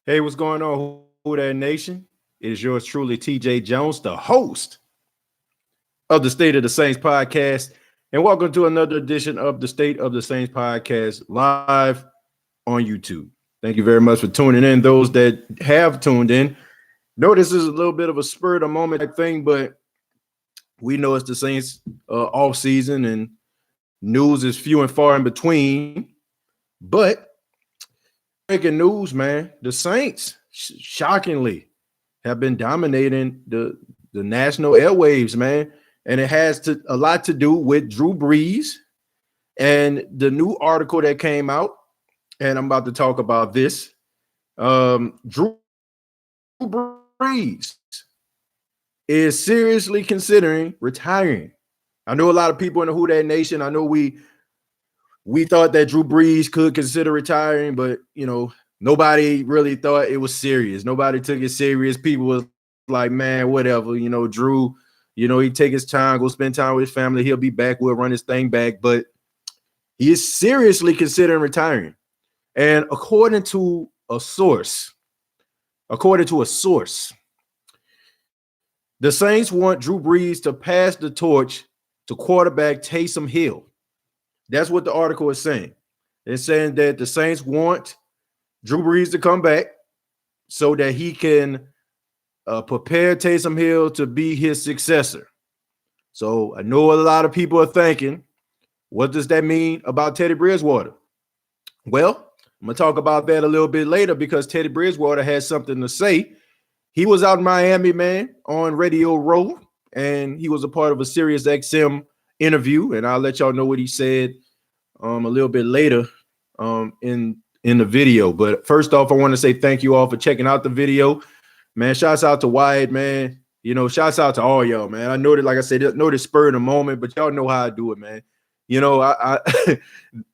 Hey, what's going on, Who That Nation? It is yours truly, TJ Jones, the host of the State of the Saints podcast. And welcome to another edition of the State of the Saints podcast live on YouTube. Thank you very much for tuning in. Those that have tuned in, know this is a little bit of a spur of the moment thing, but we know it's the Saints off season and news is few and far in between. But breaking news, man, the Saints shockingly have been dominating the national airwaves, man. And it has a lot to do with Drew Brees and the new article that came out. And I'm about to talk about this. Drew Brees is seriously considering retiring. I know a lot of people in the Who That Nation. I know we thought that Drew Brees could consider retiring, but nobody really thought it was serious. Nobody took it serious. People was like, man, whatever. Drew, he take his time, go spend time with his family. He'll be back. We'll run his thing back. But he is seriously considering retiring. And according to a source, the Saints want Drew Brees to pass the torch to quarterback Taysom Hill. That's what the article is saying. It's saying that the Saints want Drew Brees to come back so that he can prepare Taysom Hill to be his successor. So I know a lot of people are thinking, what does that mean about Teddy Bridgewater? Well, I'm going to talk about that a little bit later because Teddy Bridgewater has something to say. He was out in Miami, man, on Radio Row, and he was a part of a Sirius XM interview, and I'll let y'all know what he said a little bit later in the video. But first off, I want to say thank you all for checking out the video. Man, shouts out to Wyatt, man. Shouts out to all y'all, man. I know that, like I said, know this spur in the moment, but y'all know how I do it, man. I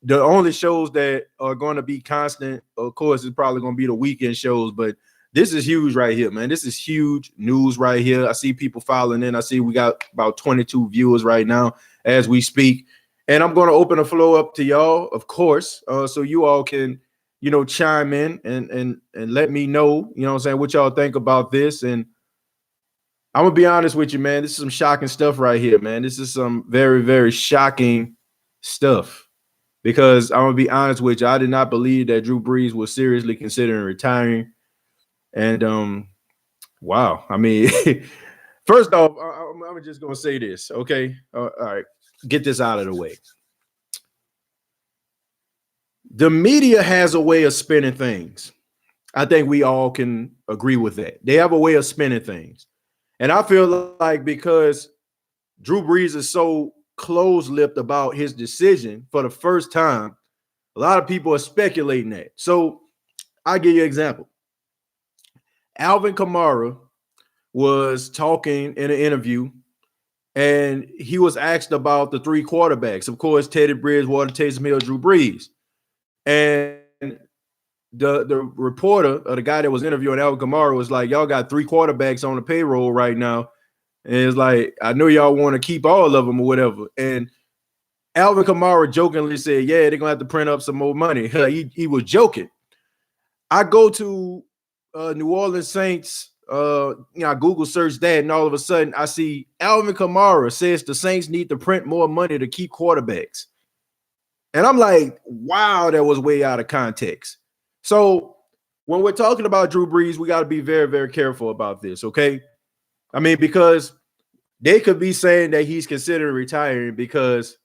the only shows that are going to be constant, of course, is probably going to be the weekend shows, but this is huge right here, man. This is huge news right here. I see people filing in. I see we got about 22 viewers right now as we speak. And I'm going to open the floor up to y'all, of course, so you all can, chime in and let me know, what y'all think about this. And I'm going to be honest with you, man. This is some shocking stuff right here, man. This is some very, very shocking stuff because I'm going to be honest with you. I did not believe that Drew Brees was seriously considering retiring. And wow. I mean, first off, I'm just going to say this, okay? All right. Get this out of the way. The media has a way of spinning things. I think we all can agree with that. They have a way of spinning things. And I feel like because Drew Brees is so close-lipped about his decision for the first time, a lot of people are speculating that. So I'll give you an example. Alvin Kamara was talking in an interview, and he was asked about the three quarterbacks. Of course, Teddy Bridgewater, Taysom Hill, Drew Brees. And the reporter or the guy that was interviewing Alvin Kamara was like, y'all got three quarterbacks on the payroll right now. And it's like, I know y'all want to keep all of them or whatever. And Alvin Kamara jokingly said, yeah, they're going to have to print up some more money. He was joking. I go to New Orleans Saints, I Google search that, and all of a sudden I see Alvin Kamara says the Saints need to print more money to keep quarterbacks. And I'm like, wow, that was way out of context. So when we're talking about Drew Brees, we got to be very, very careful about this, okay? I mean, because they could be saying that he's considering retiring because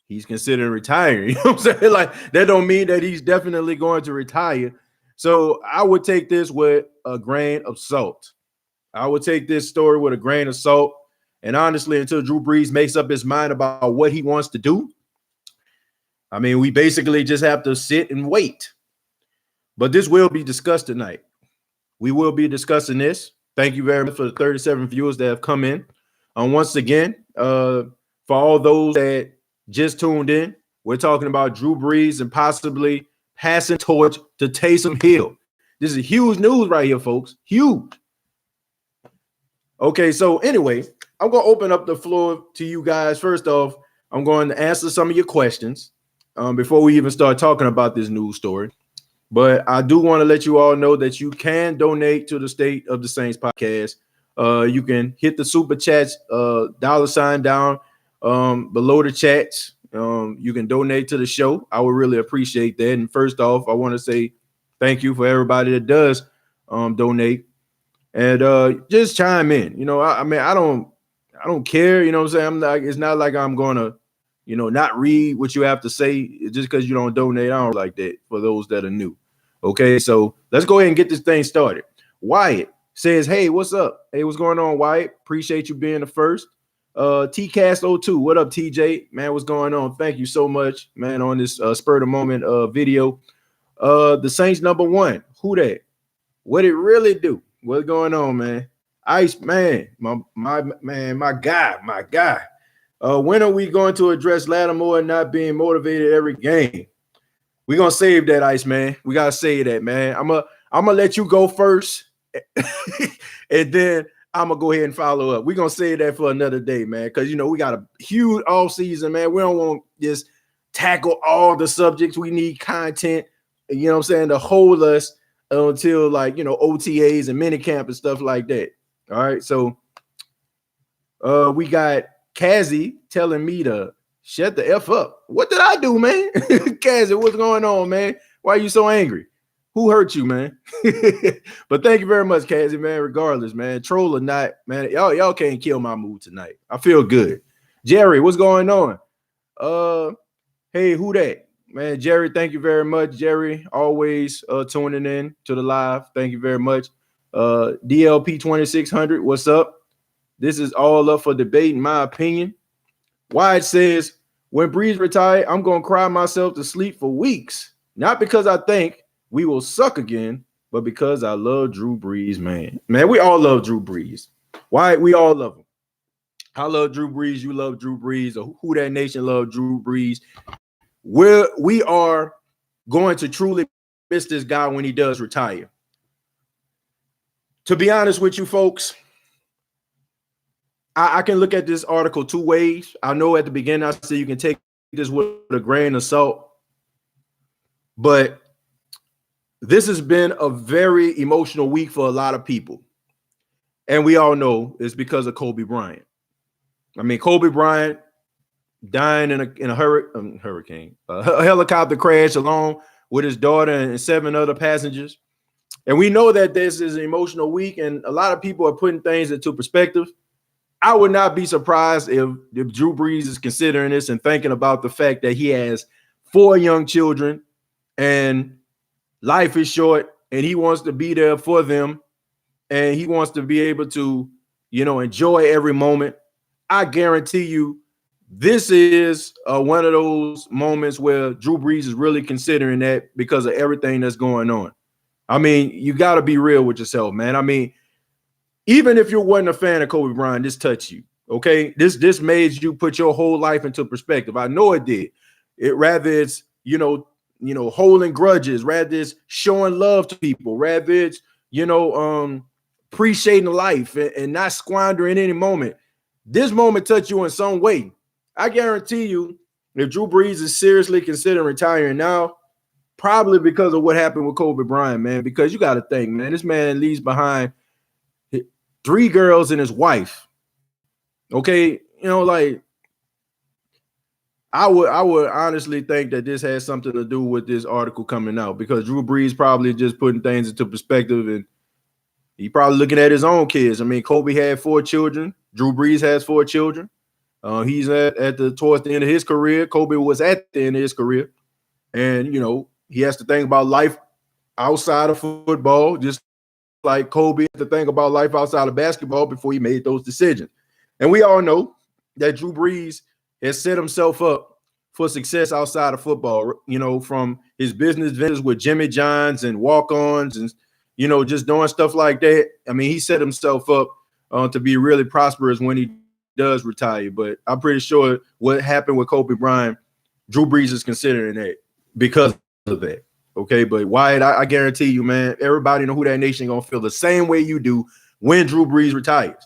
he's considering retiring. You know what I'm saying? Like, that don't mean that he's definitely going to retire. So I would take this with a grain of salt. I would take this story with a grain of salt. And honestly, until Drew Brees makes up his mind about what he wants to do, I mean, we basically just have to sit and wait. But this will be discussed tonight. We will be discussing this. Thank you very much for the 37 viewers that have come in. Once again, for all those that just tuned in, we're talking about Drew Brees and possibly passing torch to Taysom Hill. This is huge news right here, folks. Huge. Okay, so anyway, I'm going to open up the floor to you guys. First off, I'm going to answer some of your questions before we even start talking about this news story. But I do want to let you all know that you can donate to the State of the Saints podcast. You can hit the super chats, $ down below the chats. You can donate to the show. I would really appreciate that. And first off, I want to say thank you for everybody that does donate. And just chime in. I mean, I don't care. You know what I'm saying? It's not like I'm gonna, not read what you have to say just because you don't donate. I don't like that for those that are new. Okay, so let's go ahead and get this thing started. Wyatt says, "Hey, what's up? Hey, what's going on, Wyatt? Appreciate you being the first." TCast02, what up, TJ? Man, what's going on? Thank you so much, man, on this spur of the moment video. The Saints #1. Who that? What it really do? What's going on, man? Ice man, my guy. When are we going to address Lattimore not being motivated every game? We're gonna save that, Ice man. We gotta say that, man. I'm gonna let you go first, and then I'm gonna go ahead and follow up. We're gonna save that for another day, man, because we got a huge off season, man. We don't want to just tackle all the subjects. We need content, you know what I'm saying, to hold us until OTAs and minicamp and stuff like that. All right, so we got Kazzy telling me to shut the F up. What did I do, man? Kazzy, what's going on, man? Why are you so angry? Who hurt you, man? But thank you very much, Kazzy, man. Regardless, man, troll or not, man, y'all can't kill my mood tonight. I feel good. Jerry, what's going on? Hey, who that? Man, Jerry, thank you very much. Jerry, always tuning in to the live. Thank you very much. DLP 2600, what's up? This is all up for debate, in my opinion. Wyatt says, when Brees retired, I'm going to cry myself to sleep for weeks. Not because I think we will suck again, but because I love Drew Brees, man. Man, we all love Drew Brees. Wyatt, we all love him. I love Drew Brees. You love Drew Brees. Or who that nation love Drew Brees. We are going to truly miss this guy when he does retire. To be honest with you folks, I can look at this article two ways. I know at the beginning I said you can take this with a grain of salt, but this has been a very emotional week for a lot of people. And we all know it's because of Kobe Bryant. I mean, Kobe Bryant dying in a hurricane, a helicopter crash along with his daughter and 7 other passengers. And we know that this is an emotional week, and a lot of people are putting things into perspective. I would not be surprised if Drew Brees is considering this and thinking about the fact that he has 4 young children and life is short and he wants to be there for them and he wants to be able to, enjoy every moment. I guarantee you this is one of those moments where Drew Brees is really considering that because of everything that's going on. I mean, you got to be real with yourself, man. I mean, even if you wasn't a fan of Kobe Bryant, this touched you, okay? This made you put your whole life into perspective. I know it did. Rather it's, holding grudges, rather it's showing love to people, rather it's, appreciating life and not squandering any moment. This moment touched you in some way. I guarantee you, if Drew Brees is seriously considering retiring now, probably because of what happened with Kobe Bryant, man, because you got to think, man, this man leaves behind 3 girls and his wife. Okay, I would honestly think that this has something to do with this article coming out because Drew Brees probably just putting things into perspective and he probably looking at his own kids. I mean, Kobe had 4 children. Drew Brees has 4 children. He's towards the end of his career. Kobe was at the end of his career, and he has to think about life outside of football, just like Kobe had to think about life outside of basketball before he made those decisions. And we all know that Drew Brees has set himself up for success outside of football, from his business ventures with Jimmy Johns and walk-ons and, just doing stuff like that. I mean, he set himself up to be really prosperous when he does retire. But I'm pretty sure what happened with Kobe Bryant, Drew Brees is considering that because of that. Okay, but Wyatt, I guarantee you, man, everybody in the Who Dat Nation gonna feel the same way you do when Drew Brees retires.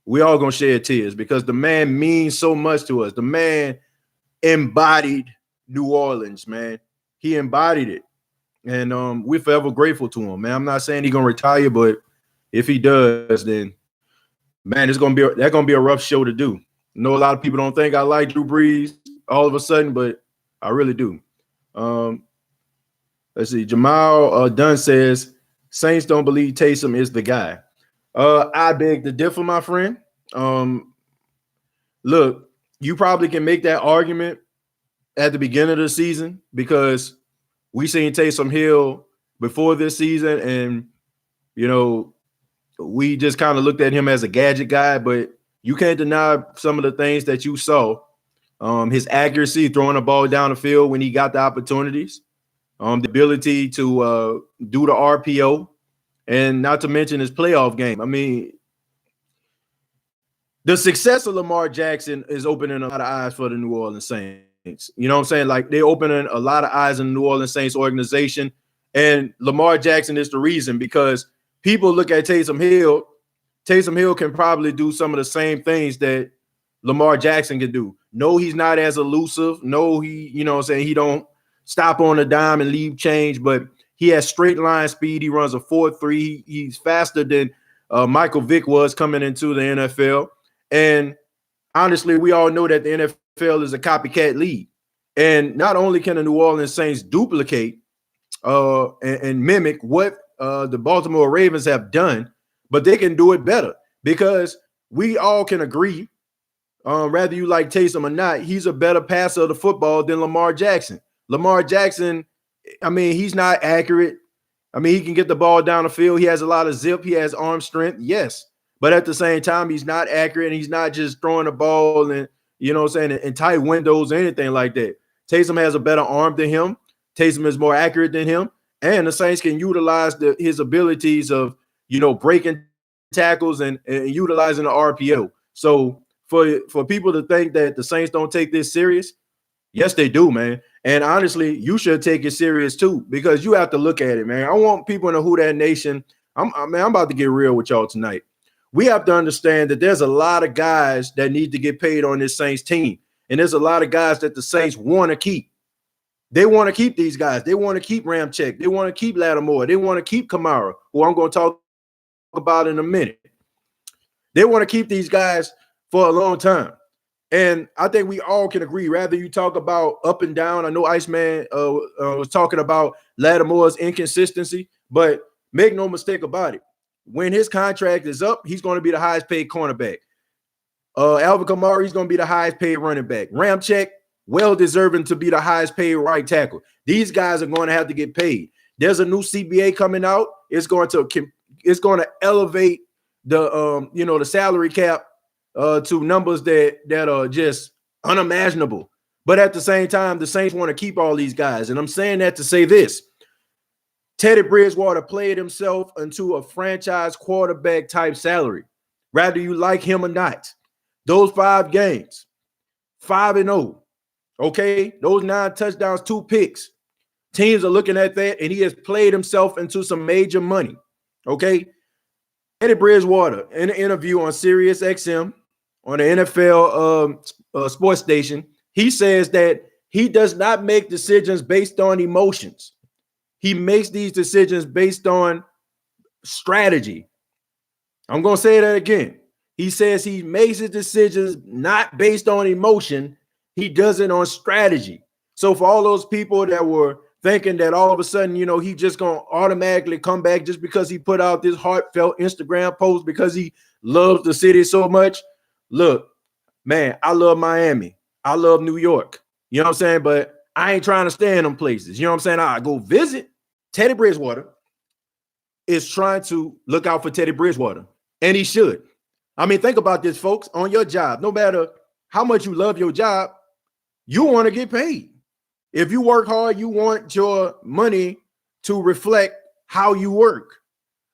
We all gonna shed tears because the man means so much to us. The man embodied New Orleans, man. He embodied it. And we're forever grateful to him, man. I'm not saying he's gonna retire, but if he does, then man, that's gonna be a rough show to do. I know a lot of people don't think I like Drew Brees all of a sudden, but I really do. Let's see. Jamal Dunn says Saints don't believe Taysom is the guy. I beg to differ, my friend. Look, you probably can make that argument at the beginning of the season because we seen Taysom Hill before this season, and we just kind of looked at him as a gadget guy, but you can't deny some of the things that you saw. His accuracy, throwing the ball down the field when he got the opportunities, the ability to do the RPO, and not to mention his playoff game. I mean, the success of Lamar Jackson is opening a lot of eyes for the New Orleans Saints. You know what I'm saying? Like, they're opening a lot of eyes in the New Orleans Saints organization, and Lamar Jackson is the reason, because people look at Taysom Hill. Taysom Hill can probably do some of the same things that Lamar Jackson can do. No, he's not as elusive. No, he don't stop on a dime and leave change, but he has straight line speed. He runs a 4.3. He's faster than Michael Vick was coming into the NFL. And honestly, we all know that the NFL is a copycat league. And not only can the New Orleans Saints duplicate and mimic what the Baltimore Ravens have done, but they can do it better, because we all can agree, whether you like Taysom or not, he's a better passer of the football than Lamar Jackson. Lamar Jackson, I mean, he's not accurate. I mean, he can get the ball down the field. He has a lot of zip. He has arm strength, yes. But at the same time, he's not accurate, and he's not just throwing the ball and, in tight windows or anything like that. Taysom has a better arm than him. Taysom is more accurate than him. And the Saints can utilize his abilities of, breaking tackles and utilizing the RPO. So for people to think that the Saints don't take this serious, yes, they do, man. And honestly, you should take it serious too, because you have to look at it, man. I want people in the Who Dat Nation. I'm about to get real with y'all tonight. We have to understand that there's a lot of guys that need to get paid on this Saints team. And there's a lot of guys that the Saints want to keep. They want to keep these guys. They want to keep Ramczyk. They want to keep Lattimore. They want to keep Kamara, who I'm going to talk about in a minute. They want to keep these guys for a long time. And I think we all can agree, rather you talk about up and down. I know Iceman was talking about Lattimore's inconsistency, but make no mistake about it. When his contract is up, he's going to be the highest paid cornerback. Alvin Kamara, he's going to be the highest paid running back. Ramczyk, well deserving to be the highest paid right tackle. These guys are going to have to get paid. There's a new CBA coming out. It's going to elevate the the salary cap to numbers that are just unimaginable. But at the same time, the Saints want to keep all these guys. And I'm saying that to say this. Teddy Bridgewater played himself into a franchise quarterback type salary, whether you like him or not. Those 5 games, 5-0, okay? Those 9 touchdowns, 2 picks. Teams are looking at that, and he has played himself into some major money, okay? Teddy Bridgewater, in an interview on Sirius XM on the NFL sports station, he says that he does not make decisions based on emotions. He makes these decisions based on strategy. I'm going to say that again. He says he makes his decisions not based on emotion. He does it on strategy. So for all those people that were thinking that all of a sudden, he just going to automatically come back just because he put out this heartfelt Instagram post because he loves the city so much. Look, man, I love Miami. I love New York. You know what I'm saying? But I ain't trying to stay in them places. You know what I'm saying? I go visit. Teddy Bridgewater is trying to look out for Teddy Bridgewater, and he should. I mean, think about this, folks. On your job, no matter how much you love your job, you want to get paid. If you work hard, you want your money to reflect how you work.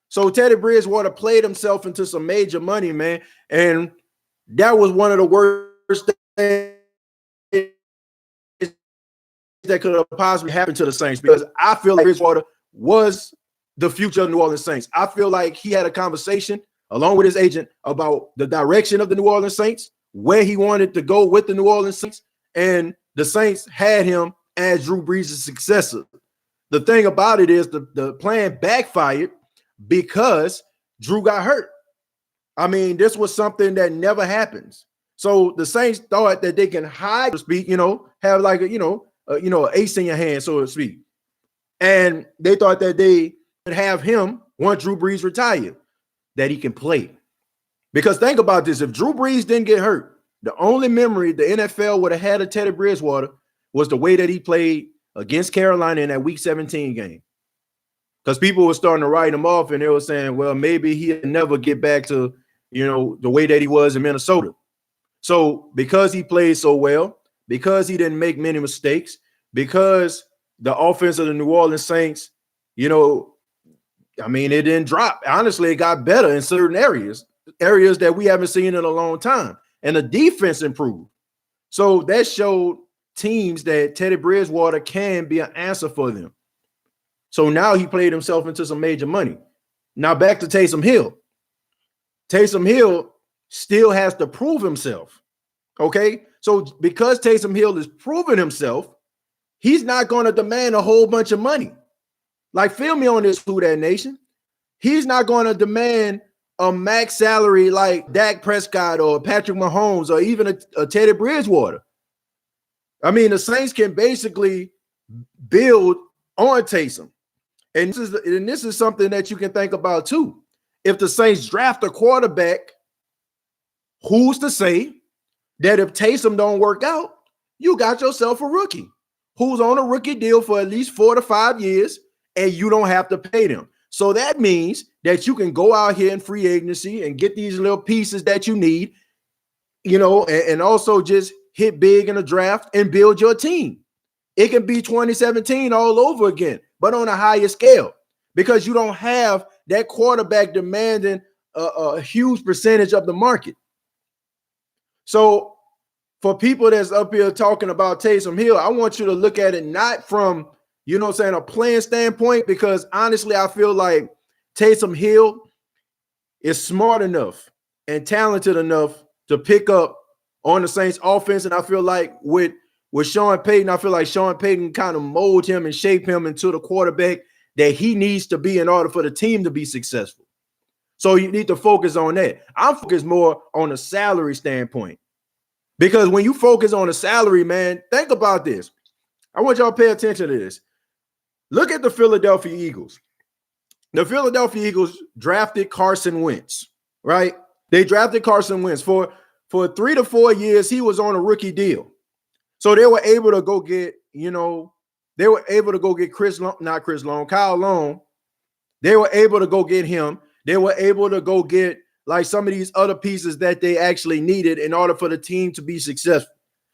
So Teddy Bridgewater played himself into some major money, man, and that was one of the worst things that could have possibly happened to the Saints, because I feel like Bridgewater was the future of the New Orleans Saints. I feel like he had a conversation along with his agent about the direction of the New Orleans Saints, where he wanted to go with the New Orleans Saints, and the Saints had him as Drew Brees' successor. The thing about it is the plan backfired because Drew got hurt. I mean, this was something that never happens. So the Saints thought that they can hide, so to speak, have like an ace in your hand, so to speak. And they thought that they would have him once Drew Brees retired, that he can play. Because think about this, if Drew Brees didn't get hurt, the only memory the NFL would have had of Teddy Bridgewater was the way that he played against Carolina in that Week 17 game. Because people were starting to write him off, and they were saying, well, maybe he'll never get back to, the way that he was in Minnesota. So because he played so well, because he didn't make many mistakes, because the offense of the New Orleans Saints, it didn't drop. Honestly, it got better in certain areas that we haven't seen in a long time. And the defense improved. So that showed teams that Teddy Bridgewater can be an answer for them. So now he played himself into some major money. Now back to Taysom Hill. Taysom Hill still has to prove himself. Okay? So because Taysom Hill is proving himself, he's not going to demand a whole bunch of money. Like, feel me on this, Who Dat Nation. He's not going to demand a max salary like Dak Prescott or Patrick Mahomes or even a Teddy Bridgewater. I mean, the Saints can basically build on Taysom. And this is something that you can think about too. If the Saints draft a quarterback, who's to say that if Taysom don't work out, you got yourself a rookie who's on a rookie deal for at least 4 to 5 years, and you don't have to pay them. So that means that you can go out here in free agency and get these little pieces that you need, and also just hit big in the draft and build your team. It can be 2017 all over again, but on a higher scale, because you don't have that quarterback demanding a huge percentage of the market. So for people that's up here talking about Taysom Hill, I want you to look at it not from, a playing standpoint, because honestly, I feel like Taysom Hill is smart enough and talented enough to pick up on the Saints offense. And I feel like with Sean Payton, I feel like Sean Payton kind of mold him and shape him into the quarterback that he needs to be in order for the team to be successful. So you need to focus on that. I'm focused more on a salary standpoint, because when you focus on a salary, man, think about this. I want y'all to pay attention to this. Look at the Philadelphia Eagles. The Philadelphia Eagles drafted Carson Wentz, right? They drafted Carson Wentz for 3 to 4 years. He was on a rookie deal. So they were able to go get, Kyle Long. They were able to go get him. They were able to go get like some of these other pieces that they actually needed in order for the team to be successful.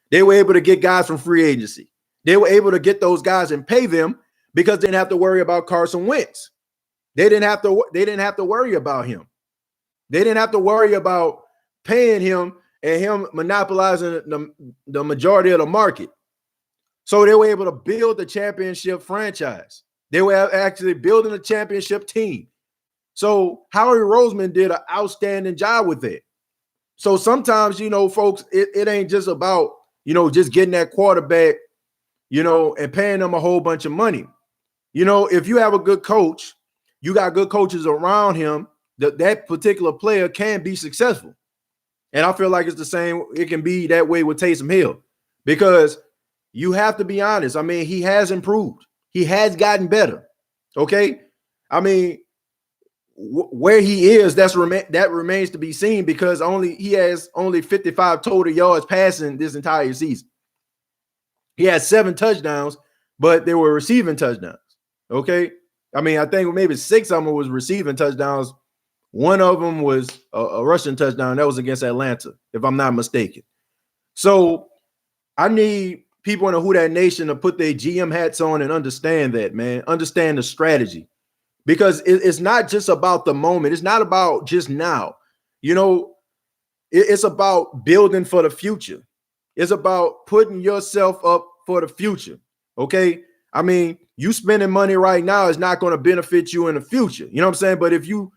They were able to get guys from free agency. They were able to get those guys and pay them because they didn't have to worry about Carson Wentz. They didn't have to worry about him. They didn't have to worry about paying him and him monopolizing the majority of the market. So they were able to build the championship franchise. They were actually building a championship team. So Howie Roseman did an outstanding job with it. So sometimes, folks, it ain't just about, just getting that quarterback, and paying them a whole bunch of money. If you have a good coach, you got good coaches around him, that particular player can be successful. And I feel like it's the same. It can be that way with Taysom Hill, because you have to be honest. I mean, he has improved. He has gotten better. Okay. I mean, where he is, that remains to be seen, because he has only 55 total yards passing this entire season. He had 7 touchdowns, but they were receiving touchdowns. Okay. I mean, I think maybe 6 of them was receiving touchdowns. One of them was a rushing touchdown. That was against Atlanta, if I'm not mistaken. So I need people in the Who Dat Nation to put their GM hats on and understand that, man. Understand the strategy. Because it's not just about the moment. It's not about just now. It's about building for the future. It's about putting yourself up for the future. Okay. I mean, you spending money right now is not going to benefit you in the future. You know what I'm saying? But if you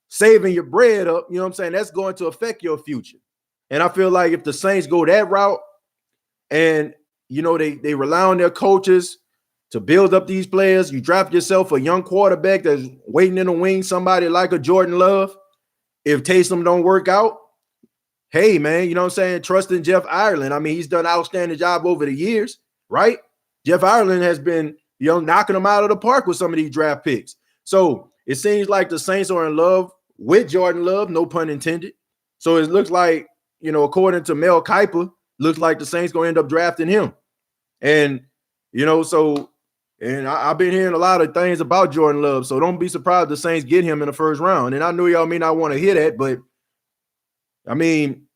saving your bread up, you know what I'm saying, that's going to affect your future. And I feel like if the Saints go that route and, they rely on their coaches to build up these players. You draft yourself a young quarterback that's waiting in the wings, somebody like a Jordan Love. If Taysom don't work out, hey, man, you know what I'm saying? Trust in Jeff Ireland. I mean, he's done an outstanding job over the years, right? Jeff Ireland has been, knocking them out of the park with some of these draft picks. So it seems like the Saints are in love with Jordan Love, no pun intended. So it looks like, according to Mel Kiper, looks like the Saints going to end up drafting him. And, I've been hearing a lot of things about Jordan Love, so don't be surprised the Saints get him in the first round. And I know y'all may not want to hear that, but, I mean,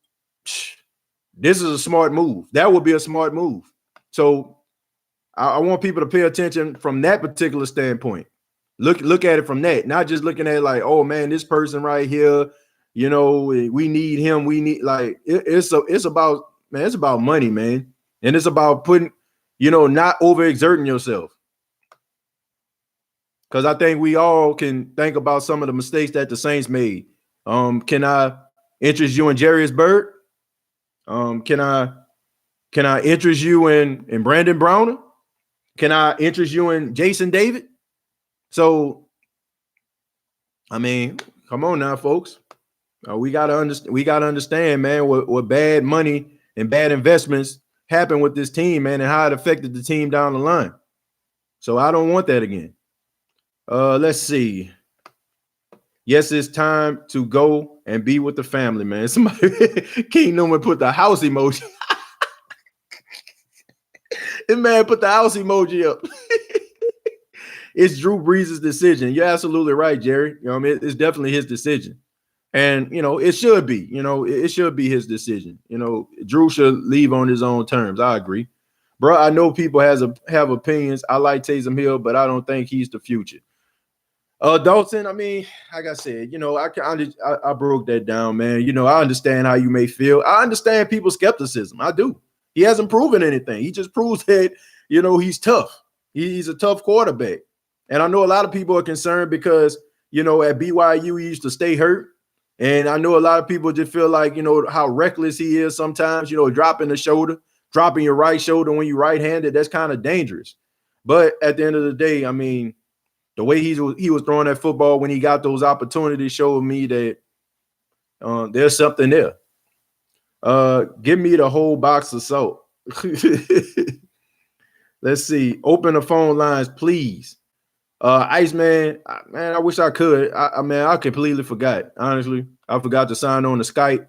this is a smart move. That would be a smart move. So I want people to pay attention from that particular standpoint. Look at it from that, not just looking at it like, oh, man, this person right here, we need him. We need it's about money, man. And it's about putting, not overexerting yourself. Because I think we all can think about some of the mistakes that the Saints made. Can I interest you in Jarius Byrd? Can I interest you in Brandon Browner? Can I interest you in Jason David? So, I mean, come on now, folks. We gotta understand, man, what bad money and bad investments happen with this team, man, and how it affected the team down the line. So I don't want that again. Let's see. Yes, it's time to go and be with the family, man. Somebody, King Newman put the house emoji. This man put the house emoji up. It's Drew Brees' decision. You're absolutely right, Jerry. It's definitely his decision. And, it should be. It should be his decision. Drew should leave on his own terms. I agree. Bro, I know people have opinions. I like Taysom Hill, but I don't think he's the future. Dalton, I mean, like I said, I broke that down, man. I understand how you may feel. I understand people's skepticism. I do. He hasn't proven anything. He just proves that, he's tough. He's a tough quarterback. And I know a lot of people are concerned because, at BYU, he used to stay hurt. And I know a lot of people just feel like, how reckless he is sometimes, dropping your right shoulder when you're right-handed. That's kind of dangerous. But at the end of the day, I mean, the way he was throwing that football when he got those opportunities showed me that there's something there. Give me the whole box of salt. Let's see. Open the phone lines, please. Iceman, man, I wish I could. I completely forgot. Honestly, I forgot to sign on to Skype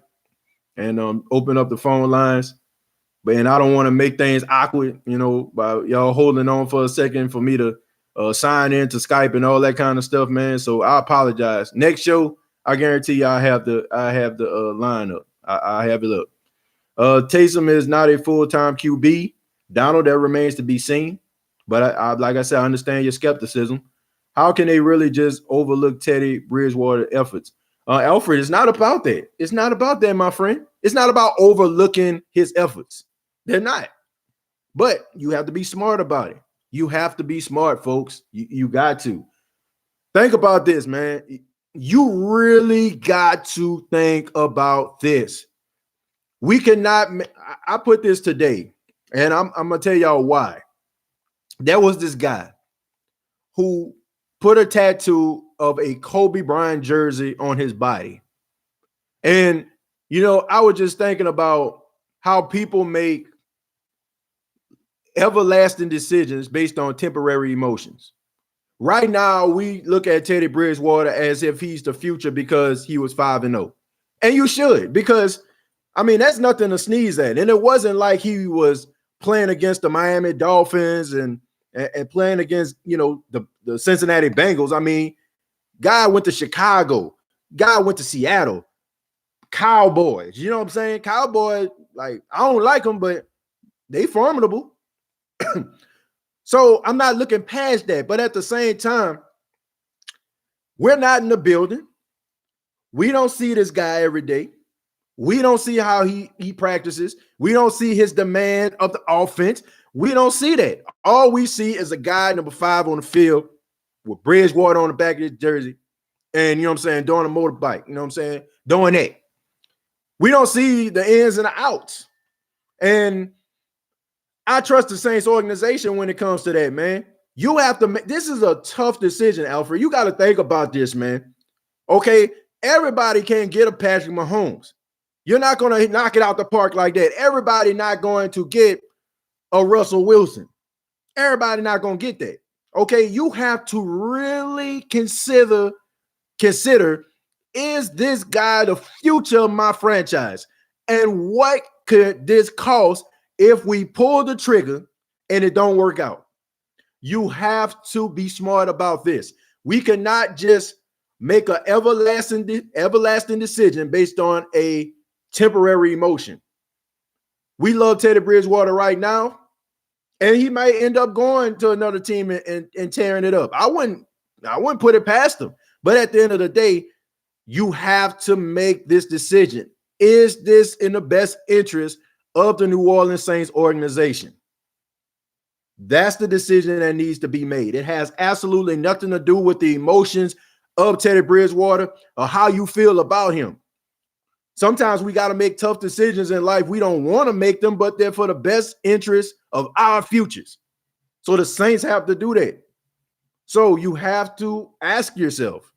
and open up the phone lines. And I don't want to make things awkward, by y'all holding on for a second for me to sign in to Skype and all that kind of stuff, man. So I apologize. Next show, I guarantee you I have the line up. I have it up. Taysom is not a full-time QB. Donald, that remains to be seen. But I like I said, I understand your skepticism. How can they really just overlook Teddy Bridgewater efforts? Alfred, it's not about that. It's not about that, my friend. It's not about overlooking his efforts. They're not. But you have to be smart about it. You have to be smart, folks. You got to. Think about this, man. You really got to think about this. We cannot. I put this today, and I'm going to tell y'all why. There was this guy who put a tattoo of a Kobe Bryant jersey on his body. And, I was just thinking about how people make everlasting decisions based on temporary emotions. Right now, we look at Teddy Bridgewater as if he's the future because he was 5-0. And you should, because, that's nothing to sneeze at. And it wasn't like he was playing against the Miami Dolphins and playing against, the Cincinnati Bengals. Guy went to Chicago. Guy went to Seattle. Cowboys. You know what I'm saying? Cowboys, I don't like them, but they formidable. So I'm not looking past that. But at the same time, we're not in the building. We don't see this guy every day. We don't see how he practices. We don't see his demand of the offense. We don't see that. All we see is a guy, number 5 on the field with Bridgewater on the back of his jersey. And, doing a motorbike, doing that. We don't see the ins and the outs. And I trust the Saints organization when it comes to that, man. You have to make this is a tough decision, Alfred. You got to think about this, man. Okay, everybody can't get a Patrick Mahomes. You're not going to knock it out the park like that. Everybody not going to get a Russell Wilson. Everybody not going to get that. Okay, you have to really consider is this guy the future of my franchise? And what could this cost if we pull the trigger and it don't work out? You have to be smart about this. We cannot just make an everlasting decision based on a temporary emotion. We love Teddy Bridgewater right now, and he might end up going to another team and tearing it up. I wouldn't put it past him. But at the end of the day, you have to make this decision. Is this in the best interest of the New Orleans Saints organization? That's the decision that needs to be made. It has absolutely nothing to do with the emotions of Teddy Bridgewater or how you feel about him. Sometimes we got to make tough decisions in life. We don't want to make them, but they're for the best interest of our futures. So the Saints have to do that. So you have to ask yourself,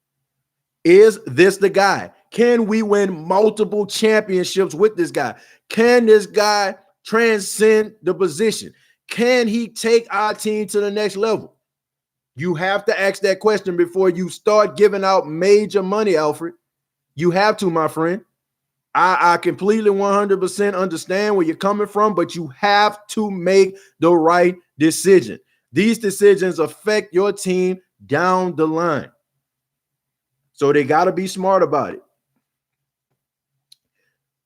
is this the guy? Can we win multiple championships with this guy? Can this guy transcend the position? Can he take our team to the next level? You have to ask that question before you start giving out major money, Alfred. You have to, my friend. I completely 100% understand where you're coming from, but you have to make the right decision. These decisions affect your team down the line. So they got to be smart about it.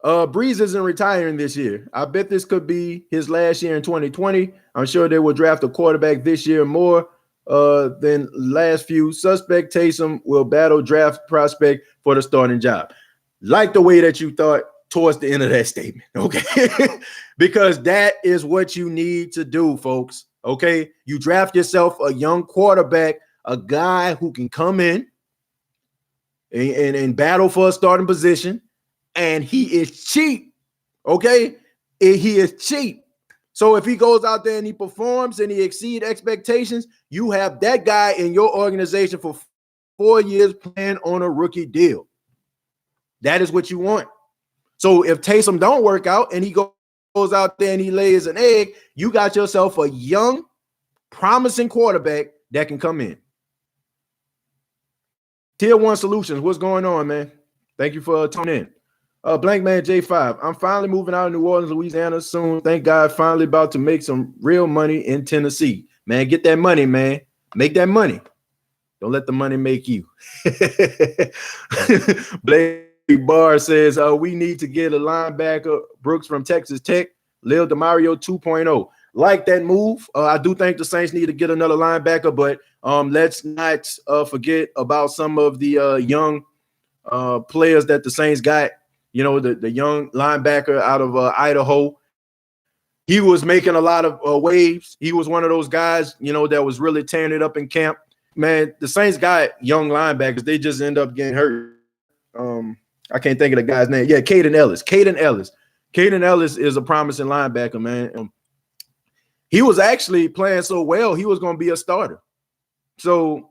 Brees isn't retiring this year. I bet this could be his last year in 2020. I'm sure they will draft a quarterback this year more than last few. Suspect Taysom will battle draft prospect for the starting job. Like the way that you thought towards the end of that statement, okay? Because that is what you need to do, folks, okay? You draft yourself a young quarterback, a guy who can come in and battle for a starting position, and he is cheap, okay? He is cheap. So if he goes out there and he performs and he exceeds expectations, you have that guy in your organization for 4 years playing on a rookie deal. That is what you want. So if Taysom don't work out and he goes out there and he lays an egg, you got yourself a young, promising quarterback that can come in. Tier 1 Solutions, what's going on, man? Thank you for tuning in. Blank Man J5, I'm finally moving out of New Orleans, Louisiana soon. Thank God, finally about to make some real money in Tennessee. Man, get that money, man. Make that money. Don't let the money make you. Blake Barr says, we need to get a linebacker, Brooks from Texas Tech, Lil DeMario 2.0. Like that move. I do think the Saints need to get another linebacker, but let's not forget about some of the young players that the Saints got. You know, the young linebacker out of Idaho. He was making a lot of waves. He was one of those guys, you know, that was really tearing it up in camp. Man, the Saints got young linebackers. They just end up getting hurt. I can't think of the guy's name. Yeah, Caden Ellis. Caden Ellis is a promising linebacker, man. He was actually playing so well, he was going to be a starter. So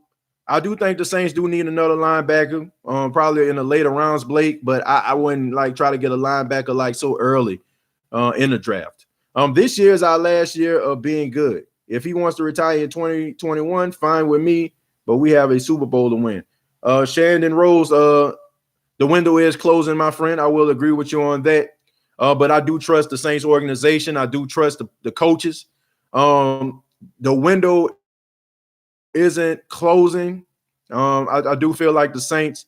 I do think the Saints do need another linebacker, probably in the later rounds, Blake, but I wouldn't like try to get a linebacker like so early in the draft. This year is our last year of being good. If he wants to retire in 2021, fine with me, but we have a Super Bowl to win. Shandon Rose, the window is closing, my friend. I will agree with you on that. But I do trust the Saints organization. I do trust the coaches. The window isn't closing. I do feel like the Saints,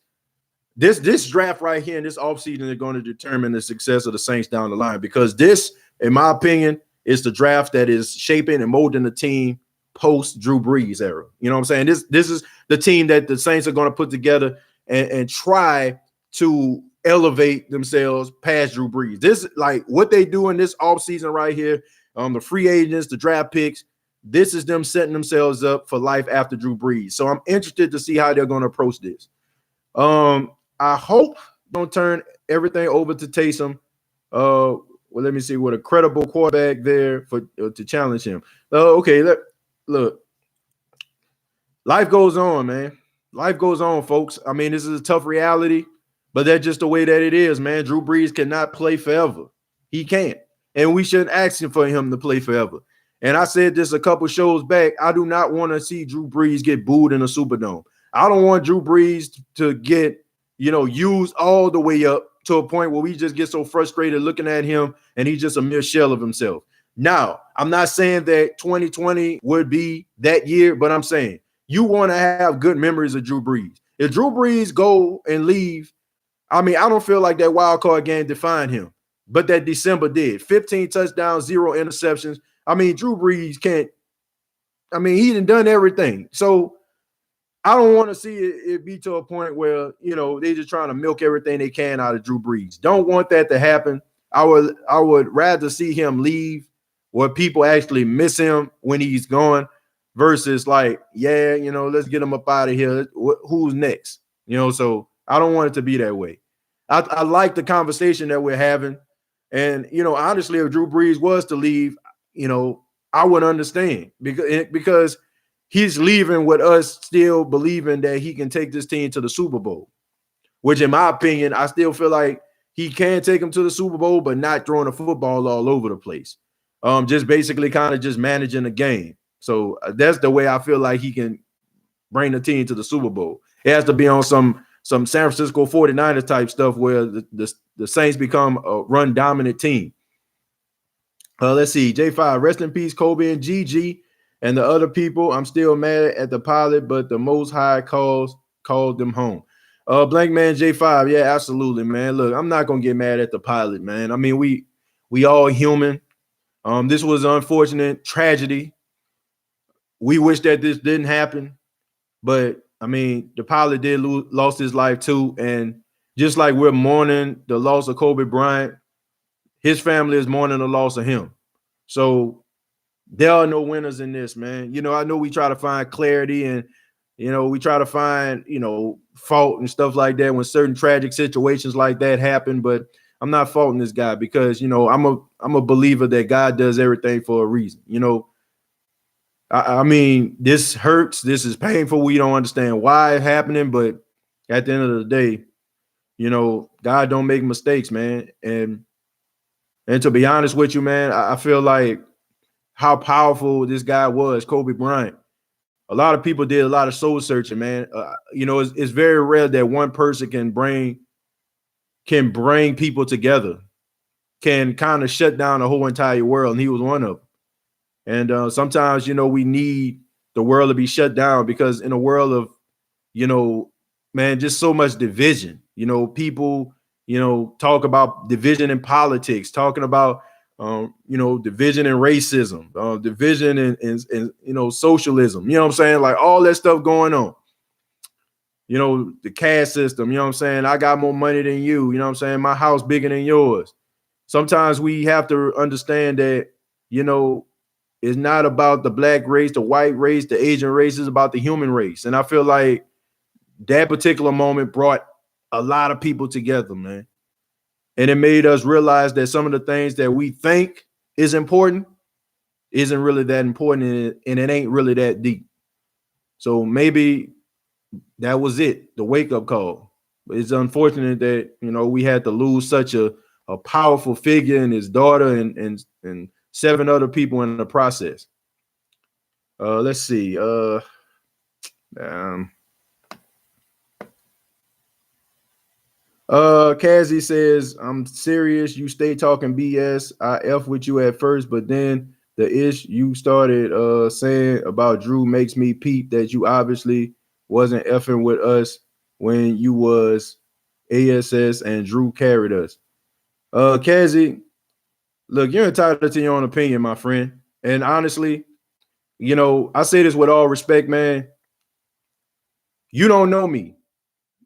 this draft right here in this offseason is going to determine the success of the Saints down the line, because this, in my opinion, is the draft that is shaping and molding the team post Drew Brees era. You know what I'm saying? This is the team that the Saints are going to put together and try to elevate themselves past Drew Brees. This, like what they do in this offseason right here, the free agents, the draft picks, this is them setting themselves up for life after Drew Brees. So I'm interested to see how they're going to approach this. I hope don't turn everything over to Taysom. Well, let me see, with a credible quarterback there for to challenge him. Okay, look, life goes on, man. Life goes on, folks. I mean, this is a tough reality, but that's just the way that it is, man. Drew Brees cannot play forever. He can't. And we shouldn't ask him for him to play forever. And I said this a couple shows back. I do not want to see Drew Brees get booed in a Superdome. I don't want Drew Brees to get, used all the way up to a point where we just get so frustrated looking at him and he's just a mere shell of himself. Now, I'm not saying that 2020 would be that year, but I'm saying you want to have good memories of Drew Brees. If Drew Brees go and leave, I mean, I don't feel like that wild card game defined him, but that December did. 15 touchdowns, 0 interceptions. I mean, Drew Brees can't. I mean, he done everything. So I don't want to see it be to a point where, they just trying to milk everything they can out of Drew Brees. Don't want that to happen. I would rather see him leave where people actually miss him when he's gone versus like, let's get him up out of here. Who's next? So I don't want it to be that way. I like the conversation that we're having. And, honestly, if Drew Brees was to leave, I would understand because he's leaving with us still believing that he can take this team to the Super Bowl, which in my opinion, I still feel like he can take them to the Super Bowl, but not throwing the football all over the place. Just basically kind of just managing the game. So that's the way I feel like he can bring the team to the Super Bowl. It has to be on some San Francisco 49ers type stuff where the Saints become a run dominant team. Let's see. J5, rest in peace, Kobe and Gigi and the other people. I'm still mad at the pilot, but the Most High called them home. Blank Man J5, yeah, absolutely, man. Look, I'm not gonna get mad at the pilot, man. I mean, we all human. This was an unfortunate tragedy. We wish that this didn't happen, but I mean, the pilot did lost his life too, and just like we're mourning the loss of Kobe Bryant, his family is mourning the loss of him. So there are no winners in this, man. I know we try to find clarity and we try to find fault and stuff like that when certain tragic situations like that happen, but I'm not faulting this guy because I'm a believer that God does everything for a reason. I mean, this hurts. This is painful. We don't understand why it's happening, but at the end of the day, God don't make mistakes, man. And to be honest with you, man, I feel like how powerful this guy was, Kobe Bryant. A lot of people did a lot of soul searching, man. It's very rare that one person can bring people together, can kind of shut down the whole entire world, and he was one of them. And sometimes, we need the world to be shut down because in a world of, man, just so much division. People, talk about division in politics, talking about, division in racism, division in socialism. You know what I'm saying? Like all that stuff going on. The caste system. You know what I'm saying? I got more money than you. You know what I'm saying? My house bigger than yours. Sometimes we have to understand that, it's not about the black race, the white race, the Asian race. It's about the human race. And I feel like that particular moment brought a lot of people together, man. And it made us realize that some of the things that we think is important isn't really that important, and it ain't really that deep. So maybe that was it, the wake-up call. But it's unfortunate that, we had to lose such a powerful figure and his daughter and 7 other people in the process. Let's see. Kazi says, I'm serious. You stay talking BS. I F with you at first, but then the ish you started saying about Drew makes me peep that you obviously wasn't effing with us when you was ASS and Drew carried us. Kazi, look, you're entitled to your own opinion, my friend. And honestly, I say this with all respect, man. You don't know me.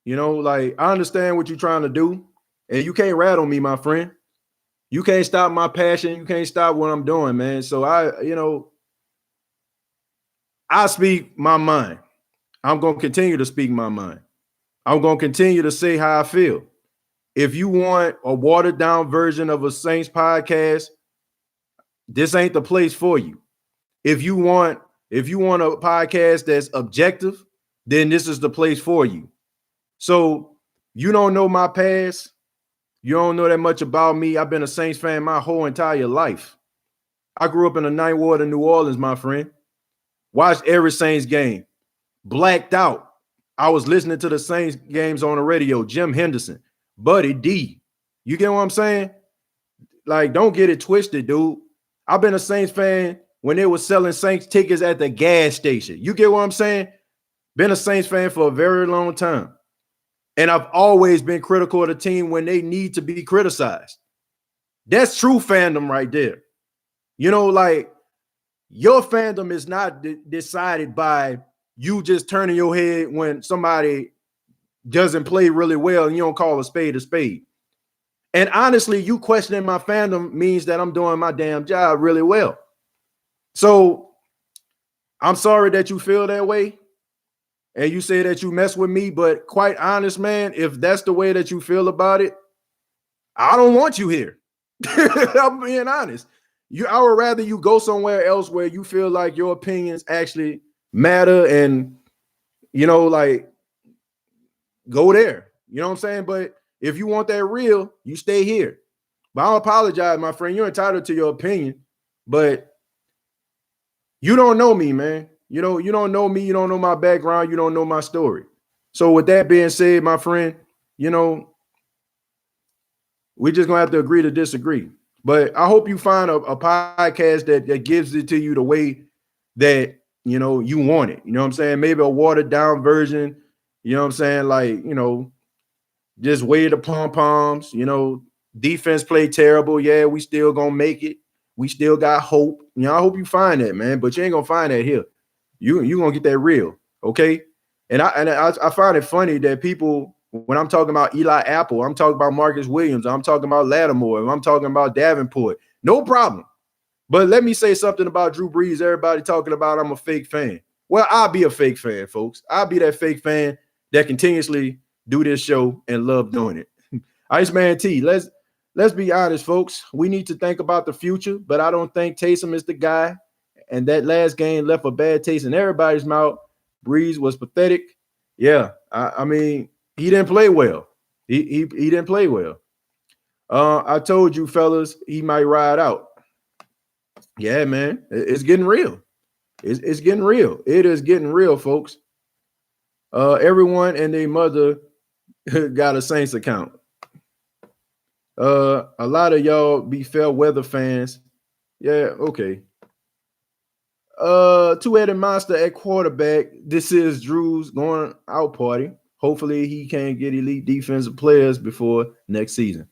Like I understand what you're trying to do, and you can't rattle me, my friend. You can't stop my passion. You can't stop what I'm doing, man. So I speak my mind. I'm going to continue to speak my mind. I'm going to continue to say how I feel. If you want a watered down version of a Saints podcast, this ain't the place for you. If you want If you want a podcast that's objective, then this is the place for you. So you don't know my past. You don't know that much about me. I've been a Saints fan my whole entire life. I grew up in the Ninth Ward of New Orleans, my friend. Watched every Saints game. Blacked out. I was listening to the Saints games on the radio. Jim Henderson, Buddy D. You get what I'm saying? Like, don't get it twisted, dude. I've been a Saints fan when they were selling Saints tickets at the gas station. You get what I'm saying? Been a Saints fan for a very long time. And I've always been critical of the team when they need to be criticized. That's true fandom right there. You know, like, your fandom is not decided by you just turning your head when somebody doesn't play really well and you don't call a spade a spade. And honestly, you questioning my fandom means that I'm doing my damn job really well. So I'm sorry that you feel that way. And you say that you mess with me, but quite honest, man, if that's the way that you feel about it, I don't want you here. I'm being honest. I would rather you go somewhere else where you feel like your opinions actually matter and, you know, like, go there. You know what I'm saying? But if you want that real, you stay here. But I apologize, my friend. You're entitled to your opinion, but you don't know me, man. You don't know me. You don't know my background. You don't know my story. So with that being said, my friend, you know, we're just going to have to agree to disagree. But I hope you find a podcast that gives it to you the way that, you know, you want it. You know what I'm saying? Maybe a watered down version. You know what I'm saying? Like, you know, just weigh the pom-poms. You know, defense played terrible. Yeah, we still going to make it. We still got hope. You know, I hope you find that, man. But you ain't going to find that here. You're going to get that real, okay? And I find it funny that people, when I'm talking about Eli Apple, I'm talking about Marcus Williams, I'm talking about Lattimore, I'm talking about Davenport. No problem. But let me say something about Drew Brees. Everybody talking about I'm a fake fan. Well, I'll be a fake fan, folks. I'll be that fake fan that continuously do this show and love doing it. Iceman T, let's be honest, folks. We need to think about the future, but I don't think Taysom is the guy. And that last game left a bad taste in everybody's mouth. Brees was pathetic. Yeah, I mean, he didn't play well. He didn't play well. I told you, fellas, he might ride out. Yeah, man, it's getting real. It's getting real. It is getting real, folks. Everyone and their mother got a Saints account. A lot of y'all be fair weather fans. Yeah, okay. Two-headed monster at quarterback. This is Drew's going out party. Hopefully he can get elite defensive players before next season.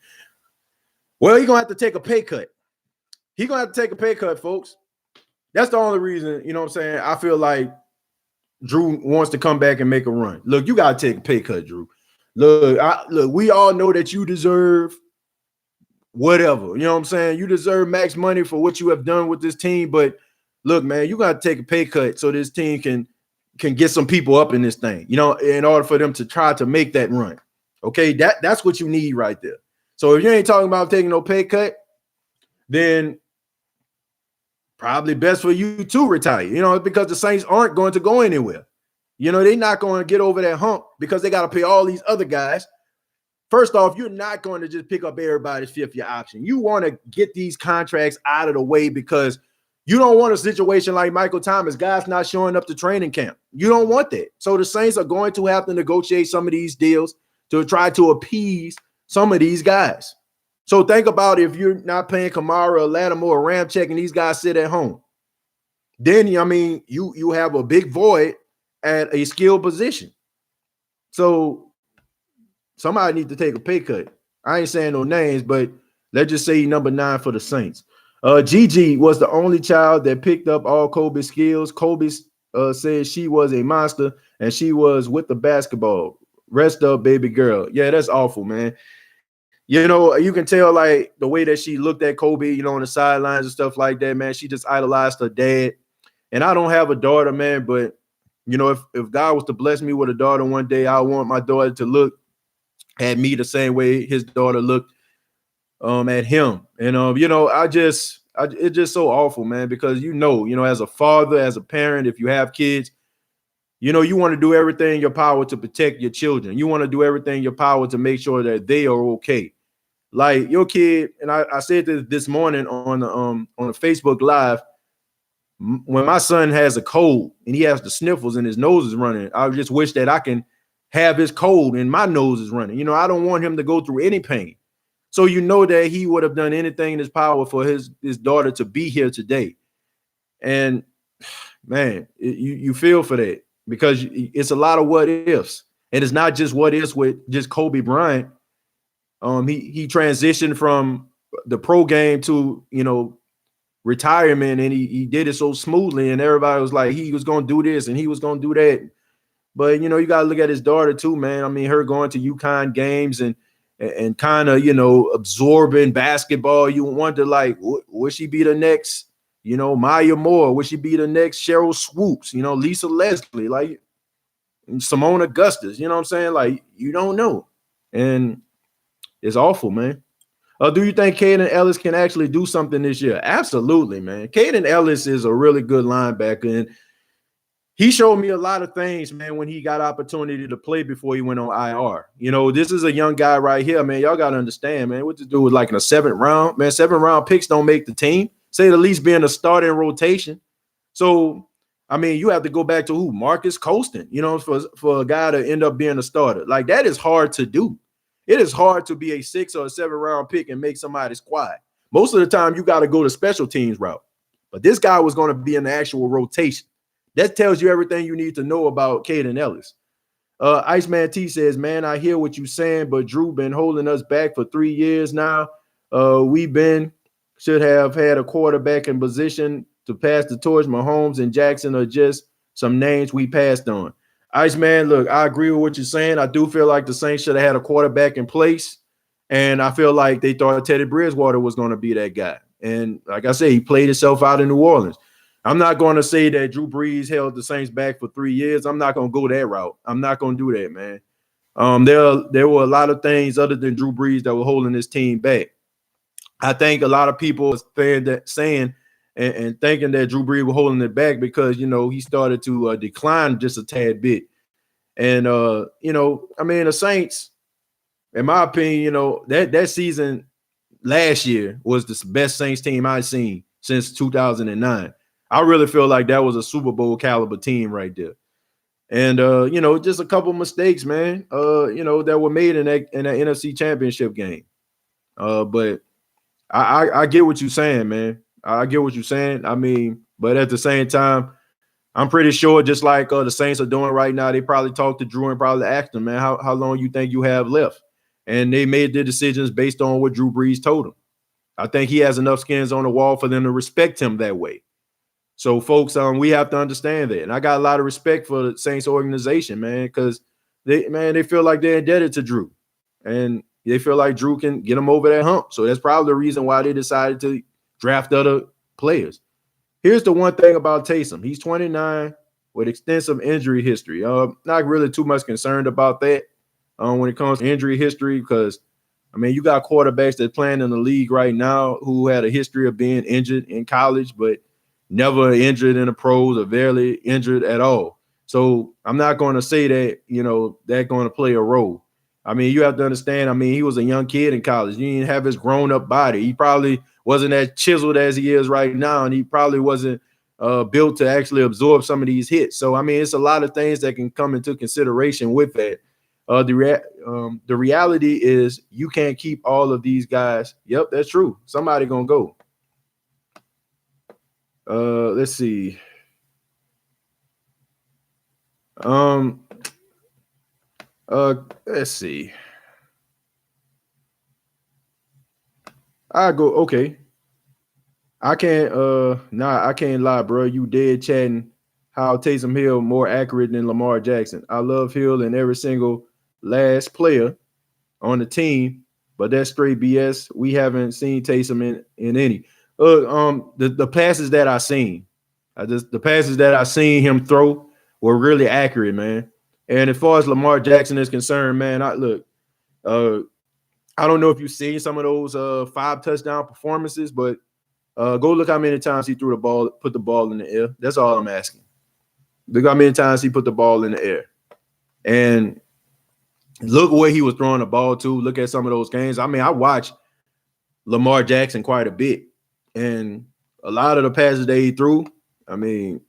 Well, he's gonna have to take a pay cut. He's gonna have to take a pay cut, folks. That's the only reason, you know what I'm saying? I feel like Drew wants to come back and make a run. Look, you gotta take a pay cut, Drew. Look, we all know that you deserve whatever. You know what I'm saying? You deserve max money for what you have done with this team, but look, man, you got to take a pay cut so this team can get some people up in this thing, you know, in order for them to try to make that run. Okay, that's what you need right there. So if you ain't talking about taking no pay cut, then probably best for you to retire, you know, because the Saints aren't going to go anywhere. You know, they're not going to get over that hump because they got to pay all these other guys. First off, you're not going to just pick up everybody's fifth-year option. You want to get these contracts out of the way because you don't want a situation like Michael Thomas, guys not showing up to training camp. You don't want that. So the Saints are going to have to negotiate some of these deals to try to appease some of these guys. So think about if you're not paying Kamara or Lattimore or Ramczyk and these guys sit at home. Then, I mean, you have a big void at a skilled position. So somebody needs to take a pay cut. I ain't saying no names, but let's just say number 9 for the Saints. Gigi was the only child that picked up all Kobe's skills. Kobe said she was a monster and she was with the basketball. Rest up, baby girl. Yeah, that's awful, man. You know, you can tell like the way that she looked at Kobe, you know, on the sidelines and stuff like that, man. She just idolized her dad. And I don't have a daughter, man, but, you know, if God was to bless me with a daughter one day, I want my daughter to look at me the same way his daughter looked at him. And you know, It's just so awful, man, because as a father, as a parent, if you have kids, you want to do everything in your power to protect your children. You want to do everything in your power to make sure that they are okay. Like your kid, and I said this morning on a Facebook Live. When my son has a cold and he has the sniffles and his nose is running, I just wish that I can have his cold and my nose is running. I don't want him to go through any pain. So that he would have done anything in his power for his daughter to be here today. And man, you feel for that because it's a lot of what ifs. And it's not just what ifs with just Kobe Bryant. He transitioned from the pro game to, retirement, and he did it so smoothly, and everybody was like he was going to do this and he was going to do that. But, you got to look at his daughter too, man. I mean, her going to UConn games and kind of, absorbing basketball. You wonder, like, would she be the next, Maya Moore? Would she be the next Cheryl Swoops? Lisa Leslie, like Simone Augustus? You know what I'm saying? Like, you don't know. And it's awful, man. Do you think Caden Ellis can actually do something this year? Absolutely, man. Caden Ellis is a really good linebacker, and he showed me a lot of things, man, when he got opportunity to play before he went on IR. This is a young guy right here, man. Y'all got to understand, man, what to do with like in a 7th round. Man, 7th round picks don't make the team. Say at least being a starting rotation. So, I mean, you have to go back to who? Marcus Colston, for a guy to end up being a starter. Like, that is hard to do. It is hard to be a 6 or a 7 round pick and make somebody squad. Most of the time, you got to go the special teams route. But this guy was going to be in the actual rotation. That tells you everything you need to know about Caden Ellis. Iceman T says, man, I hear what you're saying, but Drew been holding us back for 3 years now. Should have had a quarterback in position to pass the torch. Mahomes and Jackson are just some names we passed on. Iceman, look, I agree with what you're saying. I do feel like the Saints should have had a quarterback in place. And I feel like they thought Teddy Bridgewater was going to be that guy. And like I said, he played himself out in New Orleans. I'm not going to say that Drew Brees held the Saints back for 3 years. I'm not going to go that route. I'm not going to do that, man. There were a lot of things other than Drew Brees that were holding this team back. I think a lot of people are saying and thinking that Drew Brees was holding it back because, he started to decline just a tad bit. And, I mean, the Saints, in my opinion, that season last year was the best Saints team I've seen since 2009. I really feel like that was a Super Bowl caliber team right there. And, just a couple mistakes, man, that were made in that NFC Championship game. But I get what you're saying, man. I get what you're saying. I mean, but at the same time, I'm pretty sure just like the Saints are doing right now, they probably talked to Drew and probably asked him, man, how long you think you have left? And they made their decisions based on what Drew Brees told them. I think he has enough skins on the wall for them to respect him that way. So, folks, we have to understand that. And I got a lot of respect for the Saints organization, man, because they feel like they're indebted to Drew. And they feel like Drew can get them over that hump. So that's probably the reason why they decided to draft other players. Here's the one thing about Taysom. He's 29 with extensive injury history. Not really too much concerned about that when it comes to injury history because, I mean, you got quarterbacks that playing in the league right now who had a history of being injured in college, but never injured in the pros or barely injured at all. So I'm not going to say that, that's going to play a role. I mean, you have to understand, I mean, he was a young kid in college. He didn't have his grown-up body. He probably wasn't as chiseled as he is right now, and he probably wasn't built to actually absorb some of these hits. So, I mean, it's a lot of things that can come into consideration with that. The reality is you can't keep all of these guys. Yep, that's true. Somebody going to go. Let's see. Let's see. I go, okay. I can't I can't lie, bro. You dead chatting how Taysom Hill more accurate than Lamar Jackson. I love Hill and every single last player on the team, but that's straight BS. We haven't seen Taysom in any. The passes that I seen, the passes that I seen him throw were really accurate, man. And as far as Lamar Jackson is concerned, man, I don't know if you've seen some of those 5 touchdown performances, but Go look how many times he threw the ball, put the ball in the air. That's all I'm asking. Look how many times he put the ball in the air. And look where he was throwing the ball to. Look at some of those games. I mean, I watched Lamar Jackson quite a bit. And a lot of the passes that he threw, I mean,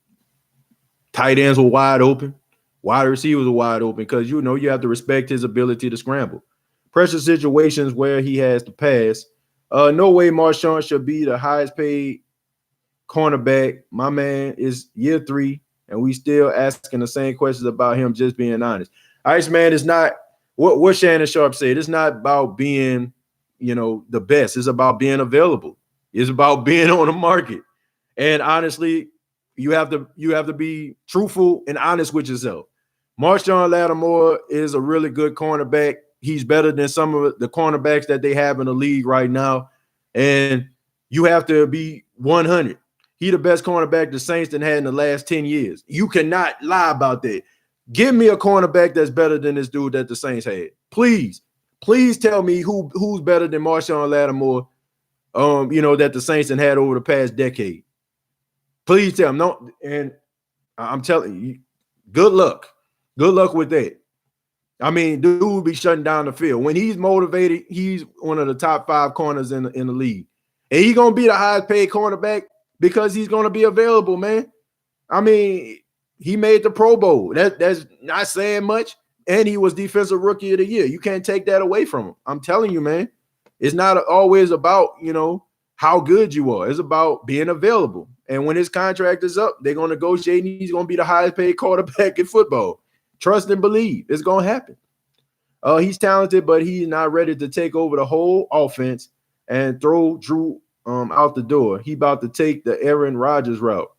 tight ends were wide open. Wide receivers were wide open because, you know, you have to respect his ability to scramble. Pressure situations where he has to pass. No way Marshawn should be the highest paid cornerback. My man is year 3, and we still asking the same questions about him, just being honest. Iceman is not what Shannon Sharp said. It's not about being, you know, the best. It's about being available. It's about being on the market. And honestly, you have to be truthful and honest with yourself. Marshawn Lattimore is a really good cornerback. He's better than some of the cornerbacks that they have in the league right now. And you have to be 100. He the best cornerback the Saints done had in the last 10 years. You cannot lie about that. Give me a cornerback that's better than this dude that the Saints had. Please tell me who's better than Marshawn Lattimore, you know, that the Saints had over the past decade. Please tell me. No, and I'm telling you, good luck. Good luck with that. I mean, dude will be shutting down the field. When he's motivated, he's one of the top 5 corners in the league. And he's going to be the highest paid cornerback because he's going to be available, man. I mean, he made the Pro Bowl. That's not saying much. And he was Defensive Rookie of the Year. You can't take that away from him. I'm telling you, man. It's not always about, you know, how good you are. It's about being available. And when his contract is up, they're going to negotiate, and he's going to be the highest paid quarterback in football. Trust and believe. It's going to happen. He's talented, but he's not ready to take over the whole offense and throw Drew out the door. He about to take the Aaron Rodgers route.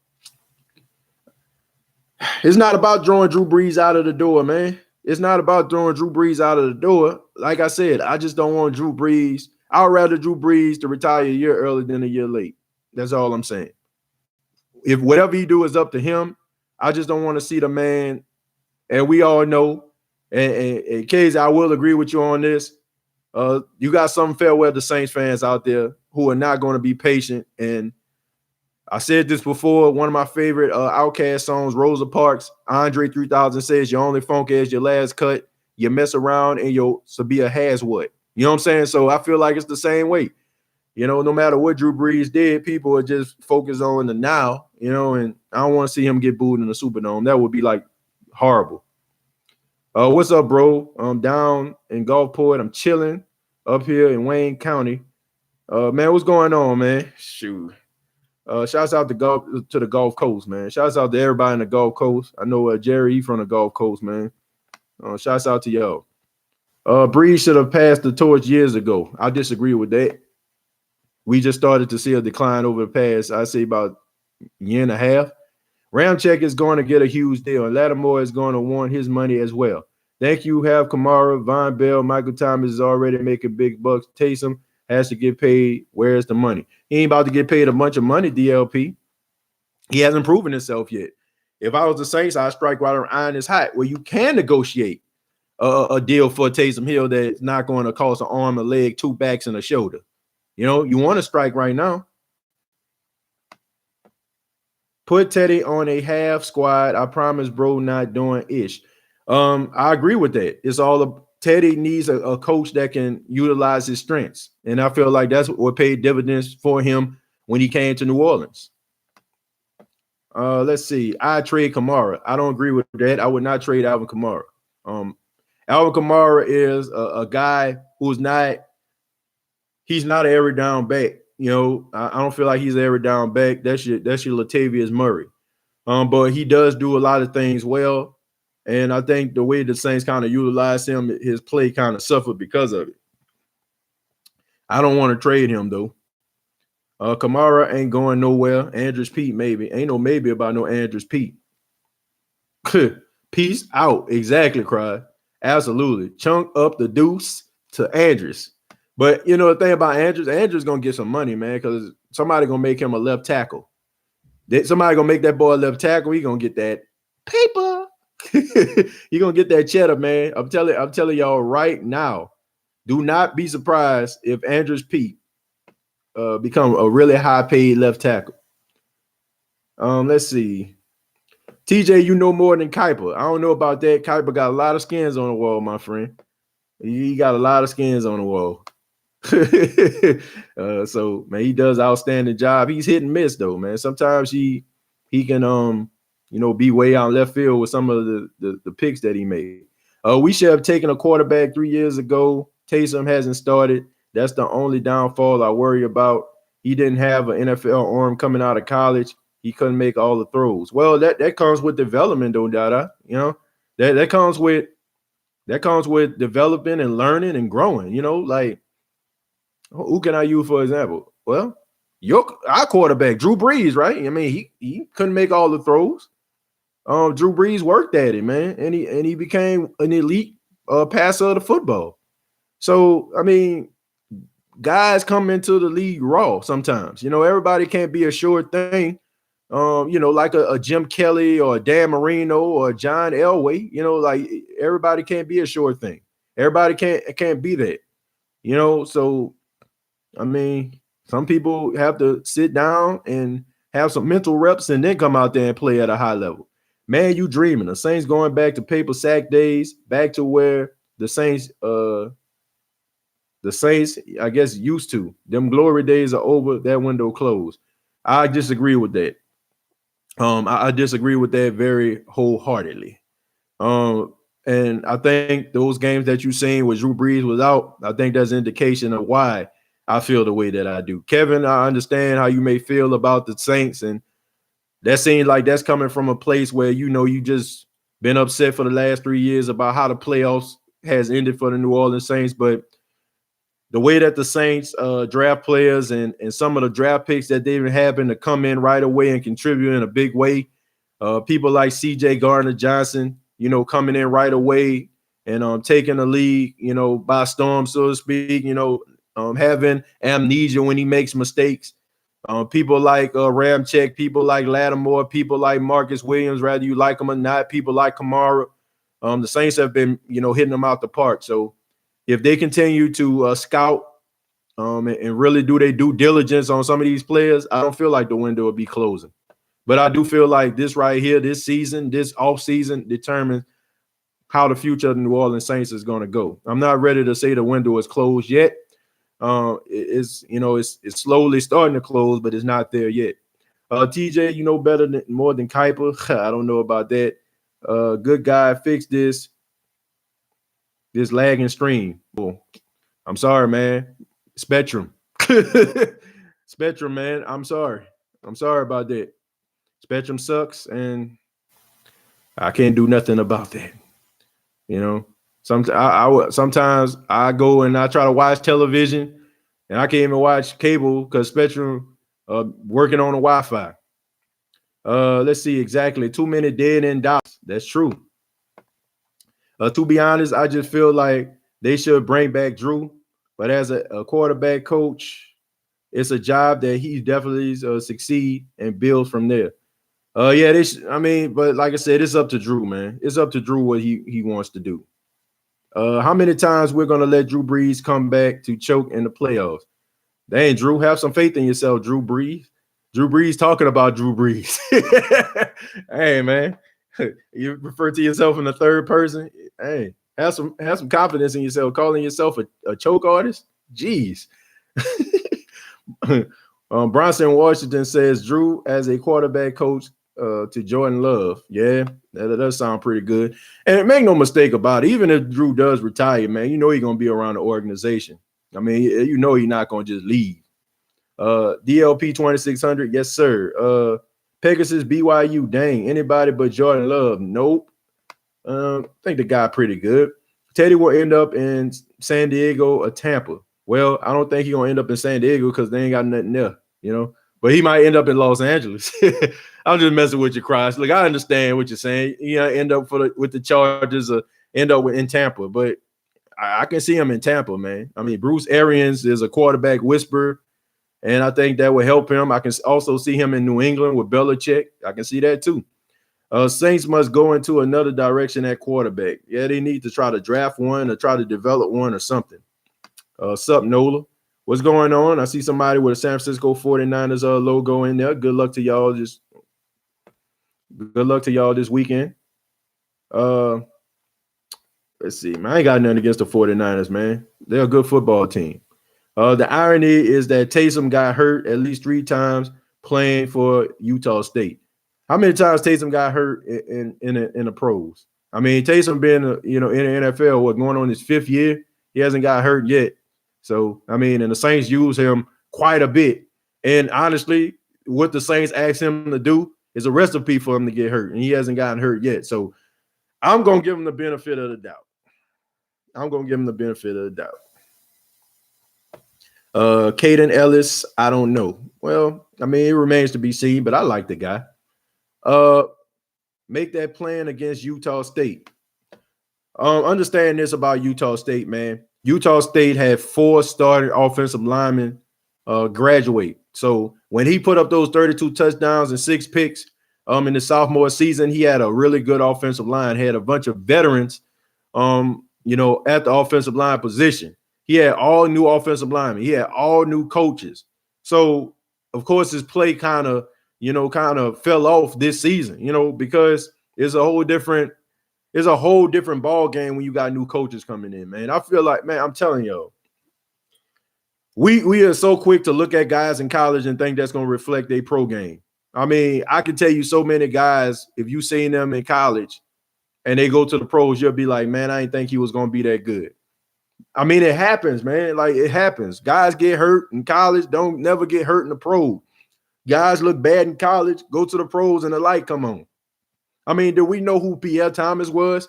It's not about throwing Drew Brees out of the door, man. It's not about throwing Drew Brees out of the door. Like I said, I just don't want Drew Brees. I'd rather Drew Brees to retire a year early than a year late. That's all I'm saying. If whatever he do is up to him, I just don't want to see the man. And we all know, and Casey, I will agree with you on this. You got some fair weather Saints fans out there who are not going to be patient. And I said this before, one of my favorite Outkast songs, Rosa Parks, Andre 3000 says, your only funk is your last cut. You mess around and your Sabia has what? You know what I'm saying? So I feel like it's the same way. You know, no matter what Drew Brees did, people are just focused on the now, you know, and I don't want to see him get booed in the Superdome. That would be like horrible. What's up, bro? I'm down in Gulfport. I'm chilling up here in Wayne County. Man, what's going on, man? Shoot. Shouts out to the Gulf Coast, man. Shouts out to everybody in the Gulf Coast. I know Jerry, he from the Gulf Coast, man. Shouts out to y'all. Brees should have passed the torch years ago. I disagree with that. We just started to see a decline over the past, I'd say about a year and a half. Ramczyk is going to get a huge deal, and Lattimore is going to want his money as well. Thank you, have Kamara, Von Bell, Michael Thomas is already making big bucks. Taysom has to get paid. Where's the money? He ain't about to get paid a bunch of money, DLP. He hasn't proven himself yet. If I was the Saints, I'd strike while the iron is hot, where you can negotiate a deal for Taysom Hill that's not going to cost an arm, a leg, 2 backs, and a shoulder. You know, you want to strike right now. Put Teddy on a half squad. I promise, bro, not doing ish. I agree with that. It's all Teddy needs a coach that can utilize his strengths. And I feel like that's what paid dividends for him when he came to New Orleans. Let's see. I trade Kamara. I don't agree with that. I would not trade Alvin Kamara. Alvin Kamara is a guy who's he's not an every down back. You know, I don't feel like he's an every down back. That's your Latavius Murray. But he does do a lot of things well. And I think the way the Saints kind of utilize him, his play kind of suffered because of it. I don't want to trade him, though. Kamara ain't going nowhere. Andrews Pete, maybe. Ain't no maybe about no Andrews Pete. Peace out. Exactly, Cry. Absolutely. Chunk up the deuce to Andrews. But, you know, the thing about Andrews going to get some money, man, because somebody going to make him a left tackle. Somebody going to make that boy a left tackle. He going to get that paper. He going to get that cheddar, man. I'm telling y'all right now, do not be surprised if Andrews Pete become a really high paid left tackle. Let's see. TJ, you know more than Kuiper. I don't know about that. Kuiper got a lot of skins on the wall, my friend. He got a lot of skins on the wall. So man, he does outstanding job. He's hit and miss though, man. Sometimes he can be way out left field with some of the picks that he made. We should have taken a quarterback 3 years ago. Taysom hasn't started. That's the only downfall I worry about. He didn't have an NFL arm coming out of college. He couldn't make all the throws. Well, that comes with development, though, Dada. You know, that comes with developing and learning and growing. You know, like who can I use for example? Well, our quarterback, Drew Brees, right? I mean, he couldn't make all the throws. Drew Brees worked at it, man, and he became an elite passer of the football. So, I mean, guys come into the league raw sometimes. You know, everybody can't be a sure thing. Like a Jim Kelly or a Dan Marino or a John Elway. You know, like everybody can't be a sure thing. Everybody can't be that. You know, so I mean, some people have to sit down and have some mental reps and then come out there and play at a high level. Man, you dreaming. The Saints going back to paper sack days, back to where the Saints, I guess, used to. Them glory days are over. That window closed. I disagree with that. I disagree with that very wholeheartedly. And I think those games that you've seen where Drew Brees was out, I think that's an indication of why I feel the way that I do. Kevin, I understand how you may feel about the Saints, and that seems like that's coming from a place where you just been upset for the last 3 years about how the playoffs has ended for the New Orleans Saints. But the way that the Saints draft players and some of the draft picks that they've happened to come in right away and contribute in a big way, people like C.J. Gardner-Johnson, coming in right away and taking the league, by storm, so to speak, having amnesia when he makes mistakes. People like Ramczyk, people like Lattimore, people like Marcus Williams, whether you like them or not, people like Kamara. The Saints have been, hitting them out the park. So if they continue to scout and really do their due diligence on some of these players, I don't feel like the window will be closing. But I do feel like this right here, this season, this offseason determines how the future of the New Orleans Saints is going to go. I'm not ready to say the window is closed yet. It's slowly starting to close, but it's not there yet. TJ, more than Kuiper. I don't know about that. Good guy, fix this lagging stream. Well, I'm sorry, man. Spectrum. Spectrum, man. I'm sorry about that. Spectrum sucks, and I can't do nothing about that. Sometimes I go and I try to watch television, and I can't even watch cable because Spectrum working on the Wi-Fi. Let's see exactly. Too many dead end dots. That's true. To be honest, I just feel like they should bring back Drew, but as a quarterback coach, it's a job that he definitely succeed and build from there. But like I said, it's up to Drew, man. It's up to Drew what he wants to do. How many times we're going to let Drew Brees come back to choke in the playoffs? Dang, Drew, have some faith in yourself, Drew Brees. Drew Brees talking about Drew Brees. Hey, man, you refer to yourself in the third person. Hey, have some confidence in yourself. Calling yourself a choke artist? Jeez. Bronson Washington says Drew as a quarterback coach to Jordan Love. Yeah, that does sound pretty good. And make no mistake about it, even if Drew does retire, man, he's going to be around the organization. I mean, he's not going to just leave. DLP 2600, yes, sir. Pegasus BYU, dang, anybody but Jordan Love? Nope. I think the guy pretty good. Teddy will end up in San Diego or Tampa. Well, I don't think he's going to end up in San Diego because they ain't got nothing there, But he might end up in Los Angeles. I'm just messing with you, Christ. Look, I understand what you're saying. End up with the Chargers or end up in Tampa. But I can see him in Tampa, man. I mean, Bruce Arians is a quarterback whisperer, and I think that will help him. I can also see him in New England with Belichick. I can see that too. Saints must go into another direction at quarterback. Yeah, they need to try to draft one or try to develop one or something. Sup, Nola. What's going on? I see somebody with a San Francisco 49ers logo in there. Good luck to y'all. Good luck to y'all this weekend. Uh, let's see, man. I ain't got nothing against the 49ers, man. They're a good football team. The irony is that Taysom got hurt at least 3 times playing for Utah State. How many times Taysom got hurt in the pros? I mean, Taysom been in the NFL, going on his 5th year. He hasn't got hurt yet. So I mean, and the Saints use him quite a bit. And honestly, what the Saints asked him to do is a recipe for him to get hurt, and he hasn't gotten hurt yet. So I'm gonna give him the benefit of the doubt. Caden Ellis, I don't know. Well, I mean, it remains to be seen, but I like the guy. Make that plan against Utah State. Understand this about Utah State, man. Utah State had 4 starting offensive linemen graduate. So when he put up those 32 touchdowns and 6 picks in the sophomore season, he had a really good offensive line. Had a bunch of veterans, at the offensive line position. He had all new offensive linemen. He had all new coaches. So of course his play kind of fell off this season, because it's a whole different ball game when you got new coaches coming in, man. I feel like, man, I'm telling you, we are so quick to look at guys in college and think that's going to reflect their pro game. I mean, I can tell you so many guys, if you seen them in college and they go to the pros, you'll be like, man, I didn't think he was going to be that good. I mean, it happens, man. Like, it happens. Guys get hurt in college, don't never get hurt in the pro. Guys look bad in college, go to the pros, and the light come on. I mean, do we know who Pierre Thomas was?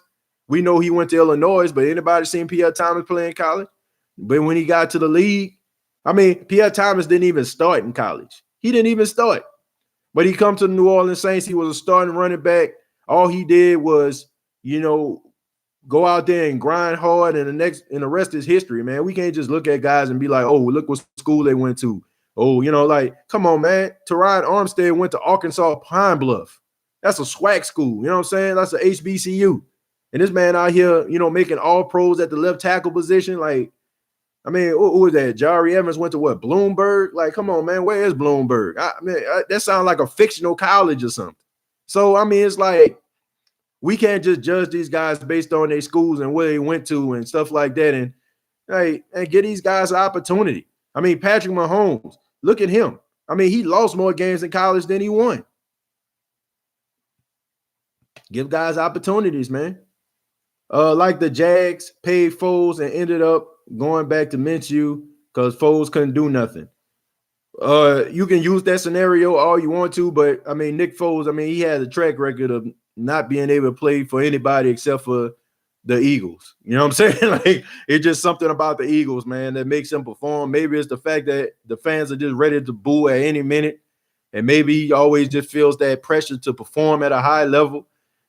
We know he went to Illinois, but anybody seen Pierre Thomas play in college? But when he got to the league, I mean, Pierre Thomas didn't even start in college. He didn't even start. But he come to the New Orleans Saints. He was a starting running back. All he did was, go out there and grind hard, and the rest is history, man. We can't just look at guys and be like, oh, look what school they went to. Oh, come on, man. Teron Armstead went to Arkansas Pine Bluff. That's a SWAC school. You know what I'm saying? That's a HBCU. And this man out here, making all pros at the left tackle position. Like, I mean, who was that? Jari Evans went to what? Bloomberg? Like, come on, man. Where is Bloomberg? That sounds like a fictional college or something. So, I mean, it's like, we can't just judge these guys based on their schools and where they went to and stuff like that. And get these guys an opportunity. I mean, Patrick Mahomes, look at him. I mean, he lost more games in college than he won. Give guys opportunities, man. Like the Jags paid Foles and ended up going back to Minshew because Foles couldn't do nothing. You can use that scenario all you want to, but I mean, Nick Foles, I mean, he has a track record of not being able to play for anybody except for the Eagles. You know what I'm saying? Like, it's just something about the Eagles, man, that makes him perform. Maybe it's the fact that the fans are just ready to boo at any minute. And maybe he always just feels that pressure to perform at a high level.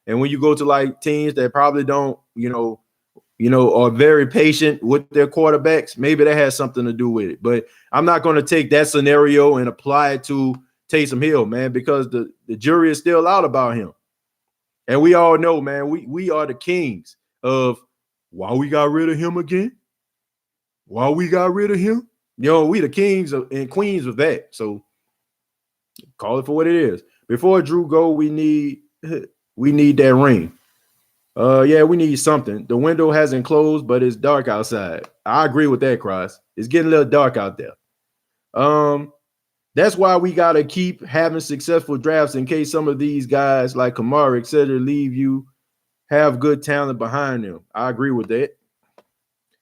And when you go to like teams that probably don't, are very patient with their quarterbacks, maybe that has something to do with it. But I'm not going to take that scenario and apply it to Taysom Hill, man, because the jury is still out about him. And we all know, man, we are the kings of why we got rid of him again. Why we got rid of him? We the kings and queens of that. So call it for what it is. Before Drew go, we need that ring. Yeah, we need something. The window hasn't closed, but it's dark outside. I agree with that, Cross. It's getting a little dark out there. That's why we got to keep having successful drafts in case some of these guys like Kamara, et cetera, leave you, have good talent behind them. I agree with that.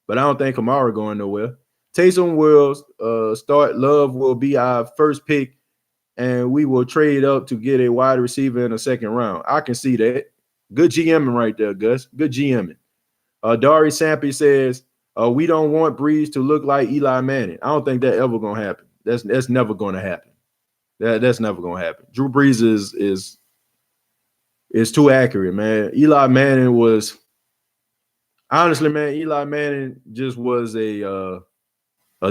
But I don't think Kamara going nowhere. Taysom will start. Love will be our first pick, and we will trade up to get a wide receiver in the second round. I can see that. Good GMing right there, Gus. Good GMing. Dari Sampi says, we don't want Brees to look like Eli Manning. I don't think that ever going to happen. That's never going to happen. That's never going to happen. Drew Brees is too accurate, man. Eli Manning was honestly, man. Eli Manning just was a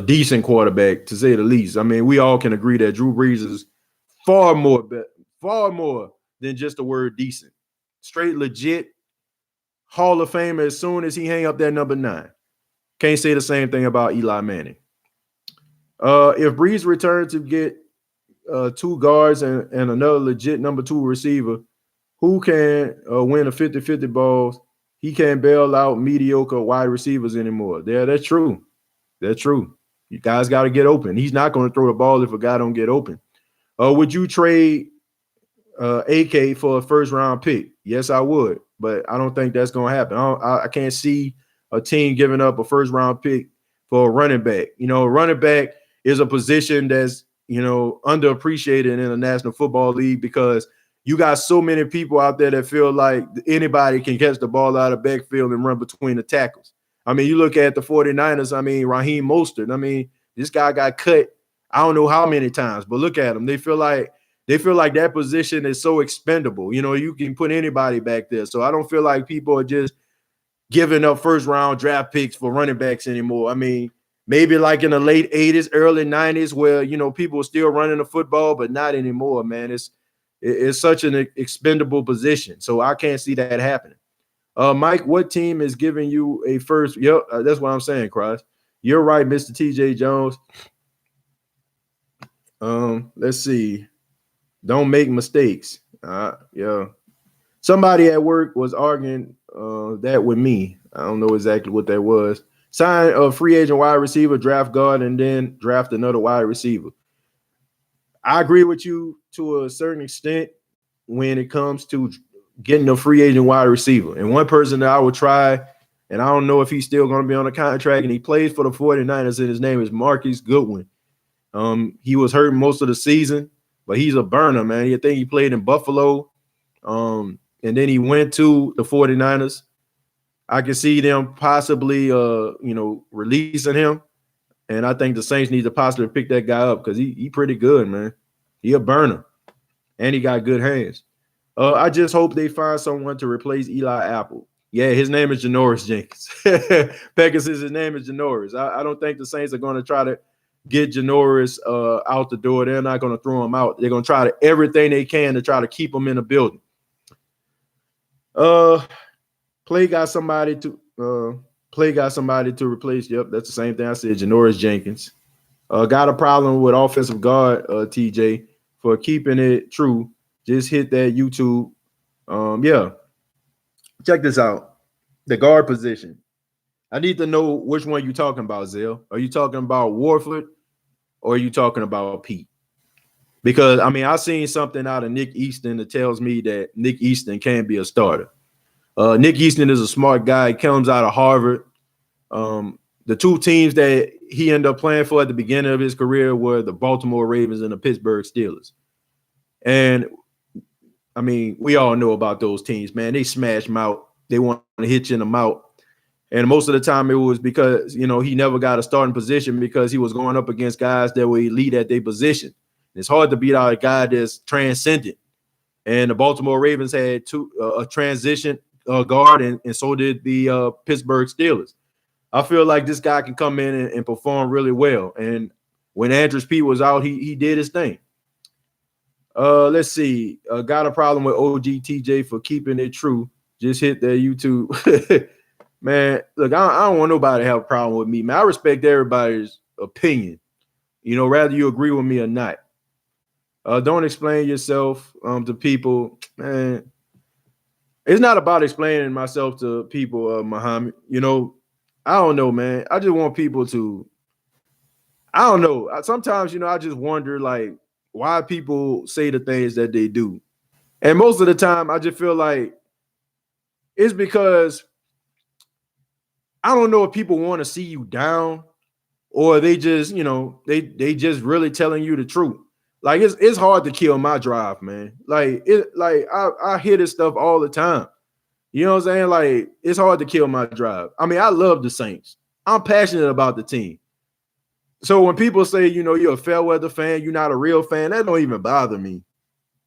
decent quarterback, to say the least. I mean, we all can agree that Drew Brees is far more than just the word decent. Straight legit Hall of Famer as soon as he hang up that number 9. Can't say the same thing about Eli Manning. If Brees returned to get two guards and another legit number two receiver, who can win a 50-50 balls? He can't bail out mediocre wide receivers anymore. Yeah, that's true. That's true. You guys got to get open. He's not going to throw the ball if a guy don't get open. Would you trade AK for a first round pick? Yes, I would, but I don't think that's going to happen. I can't see a team giving up a first round pick for a running back. You know, a running back is a position that's, you know, underappreciated in the National Football League because you got so many people out there that feel like anybody can catch the ball out of backfield and run between the tackles. I mean, you look at the 49ers, I mean, Raheem Mostert. I mean, this guy got cut I don't know how many times, but look at them. They feel like that position is so expendable. You know, you can put anybody back there. So I don't feel like people are just giving up first round draft picks for running backs anymore. I mean, maybe like in the late 80s, early 90s, where, you know, people are still running the football, but not anymore, man. It's such an expendable position. So I can't see that happening. Mike, what team is giving you a first? Yep, that's what I'm saying, Cross. You're right, Mr. TJ Jones. Let's see. Don't make mistakes. Yeah. Somebody at work was arguing that with me. I don't know exactly what that was. Sign a free agent wide receiver, draft guard, and then draft another wide receiver. I agree with you to a certain extent when it comes to getting a free agent wide receiver. And one person that I would try, and I don't know if he's still going to be on the contract, and he plays for the 49ers, and his name is Marquise Goodwin. He was hurt most of the season, but he's a burner, man. I think he played in Buffalo, and then he went to the 49ers. I can see them possibly, releasing him, and I think the Saints need to possibly pick that guy up because he pretty good, man. He a burner, and he got good hands. I just hope they find someone to replace Eli Apple. Yeah, his name is Janoris Jenkins. Pegasus, his name is Janoris. I don't think the Saints are going to try to get Janoris out the door. They're not going to throw him out. They're going to try to everything they can to try to keep him in the building. Play got somebody to replace. Yep, that's the same thing I said. Janoris Jenkins. Got a problem with offensive guard, TJ, for keeping it true. Just hit that YouTube. Yeah. Check this out. The guard position. I need to know which one you're talking about, Zell. Are you talking about Warford or are you talking about Pete? Because, I mean, I seen something out of Nick Easton that tells me that Nick Easton can be a starter. Nick Easton is a smart guy. He comes out of Harvard. The two teams that he ended up playing for at the beginning of his career were the Baltimore Ravens and the Pittsburgh Steelers. And, I mean, we all know about those teams, man. They smash him out. They want to hit you in the mouth. And most of the time it was because, you know, he never got a starting position because he was going up against guys that were elite at their position. It's hard to beat out a guy that's transcendent. And the Baltimore Ravens had a transition guard, and so did the Pittsburgh Steelers. I feel like this guy can come in and perform really well. And when Andrews Pete was out, he did his thing. Let's see. Got a problem with OG TJ for keeping it true. Just hit that YouTube. Man, look, I don't want nobody to have a problem with me, man. I respect everybody's opinion, you know, whether you agree with me or not. Don't explain yourself to people, man. It's not about explaining myself to people, Muhammad. You know, I don't know, man. I just want people to, I don't know. Sometimes, you know, I just wonder, like, why people say the things that they do. And most of the time, I just feel like it's because I don't know if people want to see you down or they just, you know, they just really telling you the truth. Like it's hard to kill my drive, man. Like I hear this stuff all the time. You know what I'm saying? Like it's hard to kill my drive. I mean, I love the Saints. I'm passionate about the team. So when people say, you know, you're a fair weather fan, you're not a real fan, that don't even bother me.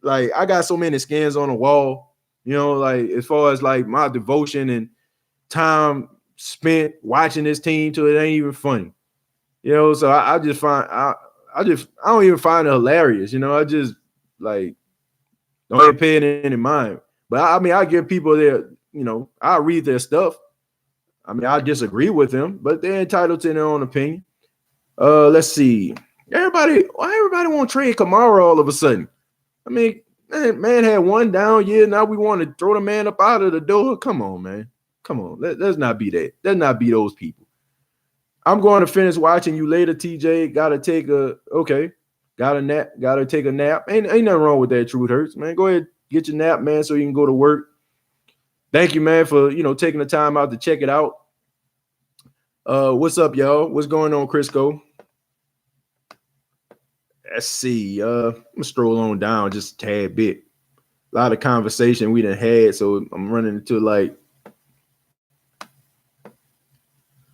Like I got so many skins on the wall, you know, like as far as like my devotion and time spent watching this team till it ain't even funny. You know, so I just find I don't even find it hilarious. You know, I just like don't even pay it any mind. But I mean, I give people their, you know, I read their stuff. I mean, I disagree with them, but they're entitled to their own opinion. Let's see. Why everybody want to trade Kamara all of a sudden? I mean, man had one down year. Now we want to throw the man up out of the door. Come on, man. Come on. Let's not be that. Let's not be those people. I'm going to finish watching you later, TJ. Gotta take a nap. Gotta take a nap. Ain't nothing wrong with that. Truth hurts, man. Go ahead, get your nap, man, so you can go to work. Thank you, man, for taking the time out to check it out. What's up, y'all? What's going on, Crisco? Let's see. I'm gonna stroll on down just a tad bit. A lot of conversation we done had, so I'm running into like.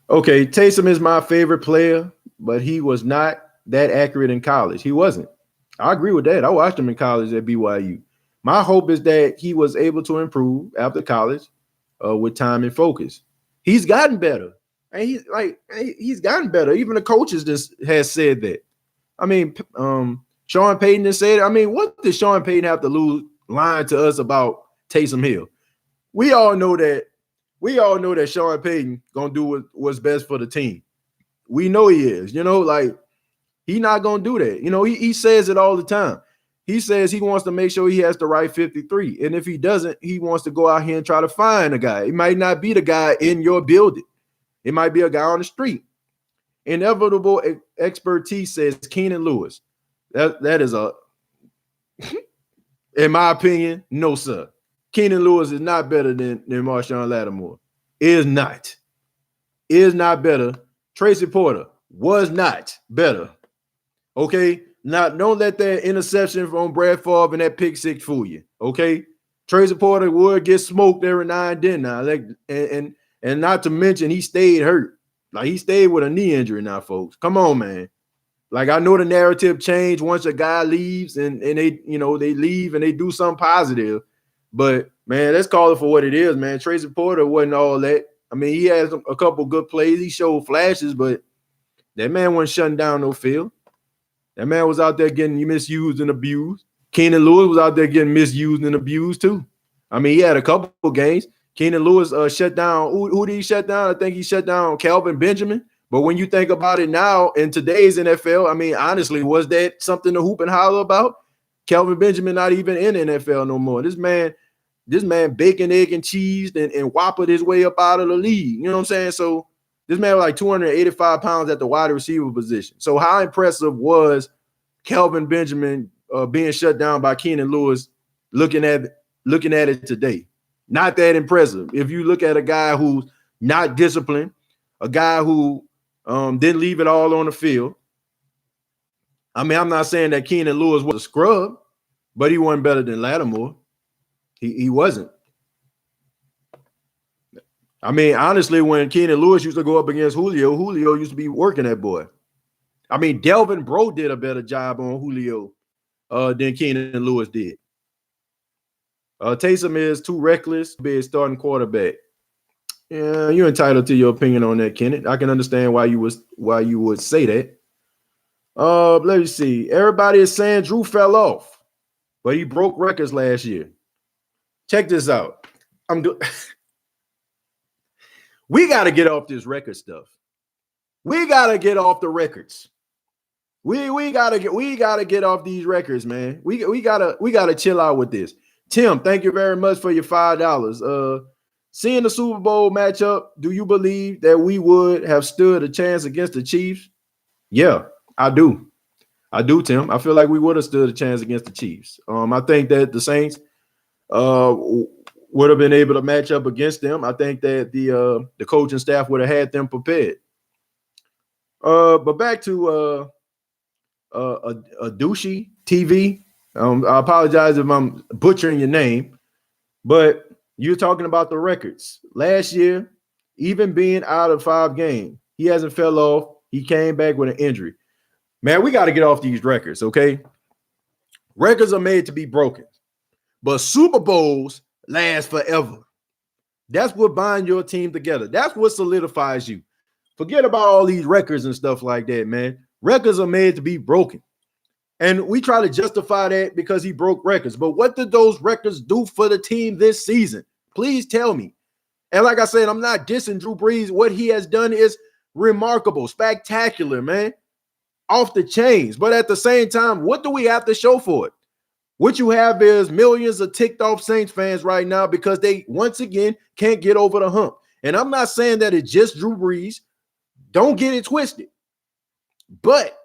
Okay, Taysom is my favorite player, but he was not that accurate in college. He wasn't. I agree with that. I watched him in college at BYU. My hope is that he was able to improve after college with time and focus. He's gotten better. And he's gotten better. Even the coaches just has said that. I mean, Sean Payton has said, I mean, what did Sean Payton have to lose lying to us about Taysom Hill? We all know that Sean Payton gonna do what's best for the team. We know he is, like he's not gonna do that. He says it all the time. He says he wants to make sure he has the right 53. And if he doesn't, he wants to go out here and try to find a guy. It might not be the guy in your building. It might be a guy on the street. Inevitable expertise says Keenan Lewis. That is in my opinion, no, sir. Keenan Lewis is not better than Marshawn Lattimore. Is not better. Tracy Porter was not better. Okay? Now, don't let that interception from Brad Favre and that pick six fool you. Okay? Tracy Porter would get smoked every now and then now. And not to mention he stayed hurt. Like he stayed with a knee injury now, folks. Come on, man. Like I know the narrative changed once a guy leaves and they leave and they do something positive. But man, let's call it for what it is, man. Tracy Porter wasn't all that. I mean, he had a couple good plays. He showed flashes, but that man wasn't shutting down no field. That man was out there getting misused and abused. Keenan Lewis was out there getting misused and abused too. I mean, he had a couple games. Keenan Lewis shut down. Who did he shut down? I think he shut down Kelvin Benjamin. But when you think about it now in today's NFL, I mean, honestly, was that something to hoop and holler about? Kelvin Benjamin not even in the NFL no more. This man bacon, egg, and cheese and whoppered his way up out of the league. You know what I'm saying? So this man was like 285 pounds at the wide receiver position. So how impressive was Kelvin Benjamin being shut down by Keenan Lewis looking at it today? Not that impressive. If you look at a guy who's not disciplined, a guy who didn't leave it all on the field. I mean, I'm not saying that Keenan Lewis was a scrub, but he wasn't better than Lattimore. He wasn't. I mean, honestly, when Keenan Lewis used to go up against Julio used to be working that boy. I mean, Delvin Bro did a better job on Julio than Keenan Lewis did. Taysom is too reckless to be a starting quarterback. Yeah, you're entitled to your opinion on that, Kenneth. I can understand why you would say that. Let me see. Everybody is saying Drew fell off, but he broke records last year. Check this out. We got to get off this record stuff. We got to get off the records. We got to get off these records, man. We got to chill out with this. Tim, thank you very much for your $5. Seeing the Super Bowl matchup, do you believe that we would have stood a chance against the Chiefs? Yeah, I do. I do, Tim. I feel like we would have stood a chance against the Chiefs. I think that the Saints would have been able to match up against them. I think that the coaching staff would have had them prepared. But back to a douchey TV. I apologize if I'm butchering your name, but you're talking about the records. Last year, even being out of 5 games, he hasn't fell off. He came back with an injury. Man, we got to get off these records, okay? Records are made to be broken, but Super Bowls last forever. That's what binds your team together. That's what solidifies you. Forget about all these records and stuff like that, man. Records are made to be broken. And we try to justify that because he broke records. But what did those records do for the team this season? Please tell me. And like I said, I'm not dissing Drew Brees. What he has done is remarkable, spectacular, man. off the chains. But at the same time, what do we have to show for it? What you have is millions of ticked off Saints fans right now because they once again can't get over the hump. And I'm not saying that it's just Drew Brees. Don't get it twisted. But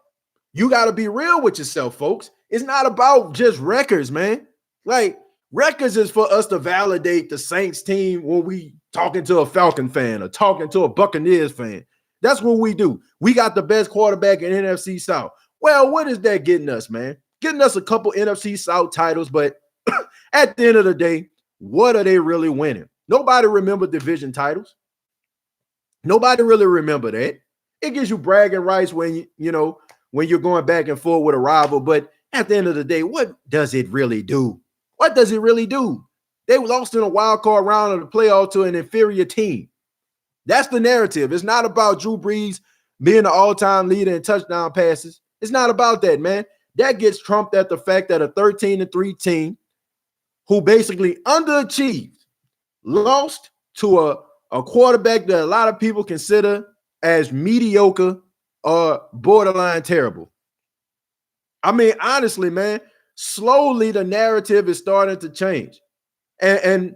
you got to be real with yourself, folks. It's not about just records, man. Like, records is for us to validate the Saints team when we talking to a Falcon fan or talking to a Buccaneers fan. That's what we do. We got the best quarterback in NFC South. Well, what is that getting us, man? Getting us a couple NFC South titles, but at the end of the day, what are they really winning? Nobody remember division titles. Nobody really remember that. It gives you bragging rights when when you're going back and forth with a rival, but at the end of the day, what does it really do? What does it really do? They lost in a wild card round of the playoff to an inferior team. That's the narrative. It's not about Drew Brees being the all-time leader in touchdown passes. It's not about that, man. That gets trumped at the fact that a 13-3 team who basically underachieved lost to a quarterback that a lot of people consider as mediocre or borderline terrible. I mean, honestly, man, slowly the narrative is starting to change. And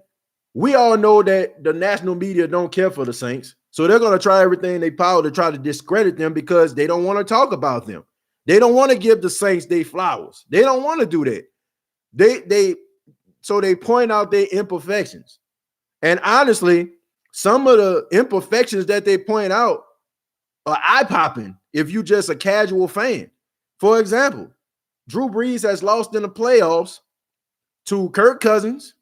we all know that the national media don't care for the Saints. So they're going to try everything in their power to try to discredit them because they don't want to talk about them. They don't want to give the Saints their flowers. They don't want to do that. So they point out their imperfections. And honestly, some of the imperfections that they point out are eye-popping if you're just a casual fan. For example, Drew Brees has lost in the playoffs to Kirk Cousins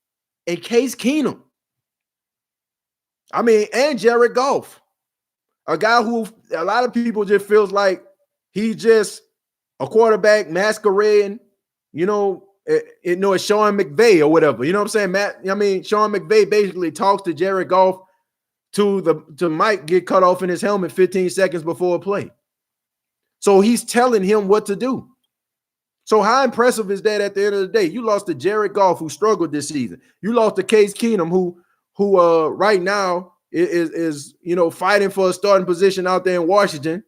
and Case Keenum. I mean, and Jared Goff, a guy who a lot of people just feels like he's just a quarterback masquerading, it's Sean McVay or whatever. You know what I'm saying? Sean McVay basically talks to Jared Goff to Mike get cut off in his helmet 15 seconds before a play. So he's telling him what to do. So how impressive is that at the end of the day? You lost to Jared Goff, who struggled this season. You lost to Case Keenum, who right now is fighting for a starting position out there in Washington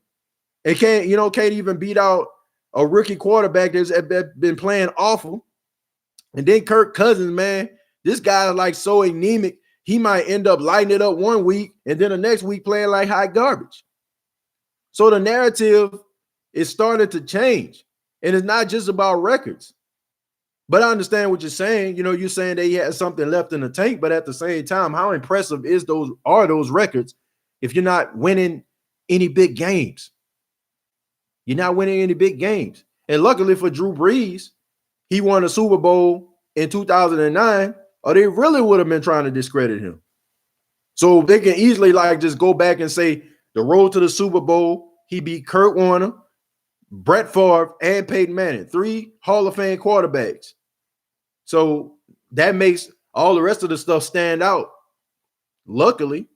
and can't even beat out a rookie quarterback that's been playing awful. And then Kirk Cousins, man, this guy is like so anemic, he might end up lighting it up one week and then the next week playing like hot garbage. So the narrative is starting to change. And it's not just about records. But I understand what you're saying. You're saying that he has something left in the tank, but at the same time, how impressive are those records if you're not winning any big games? You're not winning any big games. And luckily for Drew Brees, he won a Super Bowl in 2009, or they really would have been trying to discredit him. So they can easily just go back and say the road to the Super Bowl, he beat Kurt Warner, Brett Favre, and Peyton Manning, 3 Hall of Fame quarterbacks. So that makes all the rest of the stuff stand out. Luckily,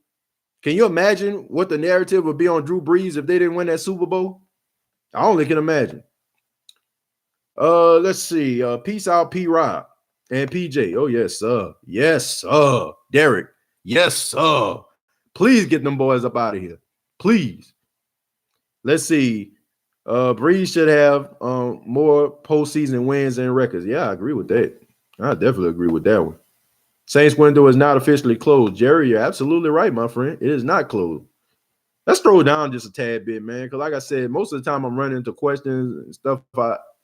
can you imagine what the narrative would be on Drew Brees if they didn't win that Super Bowl? I only can imagine. Let's see. Peace out, P-Rob and PJ. Oh, yes, sir. Yes, sir. Derek. Yes, sir. Please get them boys up out of here. Please. Let's see. Brees should have more postseason wins and records. Yeah, I agree with that. I definitely agree with that one. Saints window is not officially closed. Jerry, you're absolutely right, my friend. It is not closed. Let's throw it down just a tad bit, man. Because like I said, most of the time I'm running into questions and stuff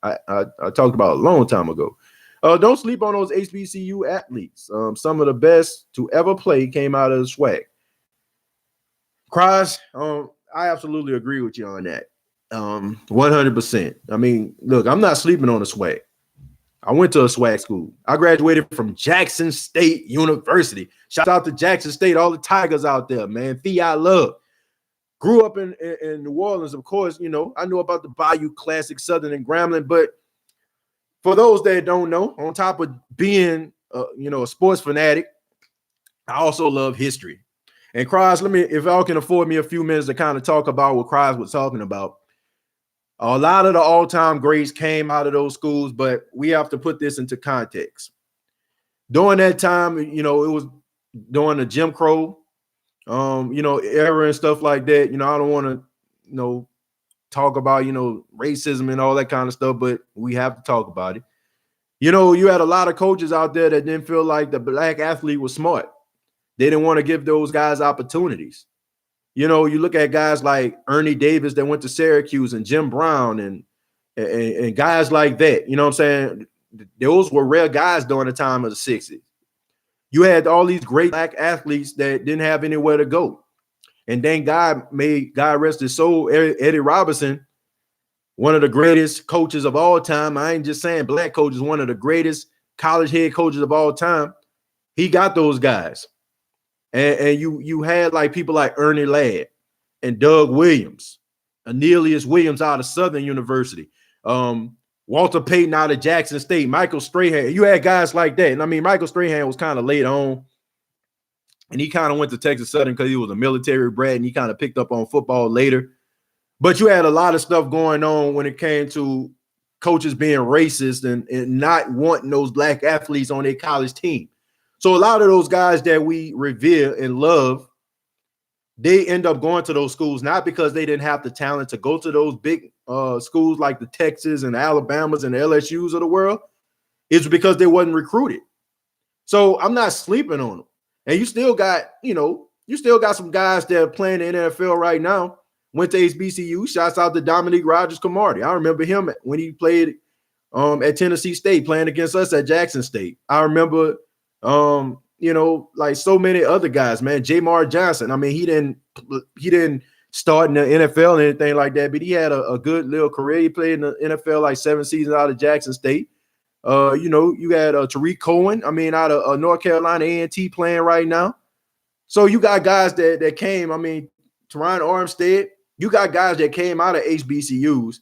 I talked about a long time ago. Don't sleep on those HBCU athletes. Some of the best to ever play came out of the swag. Cross, I absolutely agree with you on that. 100%. I mean, look, I'm not sleeping on the swag. I went to a swag school. I graduated from Jackson State University. Shout out to Jackson State, all the Tigers out there, man. Fee, I love. Grew up in New Orleans, of course. I know about the Bayou Classic, Southern and Grambling. But for those that don't know, on top of being, a sports fanatic, I also love history. And Cross, if y'all can afford me a few minutes to kind of talk about what Cross was talking about. A lot of the all-time greats came out of those schools, but we have to put this into context. During that time, it was during the Jim Crow, era and stuff like that. I don't want to, talk about, racism and all that kind of stuff, but we have to talk about it. You had a lot of coaches out there that didn't feel like the black athlete was smart. They didn't want to give those guys opportunities. You look at guys like Ernie Davis that went to Syracuse and Jim Brown and guys like that. You know what I'm saying? Those were rare guys during the time of the 60s. You had all these great black athletes that didn't have anywhere to go. And then God rest his soul, Eddie Robinson, one of the greatest coaches of all time. I ain't just saying black coaches, one of the greatest college head coaches of all time. He got those guys. And you had like people like Ernie Ladd and Doug Williams, Cornelius Williams out of Southern University, Walter Payton out of Jackson State, Michael Strahan. You had guys like that. And I mean, Michael Strahan was kind of late on. And he kind of went to Texas Southern because he was a military brat and he kind of picked up on football later. But you had a lot of stuff going on when it came to coaches being racist and not wanting those black athletes on their college team. So a lot of those guys that we revere and love, they end up going to those schools, not because they didn't have the talent to go to those big schools like the Texas and the Alabamas and the LSUs of the world. It's because they wasn't recruited. So I'm not sleeping on them. And you still got some guys that are playing in the NFL right now, went to HBCU. Shouts out to Dominique Rodgers-Cromartie. I remember him when he played at Tennessee State, playing against us at Jackson State. I remember, like so many other guys, man. Jamar Johnson. I mean, he didn't start in the NFL or anything like that, but he had a good little career. He played in the NFL like 7 seasons out of Jackson State. You had Tariq Cohen, out of North Carolina A&T playing right now. So you got guys that came, Teron Armstead, you got guys that came out of HBCUs.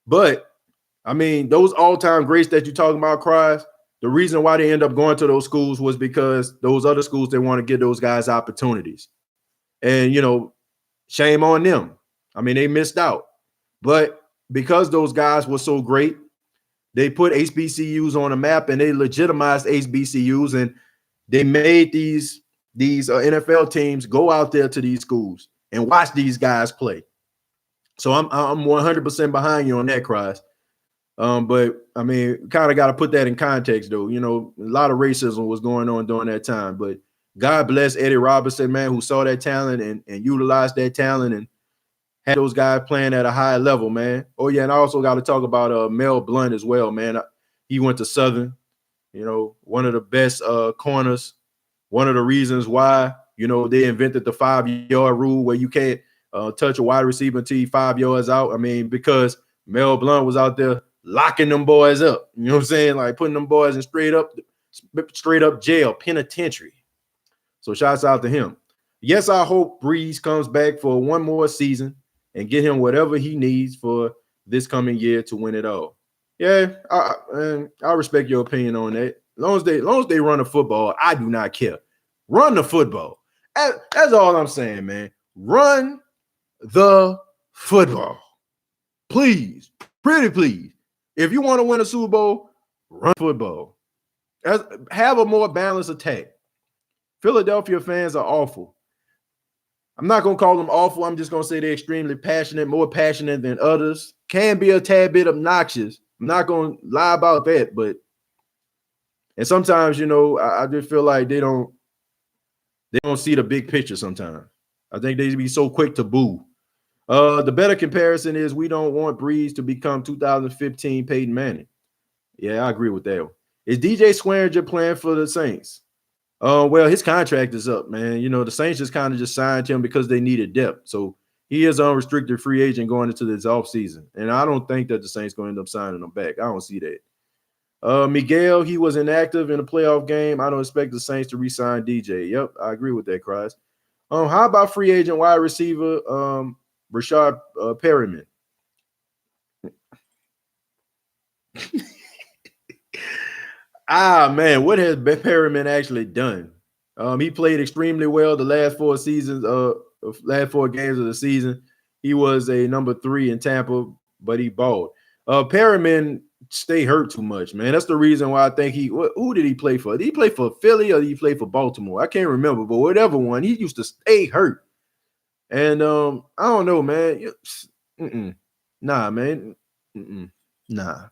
But, those all-time greats that you're talking about, Cries, the reason why they end up going to those schools was because those other schools, they want to give those guys opportunities. And, shame on them. They missed out. But because those guys were so great, they put HBCUs on the map and they legitimized HBCUs and they made these NFL teams go out there to these schools and watch these guys play. So I'm 100% behind you on that, Cries. But kind of got to put that in context, though. A lot of racism was going on during that time. But God bless Eddie Robinson, man, who saw that talent and utilized that talent and had those guys playing at a high level, man. Oh, yeah, and I also got to talk about Mel Blount as well, man. He went to Southern, one of the best corners. One of the reasons why, they invented the 5-yard rule where you can't touch a wide receiver until you're 5 yards out. Because Mel Blount was out there locking them boys up. You know what I'm saying? Like putting them boys in straight up jail, penitentiary. So shouts out to him. Yes, I hope Brees comes back for one more season and get him whatever he needs for this coming year to win it all. Yeah, I respect your opinion on that. As long as they run the football, I do not care. Run the football. That's all I'm saying, man. Run the football. Please, pretty please. If you want to win a Super Bowl, run football. Have a more balanced attack. Philadelphia fans are awful. I'm not going to call them awful. I'm just going to say they're extremely passionate, more passionate than others. Can be a tad bit obnoxious. I'm not going to lie about that, but and sometimes, I just feel like they don't see the big picture sometimes. I think they be so quick to boo. The better comparison is we don't want Brees to become 2015 Peyton Manning. Yeah, I agree with that. Is DJ Swearinger playing for the Saints? Well, his contract is up, man. The Saints just kind of just signed him because they needed depth. So he is an unrestricted free agent going into this offseason. And I don't think that the Saints going to end up signing him back. I don't see that. Miguel, he was inactive in a playoff game. I don't expect the Saints to re-sign DJ. Yep, I agree with that, Cries. How about free agent wide receiver Rashad Perriman? Man, what has Perriman actually done? He played extremely well the last 4 games of the season. He was a number 3 in Tampa, but he balled. Perriman stay hurt too much, man. That's the reason why I think who did he play for? Did he play for Philly or did he play for Baltimore? I can't remember, but whatever one, he used to stay hurt. And I don't know, man. Nah, man. Nah.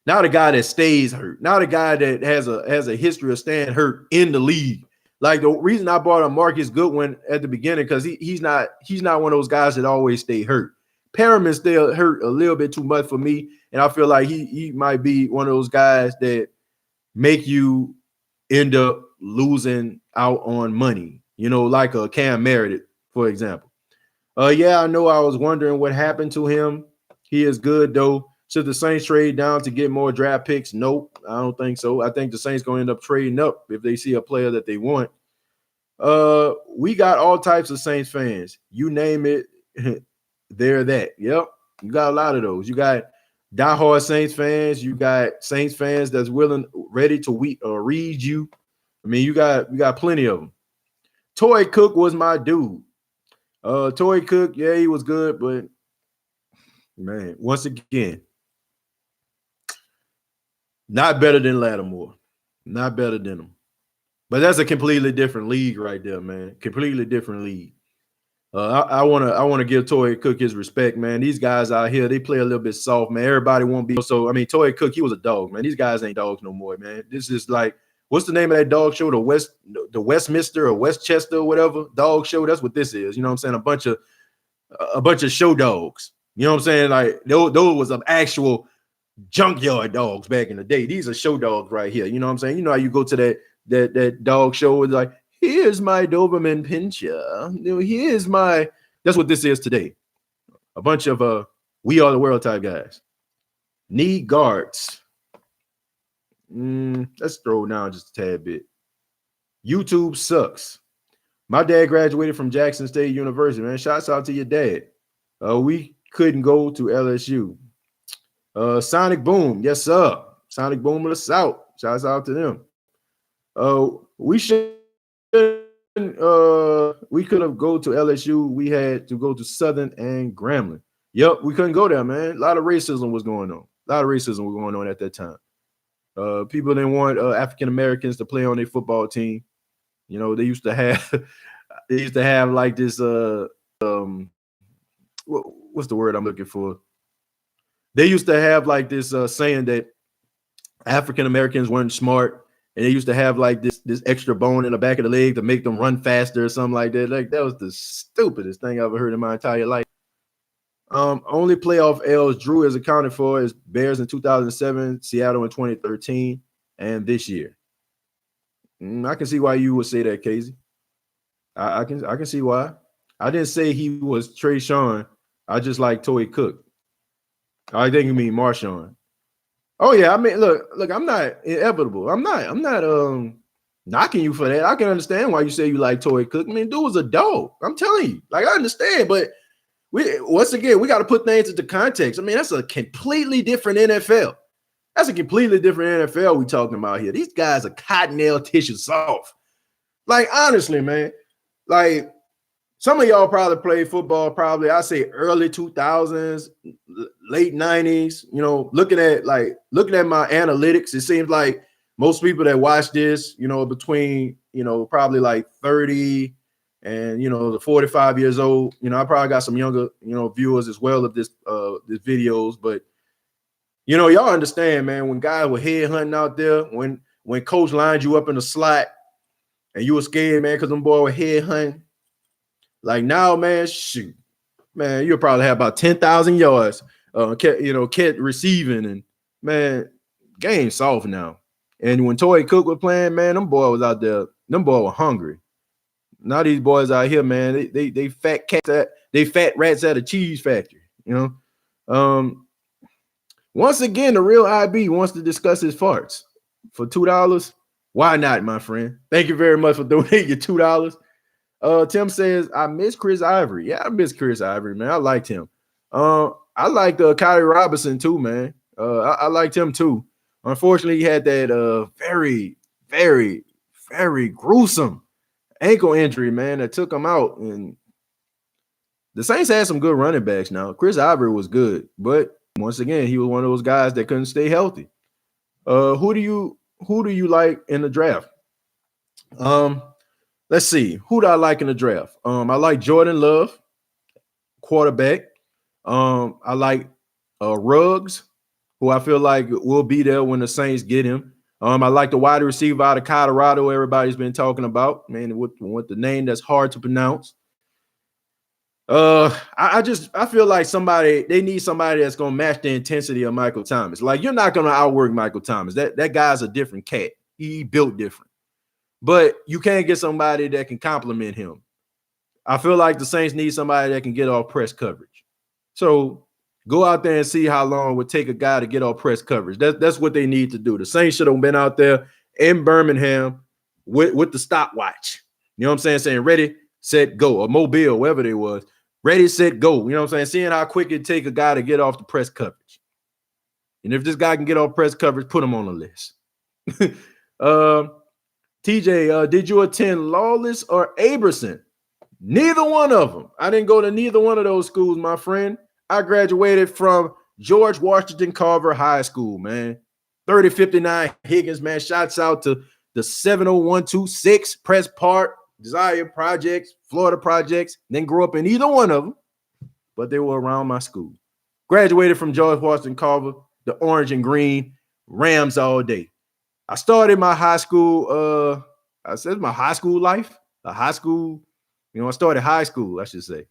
Not a guy that stays hurt. Not a guy that has a history of staying hurt in the league. Like the reason I brought up Marcus Goodwin at the beginning, because he's not one of those guys that always stay hurt. Perriman still hurt a little bit too much for me, and I feel like he might be one of those guys that make you end up losing out on money. You know, like a Cam Meredith, for example. Yeah, I know. I was wondering what happened to him. He is good though. Should the Saints trade down to get more draft picks? Nope, I don't think so. I think the Saints gonna end up trading up if they see a player that they want. We got all types of Saints fans. You name it, they're that. Yep, you got a lot of those. You got diehard Saints fans. You got Saints fans that's ready to read you. I mean, you got plenty of them. Toy Cook was my dude. Toy Cook, yeah, he was good, but man, once again, not better than Lattimore. Not better than him. But that's a completely different league right there, man. Completely different league. I want to give Toy Cook his respect, man. These guys out here, they play a little bit soft, man. Everybody won't be so. I mean, Toy Cook, he was a dog, man. These guys ain't dogs no more, man. This is like, what's the name of that dog show? The Westminster or Westchester or whatever dog show. That's what this is. You know what I'm saying? A bunch of show dogs. You know what I'm saying? Like those was some actual junkyard dogs back in the day. These are show dogs right here. You know what I'm saying? You know how you go to that dog show with like, here's my Doberman Pinscher. Here's my. That's what this is today. A bunch of we are the world type guys. Need guards. Let's throw down just a tad bit. YouTube sucks. My dad graduated from Jackson State University, man. Shouts out to your dad. We couldn't go to LSU. Sonic Boom, yes, sir. Sonic Boom of the South. Shouts out to them. We could have go to LSU. We had to go to Southern and Grambling. Yep, we couldn't go there, man. A lot of racism was going on. At that time. People didn't want African Americans to play on their football team. You know, they used to have like this what's the word I'm looking for? They used to have like this saying that African Americans weren't smart, and they used to have like this extra bone in the back of the leg to make them run faster or something like that. Like that was the stupidest thing I've ever heard in my entire life. Only playoff L's Drew is accounted for is Bears in 2007, Seattle in 2013, and this year. I can see why you would say that, Casey. I can see why. I didn't say he was Trey Sean. I just like Toy Cook. I think you mean Marshawn. Oh yeah, I mean, look, I'm not inevitable. I'm not knocking you for that. I can understand why you say you like Toy Cook. I mean, dude was a dog. I'm telling you, like I understand, but we got to put things into context. I mean, that's a completely different NFL. That's a completely different NFL we talking about here. These guys are cottonelle tissue soft. Like honestly, man, like some of y'all probably played football, probably I say early 2000s, late 90s. You know, looking at my analytics, it seems like most people that watch this, you know, between, you know, probably like 30 and, you know, the 45 years old. You know, I probably got some younger, you know, viewers as well of this videos, but you know, y'all understand, man, when guys were head hunting out there, when coach lined you up in the slot and you were scared, man, because them boys were head hunting. Like now, man, shoot, man, you'll probably have about 10,000 yards, kept receiving, and man, game soft now. And when Toy Cook was playing, man, them boys was out there. Them boys were hungry. Now these boys out here, man, they fat cats they fat rats at a cheese factory. You know, once again, the real IB wants to discuss his farts for $2. Why not, my friend? Thank you very much for donating your $2. Tim says, I miss Chris Ivory. Yeah, I miss Chris Ivory, man. I liked him. I liked Kyrie Robinson too, man. I liked him too. Unfortunately, he had that very, very, very gruesome ankle injury, man, that took him out. And the Saints had some good running backs now. Chris Ivory was good, but once again, he was one of those guys that couldn't stay healthy. Who do you like in the draft? Let's see. Who do I like in the draft? I like Jordan Love, quarterback. I like Ruggs, who I feel like will be there when the Saints get him. I like the wide receiver out of Colorado. Everybody's been talking about, man, with the name that's hard to pronounce. I feel like they need somebody that's gonna match the intensity of Michael Thomas. Like, you're not gonna outwork Michael Thomas. That guy's a different cat. He built different, but you can't get somebody that can complement him. I feel like the Saints need somebody that can get off press coverage. So go out there and see how long it would take a guy to get off press coverage. That's what they need to do. The Saints should have been out there in Birmingham with the stopwatch. You know what I'm saying? Saying ready, set, go. Or Mobile, wherever they was. Ready, set, go. You know what I'm saying? Seeing how quick it take a guy to get off the press coverage. And if this guy can get off press coverage, put him on the list. TJ, did you attend Lawless or Aberson? Neither one of them. I didn't go to neither one of those schools, my friend. I graduated from George Washington Carver High School, man. 3059 Higgins, man. Shouts out to the 70126 Press Park, Desire Projects, Florida Projects. Didn't grow up in either one of them, but they were around my school. Graduated from George Washington Carver, the orange and green, Rams all day. I started my high school, I started high school, I should say.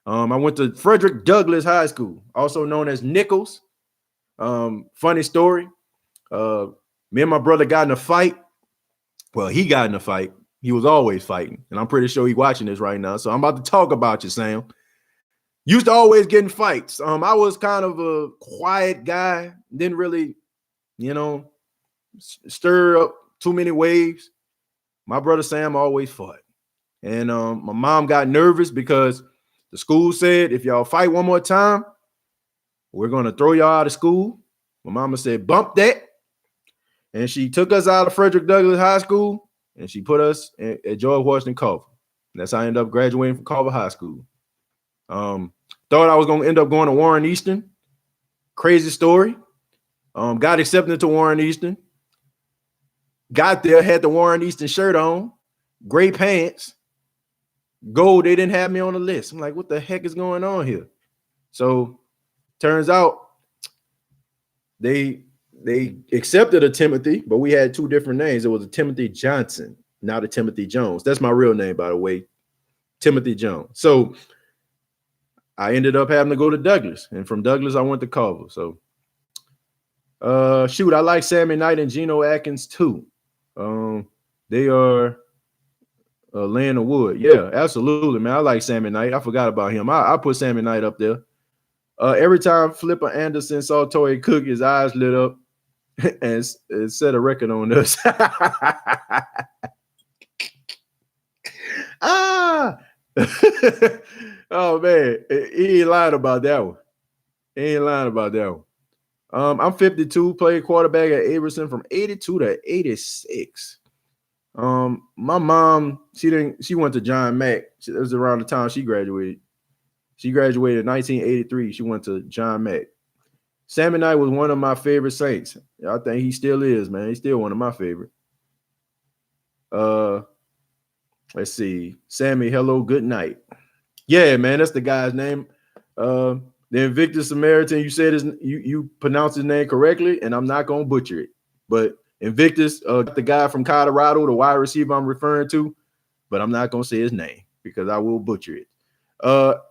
I went to Frederick Douglass High School, also known as Nichols. Funny story. Me and my brother got in a fight. Well, he got in a fight. He was always fighting. And I'm pretty sure he's watching this right now. So I'm about to talk about you, Sam. Used to always get in fights. I was kind of a quiet guy. Didn't really, stir up too many waves. My brother Sam always fought. And my mom got nervous because the school said, if y'all fight one more time, we're going to throw y'all out of school. My mama said, bump that. And she took us out of Frederick Douglass High School, and she put us at George Washington Carver. And that's how I ended up graduating from Carver High School. Thought I was going to end up going to Warren Easton. Crazy story. Got accepted to Warren Easton. Got there, had the Warren Easton shirt on, gray pants, gold. They didn't have me on the list. I'm like, what the heck is going on here? So turns out they accepted a Timothy, but we had two different names. It was a Timothy Johnson, not a Timothy Jones. That's my real name, by the way, Timothy Jones. So I ended up having to go to Douglas, and from Douglas I went to Carver. So I like Sammy Knight and Geno Atkins too. They are Land of Wood. Yeah, absolutely, man. I like Sammy Knight. I forgot about him. I put Sammy Knight up there. Every time Flipper Anderson saw Toy Cook, his eyes lit up and set a record on us. Oh, man. He ain't lying about that one. I'm 52, played quarterback at Aberson from 82 to 86. My mom, she went to John Mack. It was around the time she graduated. She graduated in 1983. She went to John Mack. Sammy Knight was one of my favorite Saints. I think he still is, man. He's still one of my favorite. Let's see. Sammy, hello, good night. Yeah, man, that's the guy's name. The Invictus Samaritan, you said you pronounced his name correctly, and I'm not gonna butcher it. But Invictus, the guy from Colorado, the wide receiver I'm referring to, but I'm not gonna say his name because I will butcher it. Earl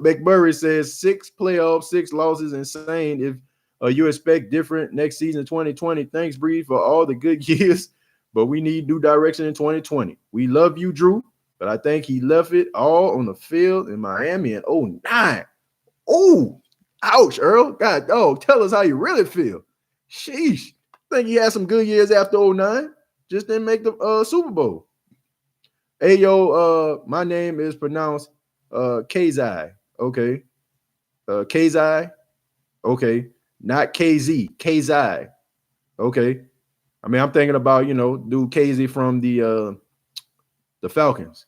McMurray says 6 playoffs, 6 losses, insane. If you expect different next season, 2020. Thanks, Brees, for all the good years, but we need new direction in 2020. We love you, Drew, but I think he left it all on the field in Miami in 2009. Oh, ouch, Earl. God, tell us how you really feel. Sheesh. I think he had some good years after 2009. Just didn't make the Super Bowl. Hey, yo, my name is pronounced Kazai. Okay. Kazai. Okay. Not KZ. Kazai. Okay. I mean, I'm thinking about, dude KZ from the Falcons.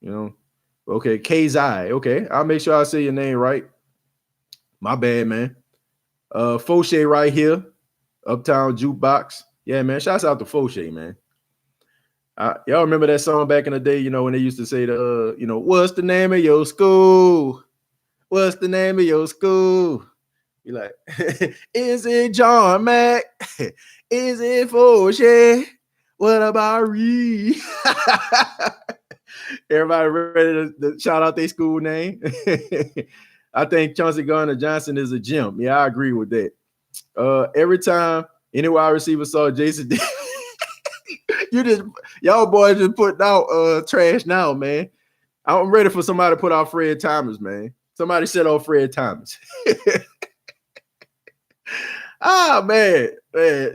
Okay. Kazai. Okay. I'll make sure I say your name right. My bad, man. Fauché right here. Uptown Jukebox. Yeah, man. Shouts out to Fauché, man. Y'all remember that song back in the day, when they used to say what's the name of your school? What's the name of your school? You like, is it John Mac? Is it Fauché? What about Reed? Everybody ready to shout out their school name? I think Chauncey Gardner-Johnson is a gem. Yeah, I agree with that. Every time any wide receiver saw Jason, y'all boys just putting out trash now, man. I'm ready for somebody to put out Fred Thomas, man. Somebody set off Fred Thomas. Man,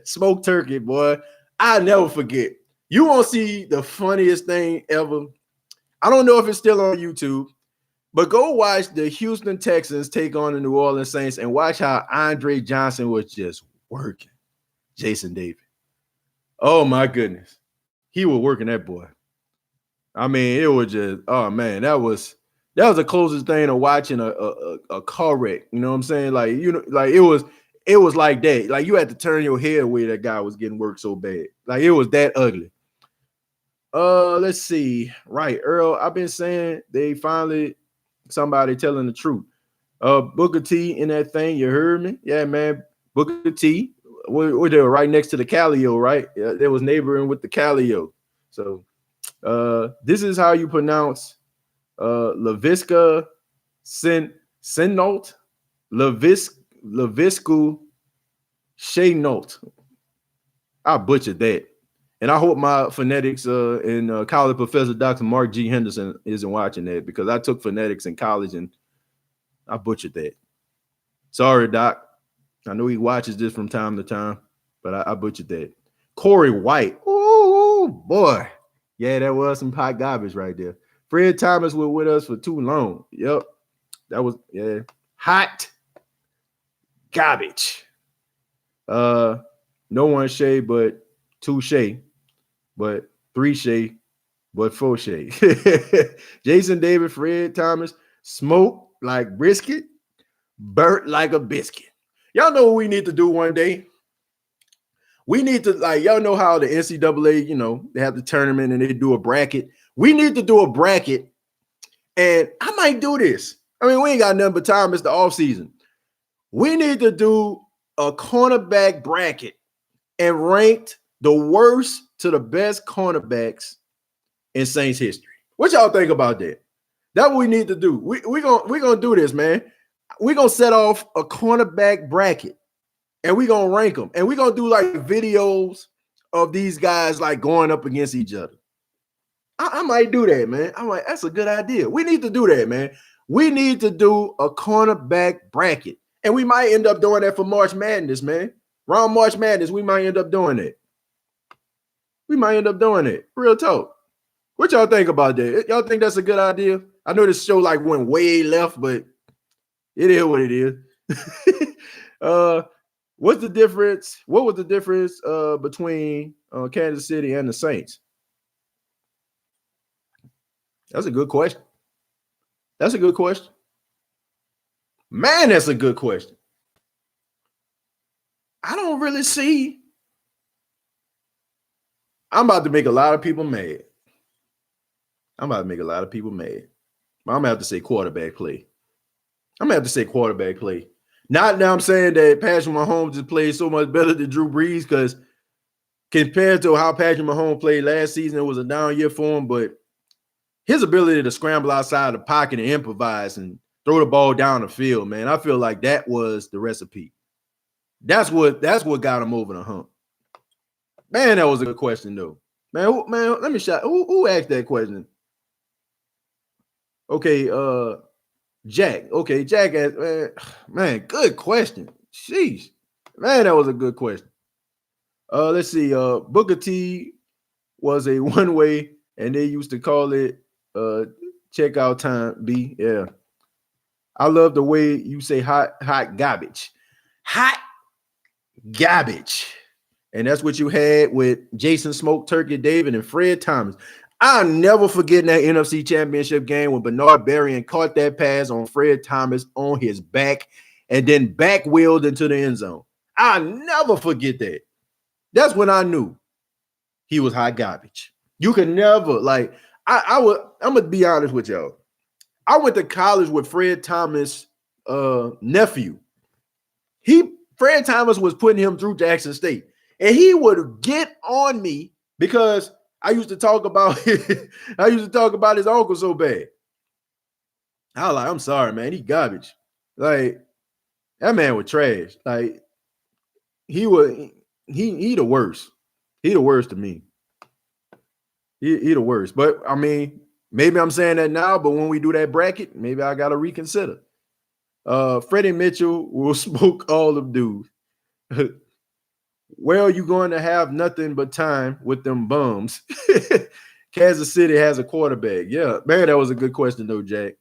smoked turkey, boy. I'll never forget. You won't see the funniest thing ever. I don't know if it's still on YouTube, but go watch the Houston Texans take on the New Orleans Saints and watch how Andre Johnson was just working Jason David. Oh, my goodness. He was working that boy. I mean, it was just, oh, man, that was the closest thing to watching a car wreck. You know what I'm saying? Like, you know, like it was like that. Like you had to turn your head away. That guy was getting worked so bad. Like it was that ugly. Let's see. Right, Earl. I've been saying they finally somebody telling the truth. Booker T in that thing. You heard me? Yeah, man. Booker T. We're there right next to the Calio, right? Yeah, there was neighboring with the Calio. So this is how you pronounce Laviska Sinault, Lavisku Shaynault. I butchered that. And I hope my phonetics and college professor, Dr. Mark G. Henderson, isn't watching that because I took phonetics in college and I butchered that. Sorry, Doc. I know he watches this from time to time, but I butchered that. Corey White. Oh, boy. Yeah, that was some hot garbage right there. Fred Thomas was with us for too long. Yep. That was, yeah, hot garbage. No one shade, but two shade, but three shade, but four shade. Jason David, Fred Thomas, smoke like brisket, burnt like a biscuit. Y'all know what we need to do one day? We need to, like, y'all know how the NCAA, you know, they have the tournament and they do a bracket. We need to do a bracket, and I might do this. I mean, we ain't got nothing but time. It's the off season. We need to do a cornerback bracket and ranked the worst to the best cornerbacks in Saints history. What y'all think about that? That's what we need to do. We're gonna do this, man. We're gonna set off a cornerback bracket and we're gonna rank them. And we're gonna do like videos of these guys like going up against each other. I might do that, man. I'm like, that's a good idea. We need to do that, man. We need to do a cornerback bracket. And we might end up doing that for March Madness, man. Around March Madness, we might end up doing it. We might end up doing it. Real talk. What y'all think about that? Y'all think that's a good idea? I know this show like went way left, but it is what it is. What's the difference? What was the difference between Kansas City and the Saints? That's a good question. That's a good question. Man, that's a good question. I don't really see. I'm about to make a lot of people mad. I'm going to have to say quarterback play. Not now I'm saying that Patrick Mahomes just played so much better than Drew Brees, because compared to how Patrick Mahomes played last season, it was a down year for him, but his ability to scramble outside the pocket and improvise and throw the ball down the field, man, I feel like that was the recipe. That's what got him over the hump. Man, that was a good question, though. Man, let me shout. Who asked that question? Okay, Jack. Okay, Jack asked, man, good question. Sheesh. Man, that was a good question. Let's see. Booker T was a one-way, and they used to call it checkout time B. Yeah. I love the way you say hot garbage. Hot garbage. And that's what you had with Jason Smoke Turkey David and Fred Thomas. I'll never forget that NFC Championship game when Bernard Berrien caught that pass on Fred Thomas on his back and then back-wheeled into the end zone. I'll never forget that. That's when I knew he was hot garbage. You could never, like, I'm going to be honest with y'all. I went to college with Fred Thomas nephew. Fred Thomas was putting him through Jackson State, and he would get on me because I used to talk about his uncle so bad. I was like, I'm sorry, man, he garbage. Like, that man was trash. Like, he the worst. He the worst to me. He the worst. But I mean, maybe I'm saying that now, but when we do that bracket, maybe I gotta reconsider. Freddie Mitchell will smoke all of dudes. Well, you're going to have nothing but time with them bums. Kansas City has a quarterback. Yeah, man, that was a good question, though, Jack.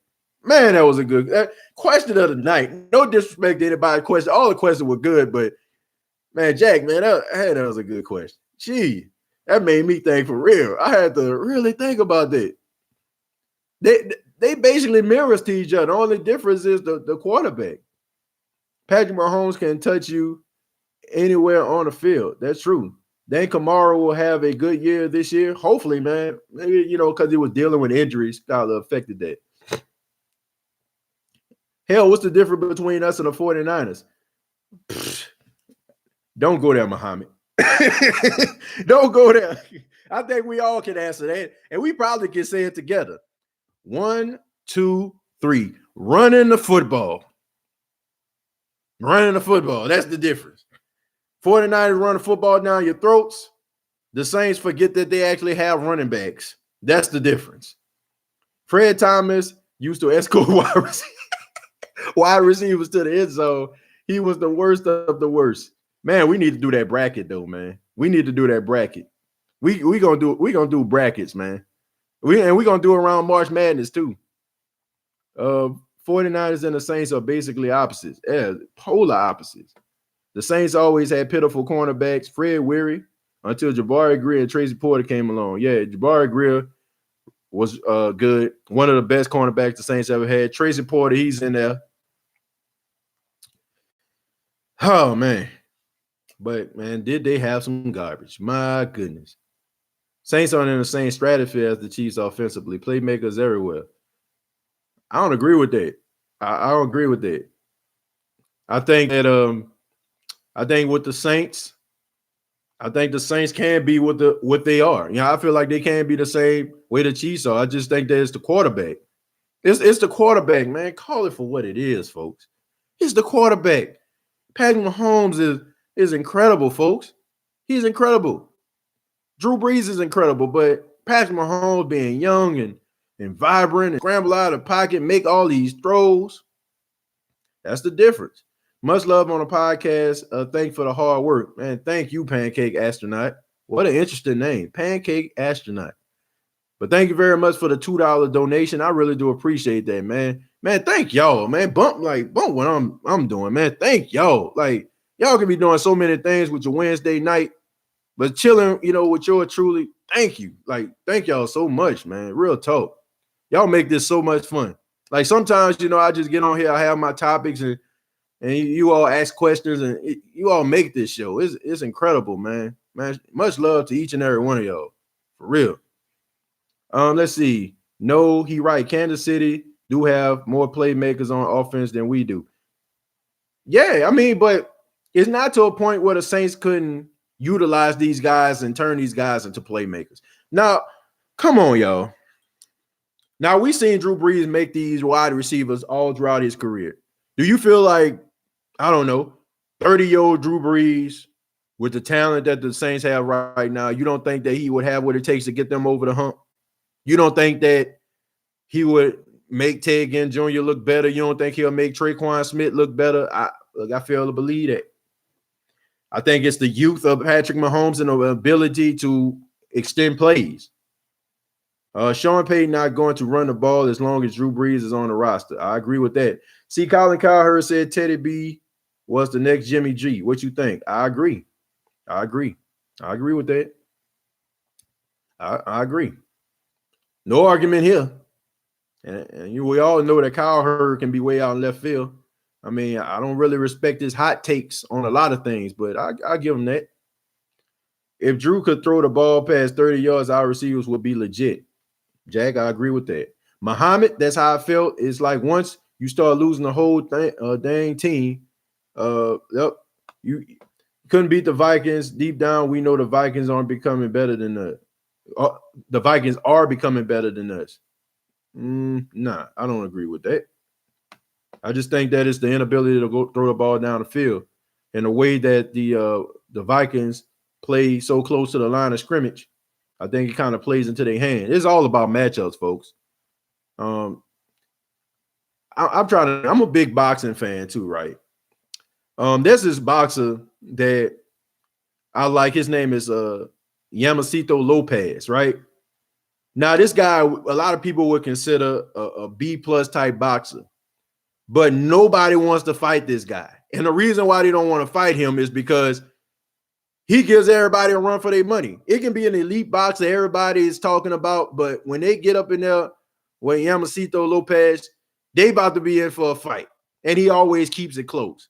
Man, that was a good question of the night. No disrespect to anybody's question. All the questions were good, but man, Jack, man, that was a good question. Gee, that made me think for real. I had to really think about that. They basically mirrors to each other. The only difference is the quarterback. Patrick Mahomes can touch you anywhere on the field. That's true. Dan Kamara will have a good year this year. Hopefully, man. Maybe, because he was dealing with injuries, kind of affected that. Hell, what's the difference between us and the 49ers? Don't go there, Muhammad. Don't go there. I think we all can answer that. And we probably can say it together. 1, 2, 3. Running the football. Running the football. That's the difference. 49ers run the football down your throats. The Saints forget that they actually have running backs. That's the difference. Fred Thomas used to escort wide receivers to the end zone. He was the worst of the worst. Man, we need to do that bracket though, man. We need to do that bracket. We gonna do brackets, man. We're gonna do it around March Madness too. 49ers and the Saints are basically opposites. Yeah, polar opposites. The Saints always had pitiful cornerbacks. Fred Weary until Jabari Greer and Tracy Porter came along. Yeah, Jabari Greer was good. One of the best cornerbacks the Saints ever had. Tracy Porter, he's in there. Oh, man. But, man, did they have some garbage? My goodness. Saints aren't in the same stratosphere as the Chiefs offensively. Playmakers everywhere. I don't agree with that. I don't agree with that. I think that I think with the Saints, I think the Saints can be what they are. I feel like they can't be the same way the Chiefs are. I just think that it's the quarterback. It's the quarterback, man. Call it for what it is, folks. It's the quarterback. Patrick Mahomes is incredible, folks. He's incredible. Drew Brees is incredible, but Patrick Mahomes being young and vibrant and scramble out of the pocket, make all these throws, that's the difference. Much love on the podcast. Thanks for the hard work, man. Thank you, Pancake Astronaut. What an interesting name, Pancake Astronaut. But thank you very much for the $2 donation. I really do appreciate that, man. Man, thank y'all, man. Bump what I'm doing, man. Thank y'all. Like, y'all can be doing so many things with your Wednesday night, but chilling, with your truly. Thank you. Like, thank y'all so much, man. Real talk. Y'all make this so much fun. Like, sometimes, I just get on here, I have my topics, and you all ask questions, and you all make this show. It's incredible, man. Man, much love to each and every one of y'all. For real. Let's see. No, he right. Kansas City do have more playmakers on offense than we do. Yeah, I mean, but it's not to a point where the Saints couldn't utilize these guys and turn these guys into playmakers. Now, come on, y'all. Now, we've seen Drew Brees make these wide receivers all throughout his career. Do you feel like, I don't know, 30-year-old Drew Brees with the talent that the Saints have right now, you don't think that he would have what it takes to get them over the hump? You don't think that he would make Ted Ginn Jr. look better? You don't think he'll make Traquan Smith look better? I fail to believe that. I think it's the youth of Patrick Mahomes and the ability to extend plays. Sean Payton not going to run the ball as long as Drew Brees is on the roster. I agree with that. See, Colin Cowherd said Teddy B was the next Jimmy G. What you think? I agree. I agree with that. I agree. No argument here. And we all know that Cowherd can be way out in left field. I mean, I don't really respect his hot takes on a lot of things, but I give him that. If Drew could throw the ball past 30 yards, our receivers would be legit. Jack, I agree with that. Muhammad, that's how I felt. It's like once You start losing the whole dang team. Yep. You couldn't beat the Vikings. Deep down, we know the Vikings aren't becoming better than the Vikings are becoming better than us. Nah, I don't agree with that. I just think that it's the inability to go throw the ball down the field, and the way that the Vikings play so close to the line of scrimmage. I think it kind of plays into their hand. It's all about matchups, folks. I'm a big boxing fan too, right? There's this boxer that I like. His name is Yamasito Lopez, right? Now, this guy, a lot of people would consider a B plus type boxer, but nobody wants to fight this guy. And the reason why they don't want to fight him is because he gives everybody a run for their money. It can be an elite boxer everybody is talking about, but when they get up in there with Yamasito Lopez, they about to be in for a fight. And he always keeps it close.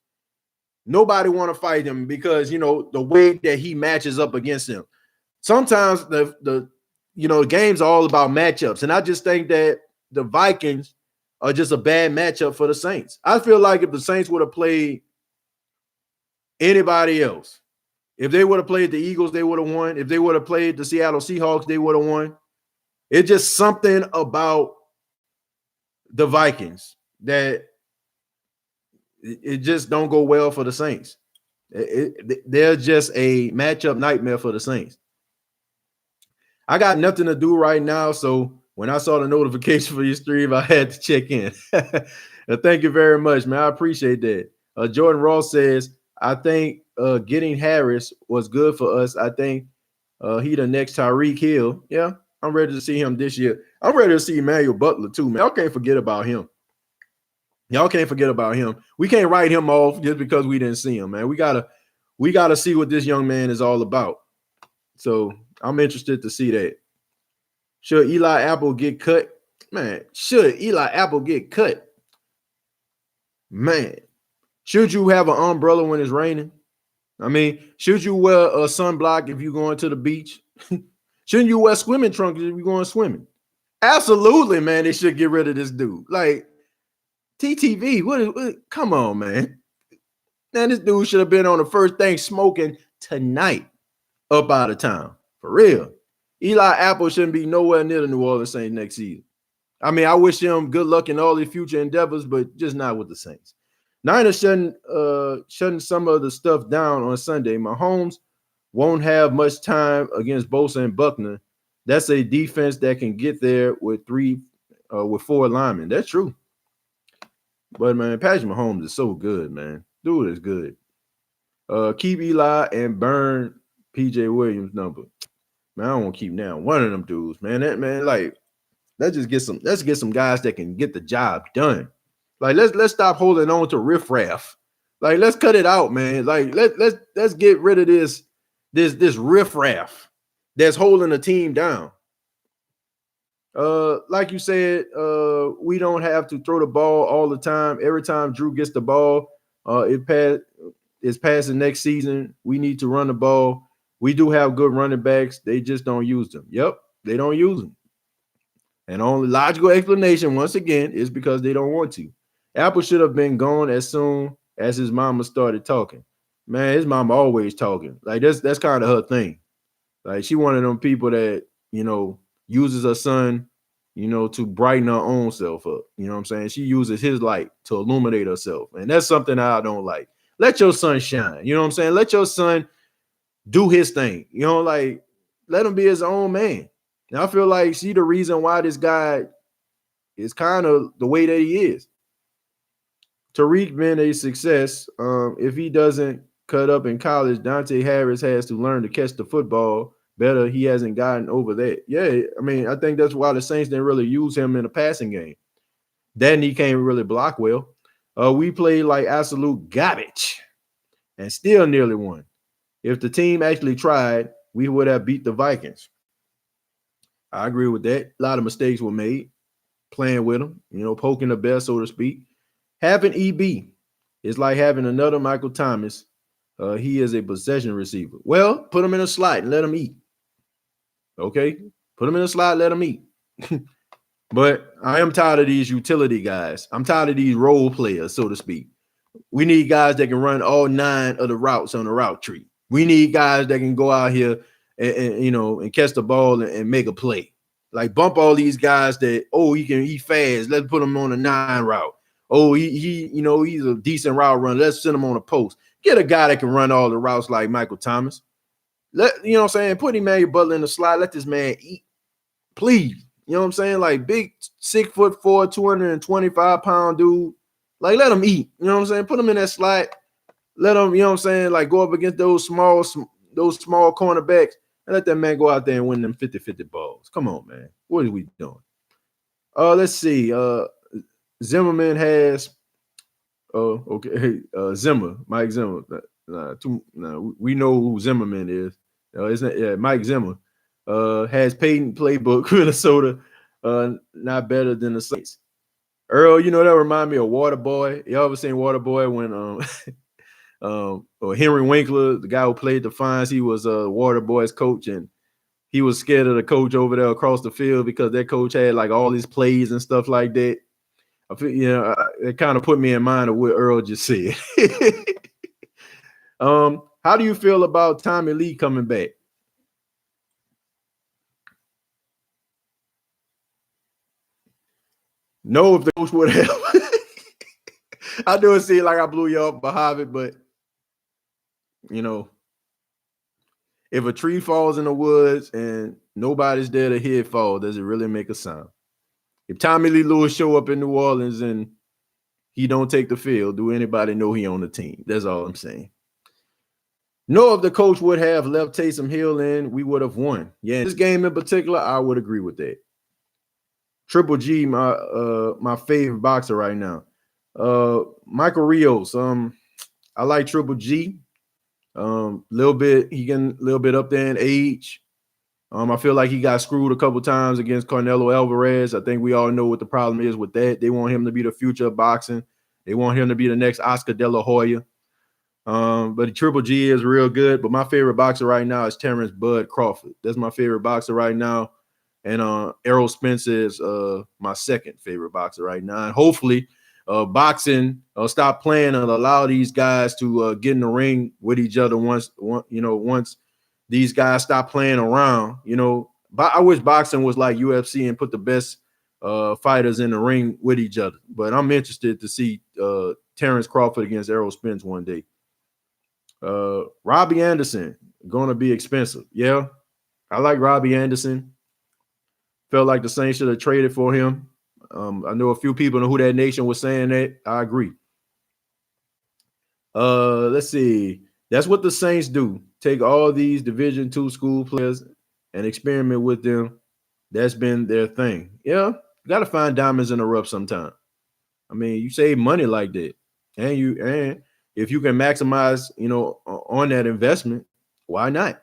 Nobody want to fight him because, you know, the way that he matches up against him. Sometimes the game's all about matchups. And I just think that the Vikings are just a bad matchup for the Saints. I feel like if the Saints would have played anybody else, if they would have played the Eagles, they would have won. If they would have played the Seattle Seahawks, they would have won. It's just something about the Vikings that it just don't go well for the Saints. They're just a matchup nightmare for the Saints. I got nothing to do right now, so when I saw the notification for your stream, I had to check in. Thank you very much, man. I appreciate that. Jordan Ross says, I think getting Harris was good for us. I think he the next Tyreek Hill. Yeah, I'm ready to see him this year. I'm ready to see Emmanuel Butler too, man. Y'all can't forget about him. Y'all can't forget about him. We can't write him off just because we didn't see him, man. We gotta see what this young man is all about. So I'm interested to see that. Should Eli Apple get cut? Man, should Eli Apple get cut? Man, should you have an umbrella when it's raining? I mean, should you wear a sunblock if you're going to the beach? Shouldn't you wear swimming trunks if you're going swimming? Absolutely, man. They should get rid of this dude. Like, TTV, what come on, man. Man, this dude should have been on the first thing smoking tonight up out of town. For real. Eli Apple shouldn't be nowhere near the New Orleans Saints next season. I mean, I wish him good luck in all his future endeavors, but just not with the Saints. Niners shutting some of the stuff down on Sunday. Mahomes won't have much time against Bosa and Buckner. That's a defense that can get there with four linemen. That's true. But, man, Patrick Mahomes is so good, man. Dude is good. Keep Eli and burn P.J. Williams' number. Man, I don't want to keep now one of them dudes, man. Let's get some guys that can get the job done. Like, let's stop holding on to riffraff. Like, let's cut it out, man. Like, let's get rid of this riffraff that's holding the team down. Like you said, we don't have to throw the ball all the time. Every time Drew gets the ball, it's passing next season. We need to run the ball. We do have good running backs. They just don't use them. Yep, they don't use them. And the only logical explanation, once again, is because they don't want to. Apple should have been gone as soon as his mama started talking. Man, his mama always talking. Like, that's kind of her thing. Like, she one of them people that, uses her son, to brighten her own self up. You know what I'm saying? She uses his light to illuminate herself. And that's something I don't like. Let your son shine. You know what I'm saying? Let your son do his thing. Like, let him be his own man. And I feel like she the reason why this guy is kind of the way that he is. Tariq been a success. If he doesn't cut up in college, Dante Harris has to learn to catch the football better. He hasn't gotten over that. Yeah, I mean, I think that's why the Saints didn't really use him in the passing game. Then he can't really block well. We played like absolute garbage and still nearly won. If the team actually tried, we would have beat the Vikings. I agree with that. A lot of mistakes were made playing with him, poking the bear, so to speak. Having EB is like having another Michael Thomas. He is a possession receiver. Well, put him in a slot and let him eat. Okay? Put him in a slot, let him eat. But I am tired of these utility guys. I'm tired of these role players, so to speak. We need guys that can run all 9 of the routes on the route tree. We need guys that can go out here and catch the ball and make a play. Like bump all these guys that he fast. Let's put him on a 9 route. Oh, he's a decent route runner. Let's send him on a post. Get a guy that can run all the routes like Michael Thomas. What I'm saying? Put Emmanuel Butler in the slot. Let this man eat, please. You know what I'm saying? Like big 6'4", 225-pound dude. Like let him eat. You know what I'm saying? Put him in that slot. Let him, you know what I'm saying? Like go up against those small cornerbacks and let that man go out there and win them 50-50 balls. Come on, man. What are we doing? Let's see. Zimmerman has Zimmer, Mike Zimmer. We know who Zimmerman is. Isn't it? Yeah, Mike Zimmer has Peyton playbook Minnesota not better than the Saints. Earl, that remind me of Waterboy. You ever seen Waterboy when or Henry Winkler, the guy who played the Fonz, he was Waterboy's coach, and he was scared of the coach over there across the field because that coach had like all these plays and stuff like that. I feel, it kind of put me in mind of what Earl just said. How do you feel about Tommy Lee coming back? No, if the coach would have. I do see like I blew you up behind it, but if a tree falls in the woods and nobody's there to hear it fall, does it really make a sound? If Tommy Lee Lewis show up in New Orleans and he don't take the field, do anybody know he on the team? That's all I'm saying. No, if the coach would have left Taysom Hill in, we would have won. Yeah, in this game in particular, I would agree with that. Triple G, my favorite boxer right now. Michael Rios. I like Triple G. He getting a little bit up there in age. I feel like he got screwed a couple times against Canelo Alvarez. I think we all know what the problem is with that. They want him to be the future of boxing. They want him to be the next Oscar De La Hoya. But Triple G is real good. But my favorite boxer right now is Terrence Bud Crawford. That's my favorite boxer right now. And Errol Spence is my second favorite boxer right now. And hopefully boxing stop playing and allow these guys to get in the ring with each other once these guys stop playing around. I wish boxing was like UFC and put the best fighters in the ring with each other. But I'm interested to see Terrence Crawford against Errol Spence one day. Robbie Anderson, going to be expensive. Yeah, I like Robbie Anderson. Felt like the Saints should have traded for him. I know a few people in Who That Nation was saying that. I agree. Let's see. That's what the Saints do. Take all these Division II school players and experiment with them. That's been their thing. Yeah, you got to find diamonds in the rough sometime. I mean, you save money like that, and if you can maximize, on that investment, why not?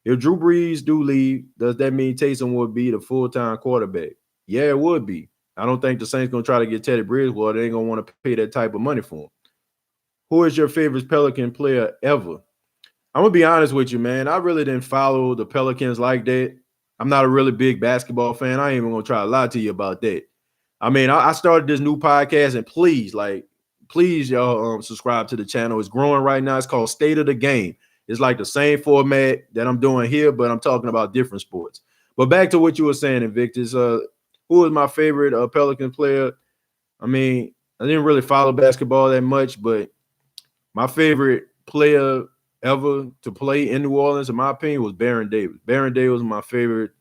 If Drew Brees do leave, does that mean Taysom would be the full-time quarterback? Yeah, it would be. I don't think the Saints going to try to get Teddy Bridgewater. They ain't going to want to pay that type of money for him. Who is your favorite Pelican player ever? I'm going to be honest with you, man. I really didn't follow the Pelicans like that. I'm not a really big basketball fan. I ain't even going to try to lie to you about that. I mean, I started this new podcast, and please, y'all subscribe to the channel. It's growing right now. It's called State of the Game. It's like the same format that I'm doing here, but I'm talking about different sports. But back to what you were saying, Invictus. Who is my favorite Pelican player? I mean, I didn't really follow basketball that much, but my favorite player ever to play in New Orleans, in my opinion, was Baron Davis. Baron Davis was my favorite.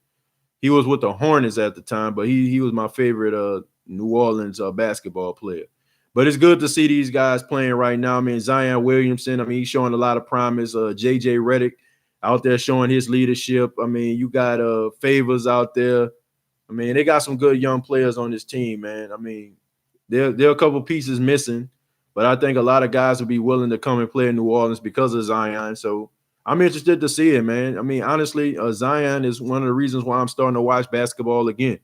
He was with the Hornets at the time, but he was my favorite New Orleans basketball player. But it's good to see these guys playing right now. I mean, Zion Williamson, he's showing a lot of promise. J.J. Redick out there showing his leadership. I mean, you got Favors out there. I mean, they got some good young players on this team, man. I mean, there are a couple pieces missing, but I think a lot of guys will be willing to come and play in New Orleans because of Zion. So I'm interested to see it, man. I mean, honestly, Zion is one of the reasons why I'm starting to watch basketball again,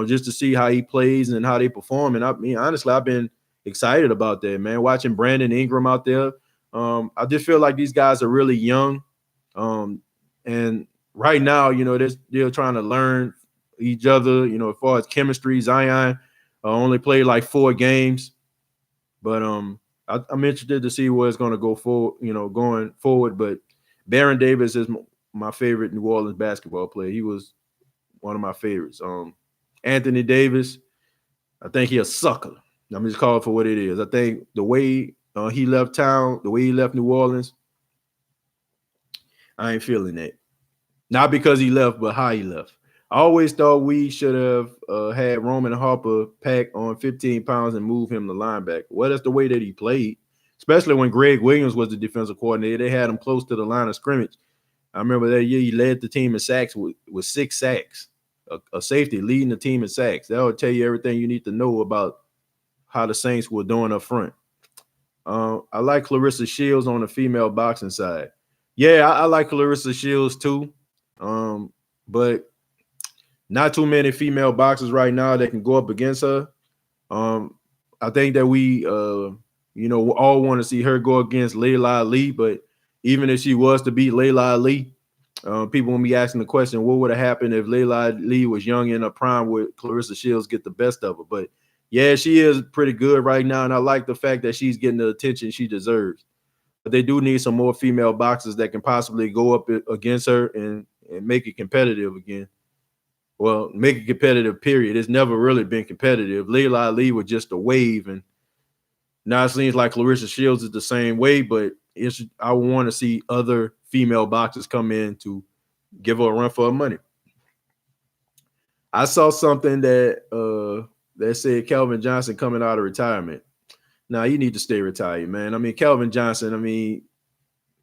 just to see how he plays and how they perform. And I mean, honestly, I've been excited about that, man. Watching Brandon Ingram out there. I just feel like these guys are really young. And right now, they're trying to learn each other. As far as chemistry, Zion only played like 4 games, but I'm interested to see where it's going to go forward. Going forward, but Baron Davis is my favorite New Orleans basketball player. He was one of my favorites. Anthony Davis, I think he a sucker. I'm just calling for what it is. I think the way he left town, the way he left New Orleans, I ain't feeling that. Not because he left, but how he left. I always thought we should have had Roman Harper pack on 15 pounds and move him to linebacker. Well, that's the way that he played, especially when Greg Williams was the defensive coordinator. They had him close to the line of scrimmage. I remember that year he led the team in sacks with 6 sacks, a safety leading the team in sacks. That will tell you everything you need to know about how the Saints were doing up front. I like Clarissa Shields on the female boxing side. Yeah, I like Clarissa Shields too. But not too many female boxers right now that can go up against her. I think that we all want to see her go against Layla Ali, but even if she was to beat Layla Ali, people will be asking the question, what would have happened if Layla Ali was young in her prime, would Clarissa Shields get the best of her? But yeah, she is pretty good right now, and I like the fact that she's getting the attention she deserves. But they do need some more female boxers that can possibly go up against her and make it competitive again. Well, make it competitive, period. It's never really been competitive. Layla Ali was just a wave, and now it seems like Clarissa Shields is the same way, but I want to see other female boxers come in to give her a run for her money. I saw something that said Calvin Johnson coming out of retirement. Now, you need to stay retired, man. I mean, Calvin Johnson,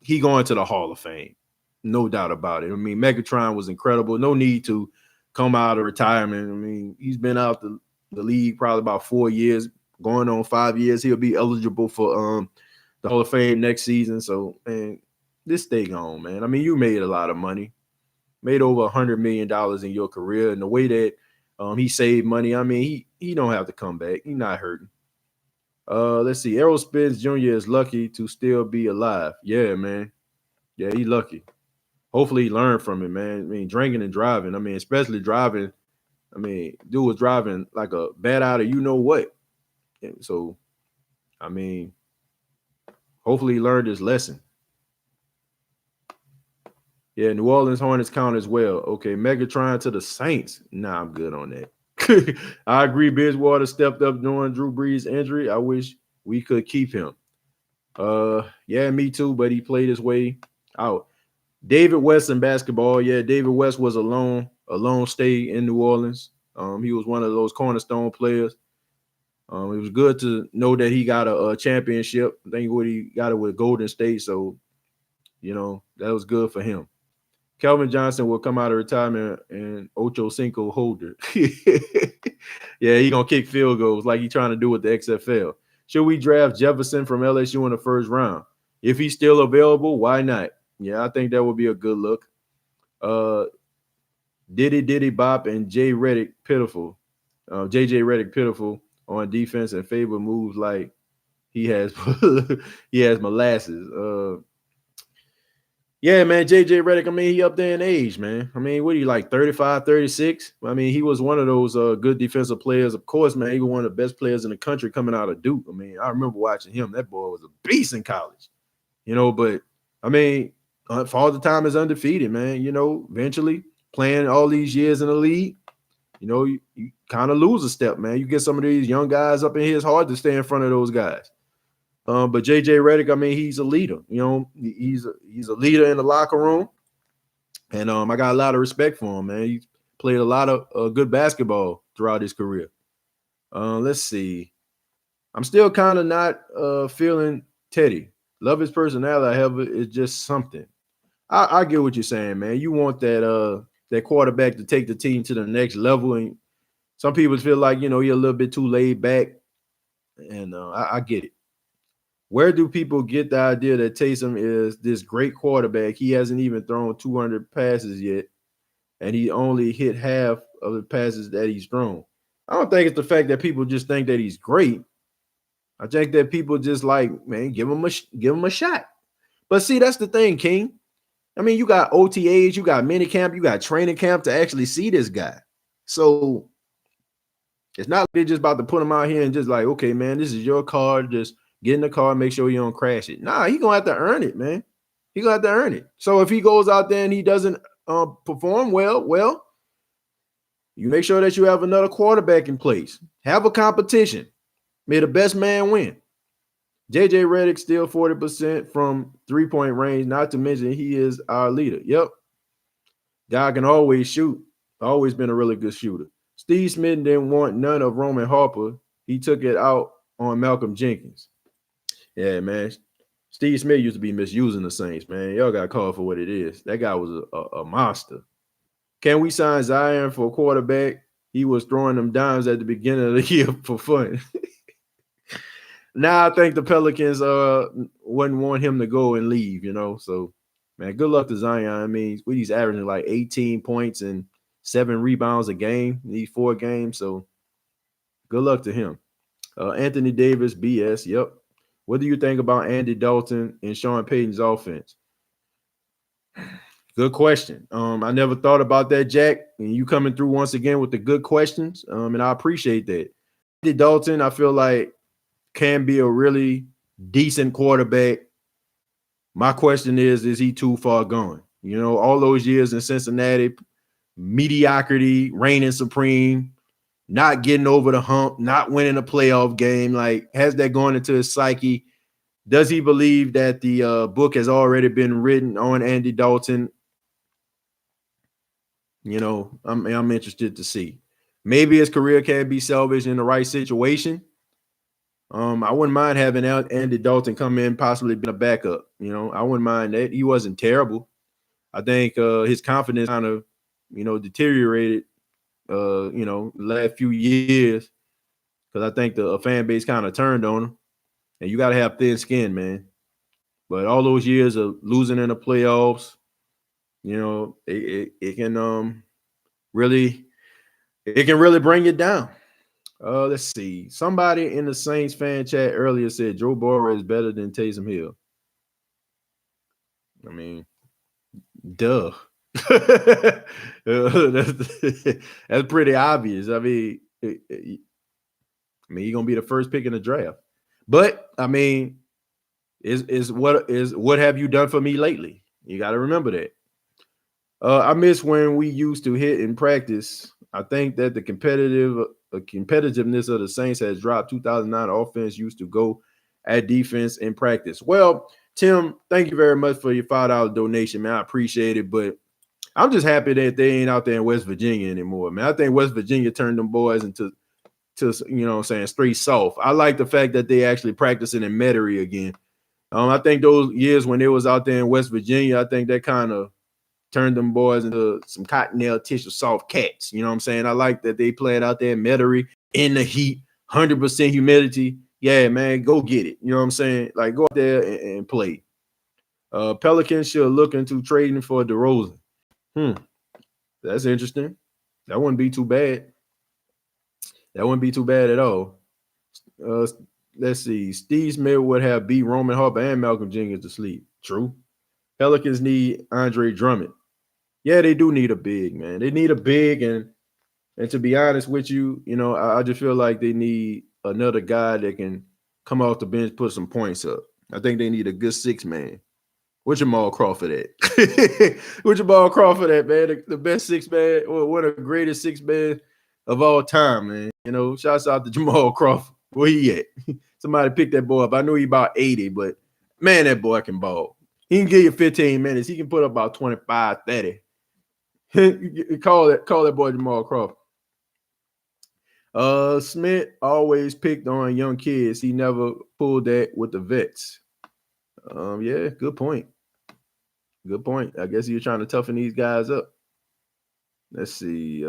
he going to the Hall of Fame. No doubt about it. I mean, Megatron was incredible. No need to come out of retirement. I mean, he's been out the league probably about 4 years, going on 5 years. He'll be eligible for the Hall of Fame next season. So, man, just stay gone, man. I mean, you made a lot of money. Made over $100 million in your career. And the way that he saved money, I mean, he don't have to come back. He's not hurting. Let's see. Errol Spence Jr. is lucky to still be alive. Yeah, man. Yeah, he's lucky. Hopefully he learned from it, man. I mean, drinking and driving. I mean, especially driving. I mean, dude was driving like a bat out of you know what. And so, I mean, hopefully he learned his lesson. Yeah, New Orleans Hornets count as well. Okay, Megatron to the Saints. Nah, I'm good on that. I agree. Bridgewater stepped up during Drew Brees' injury. I wish we could keep him. Yeah, me too, but he played his way out. David West in basketball. Yeah, David West was a lone stay in New Orleans. He was one of those cornerstone players. It was good to know that he got a championship. I think what he got it with Golden State. So, that was good for him. Calvin Johnson will come out of retirement and Ocho Cinco holder. Yeah, he going to kick field goals like he's trying to do with the XFL. Should we draft Jefferson from LSU in the first round? If he's still available, why not? Yeah, I think that would be a good look. Diddy Bop and JJ Redick pitiful on defense and Faber moves like he has molasses. Yeah, man, JJ Redick, I mean, he up there in age, man. I mean, what are you, like 35, 36? I mean, he was one of those good defensive players. Of course, man, he was one of the best players in the country coming out of Duke. I mean, I remember watching him. That boy was a beast in college, but, I mean, Father Time is undefeated, man. Eventually playing all these years in the league, you kind of lose a step, man. You get some of these young guys up in here, it's hard to stay in front of those guys. But JJ Redick, I mean, he's a leader. He's a leader in the locker room, and I got a lot of respect for him, man. He played a lot of good basketball throughout his career. Let's see. I'm still kind of not feeling Teddy. Love his personality, however, it's just something. I get what you're saying, man. You want that quarterback to take the team to the next level, and some people feel like you're a little bit too laid back, and I get it. Where do people get the idea that Taysom is this great quarterback? He hasn't even thrown 200 passes yet, and he only hit half of the passes that he's thrown. I don't think it's the fact that people just think that he's great. I think that people just like, man, give him a shot. But see, that's the thing, King. I mean, you got OTAs, you got minicamp, you got training camp to actually see this guy. So it's not like they're just about to put him out here and just like, okay, man, this is your car. Just get in the car, make sure you don't crash it. Nah, he gonna have to earn it, man. He gonna have to earn it. So if he goes out there and he doesn't perform well, you make sure that you have another quarterback in place. Have a competition. May the best man win. JJ Redick still 40% from 3-point range, not to mention he is our leader. Yep. Guy can always shoot. Always been a really good shooter. Steve Smith didn't want none of Roman Harper. He took it out on Malcolm Jenkins. Yeah, man. Steve Smith used to be misusing the Saints, man. Y'all got called for what it is. That guy was a monster. Can we sign Zion for a quarterback? He was throwing them dimes at the beginning of the year for fun. Now I think the Pelicans wouldn't want him to go and leave, So, man, good luck to Zion. I mean, he's averaging like 18 points and 7 rebounds a game in these 4 games. So, good luck to him. Anthony Davis, BS. Yep. What do you think about Andy Dalton and Sean Payton's offense? Good question. I never thought about that, Jack. And you coming through once again with the good questions. And I appreciate that. Andy Dalton, I feel like, can be a really decent quarterback. My question is he too far gone? All those years in Cincinnati, mediocrity, reigning supreme, not getting over the hump, not winning a playoff game. Like, has that gone into his psyche? Does he believe that the book has already been written on Andy Dalton? I'm interested to see. Maybe his career can be salvaged in the right situation. I wouldn't mind having Andy Dalton come in, possibly being a backup. I wouldn't mind that. He wasn't terrible. I think his confidence kind of, deteriorated, the last few years, because I think the fan base kind of turned on him. And you got to have thin skin, man. But all those years of losing in the playoffs, it can really bring it down. Let's see. Somebody in the Saints fan chat earlier said Joe Burrow is better than Taysom Hill. I mean, duh. That's pretty obvious. I mean, you're gonna be the first pick in the draft. But I mean, what have you done for me lately? You got to remember that. I miss when we used to hit in practice. I think that the competitiveness of the Saints has dropped. 2009 offense used to go at defense in practice. Well, Tim, thank you very much for your $5 donation, man. I appreciate it, but I'm just happy that they ain't out there in West Virginia anymore, man. I think West Virginia turned them boys into straight soft. I like the fact that they actually practicing in Metairie again. I think those years when they was out there in West Virginia, I think that kind of turned them boys into some cottonelle tissue soft cats. You know what I'm saying? I like that they played out there in Metairie in the heat, 100% humidity. Yeah, man, go get it. You know what I'm saying? Like, go out there and play. Pelicans should look into trading for DeRozan. That's interesting. That wouldn't be too bad. That wouldn't be too bad at all. Let's see. Steve Smith would have beat Roman Harper and Malcolm Jenkins to sleep. True. Pelicans need Andre Drummond. Yeah, they do need a big, man. They need a big, and to be honest with you, I just feel like they need another guy that can come off the bench, put some points up. I think they need a good 6-man. Where's Jamal Crawford at? Where's Jamal Crawford at, man? The best 6-man, or one of the greatest 6-man of all time, man. Shouts out to Jamal Crawford. Where he at? Somebody pick that boy up. I know he about 80, but man, that boy can ball. He can give you 15 minutes. He can put up about 25, 30. Call that boy Jamal Crawford. Smith always picked on young kids. He never pulled that with the vets. Yeah, good point. Good point. I guess you're trying to toughen these guys up. Let's see.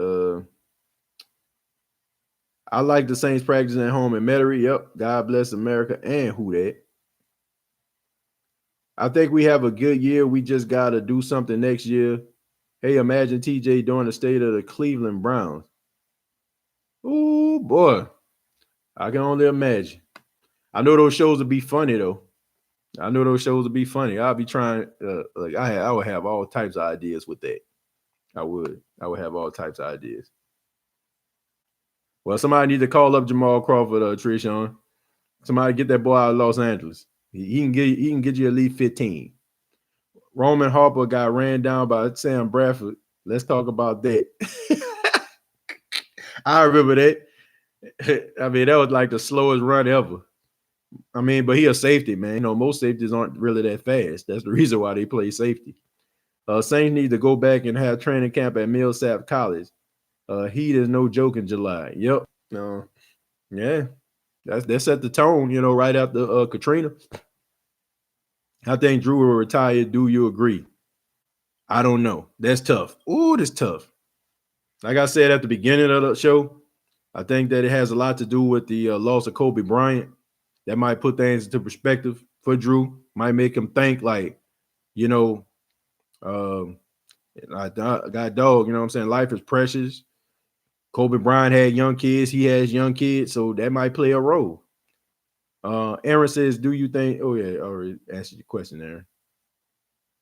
I like the Saints practicing at home in Metairie. Yep. God bless America and who that. I think we have a good year. We just got to do something next year. Hey, imagine TJ during the state of the Cleveland Browns. Oh, boy. I can only imagine. I know those shows will be funny, though. I'll be trying, I would have all types of ideas with that. I would have all types of ideas. Well, somebody need to call up Jamal Crawford, Trishawn. Somebody get that boy out of Los Angeles. He can get you at least 15. Roman Harper got ran down by Sam Bradford. Let's talk about that. I remember that. I mean, that was like the slowest run ever. I mean, but he a safety, man. You know, most safeties aren't really that fast. That's the reason why they play safety. Saints need to go back and have training camp at Millsap College. Heat is no joke in July. Yep. Yeah. That set the tone, you know, right after Katrina. I think Drew will retire. Do you agree? I don't know. That's tough. Ooh, that's tough. Like I said at the beginning of the show, I think that it has a lot to do with the loss of Kobe Bryant. That might put things into perspective for Drew. Might make him think like, you know, I got dog, you know what I'm saying? Life is precious. Kobe Bryant had young kids. He has young kids. So that might play a role. Aaron says, do you think, oh yeah, I already answered your question there.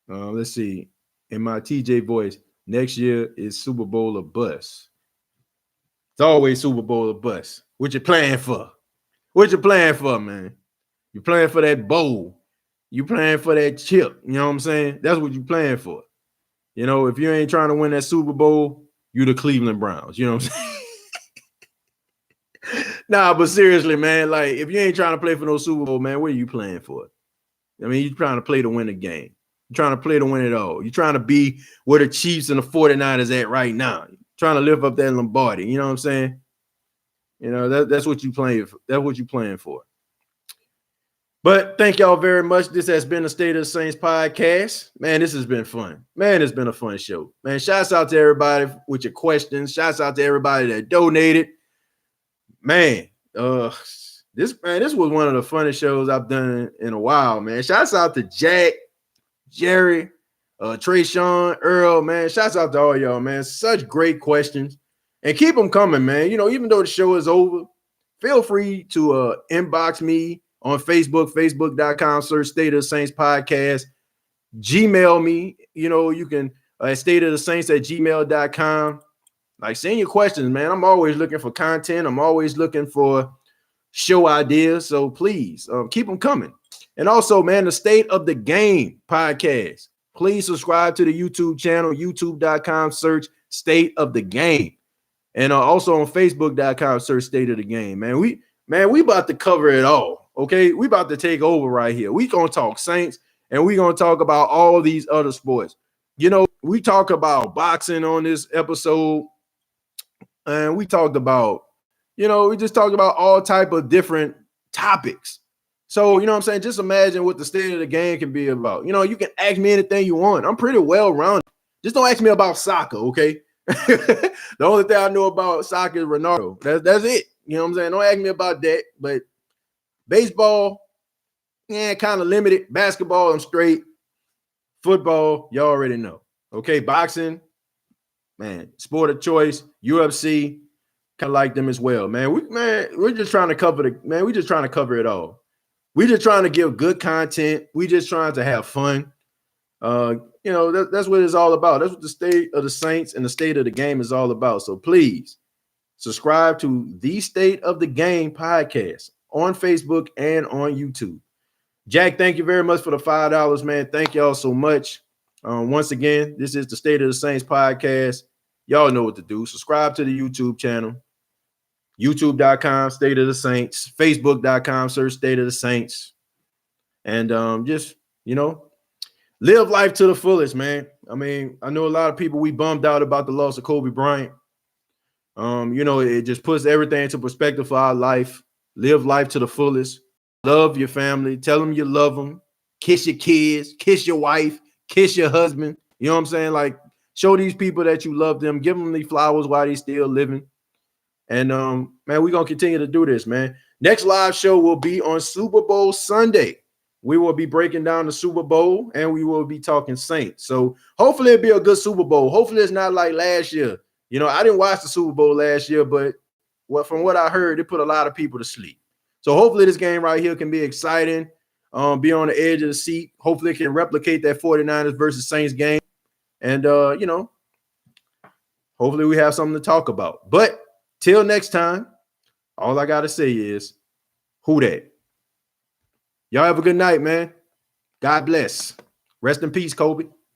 Let's see. In my TJ voice, next year is Super Bowl or bust. It's always Super Bowl or bust. What you playing for? What you playing for, man? You playing for that bowl. You playing for that chip. You know what I'm saying? That's what you playing for. You know, if you ain't trying to win that Super Bowl, you the Cleveland Browns. You know what I'm saying? Nah, but seriously, man, like if you ain't trying to play for no Super Bowl, man, what are you playing for? I mean, you're trying to play to win the game. You're trying to play to win it all. You're trying to be where the Chiefs and the 49ers at right now. You're trying to lift up that Lombardi. You know what I'm saying? You know, that's what you playing for. That's what you playing for. But thank y'all very much. This has been the State of the Saints podcast. Man, this has been fun. Man, it's been a fun show. Man, shouts out to everybody with your questions. Shouts out to everybody that donated. Man, this was one of the funnest shows I've done in a while, man. Shouts out to Jack, Jerry, Trayshawn, Earl, man. Shouts out to all y'all, man. Such great questions. And keep them coming, man. You know, even though the show is over, feel free to inbox me on Facebook, facebook.com, search State of the Saints podcast. Gmail me. You know, you can State of the Saints at gmail.com. Like, send your questions, man. I'm always looking for content. I'm always looking for show ideas. So please keep them coming. And also, man, the State of the Game podcast. Please subscribe to the YouTube channel, youtube.com, search State of the Game. And also on facebook.com, search State of the Game. Man, we about to cover it all. Okay, we about to take over right here. We gonna talk Saints, and we gonna talk about all these other sports. You know, we talk about boxing on this episode. And we talked about, you know, we just talked about all type of different topics. So, you know what I'm saying? Just imagine what the State of the Game can be about. You know, you can ask me anything you want. I'm pretty well-rounded. Just don't ask me about soccer, okay? The only thing I know about soccer is Ronaldo. That's it. You know what I'm saying? Don't ask me about that. But baseball, yeah, kind of limited. Basketball, I'm straight. Football, you already know. Okay, boxing, man, sport of choice, UFC, kind of like them as well, man. We're just trying to cover we're just trying to cover it all. We're just trying to give good content. We just trying to have fun. You know, that's what it's all about. That's what the State of the Saints and the State of the Game is all about. So please subscribe to the State of the Game podcast on Facebook and on YouTube. Jack, thank you very much for the $5, man. Thank y'all so much. Once again, this is the State of the Saints podcast. Y'all know what to do. Subscribe to the YouTube channel, youtube.com, State of the Saints, facebook.com, search State of the Saints. And just, you know, live life to the fullest, man. I mean, I know a lot of people, we bummed out about the loss of Kobe Bryant. You know, it just puts everything into perspective for our life. Live life to the fullest. Love your family. Tell them you love them. Kiss your kids. Kiss your wife. Kiss your husband. You know what I'm saying? Like, show these people that you love them. Give them the flowers while they still living. And, man, we're going to continue to do this, man. Next live show will be on Super Bowl Sunday. We will be breaking down the Super Bowl, and we will be talking Saints. So hopefully it'll be a good Super Bowl. Hopefully it's not like last year. You know, I didn't watch the Super Bowl last year, but from what I heard, it put a lot of people to sleep. So hopefully this game right here can be exciting, be on the edge of the seat. Hopefully it can replicate that 49ers versus Saints game. And, you know, hopefully we have something to talk about. But till next time, All I gotta say is, who that? Y'all have a good night, man. God bless. Rest in peace, Kobe.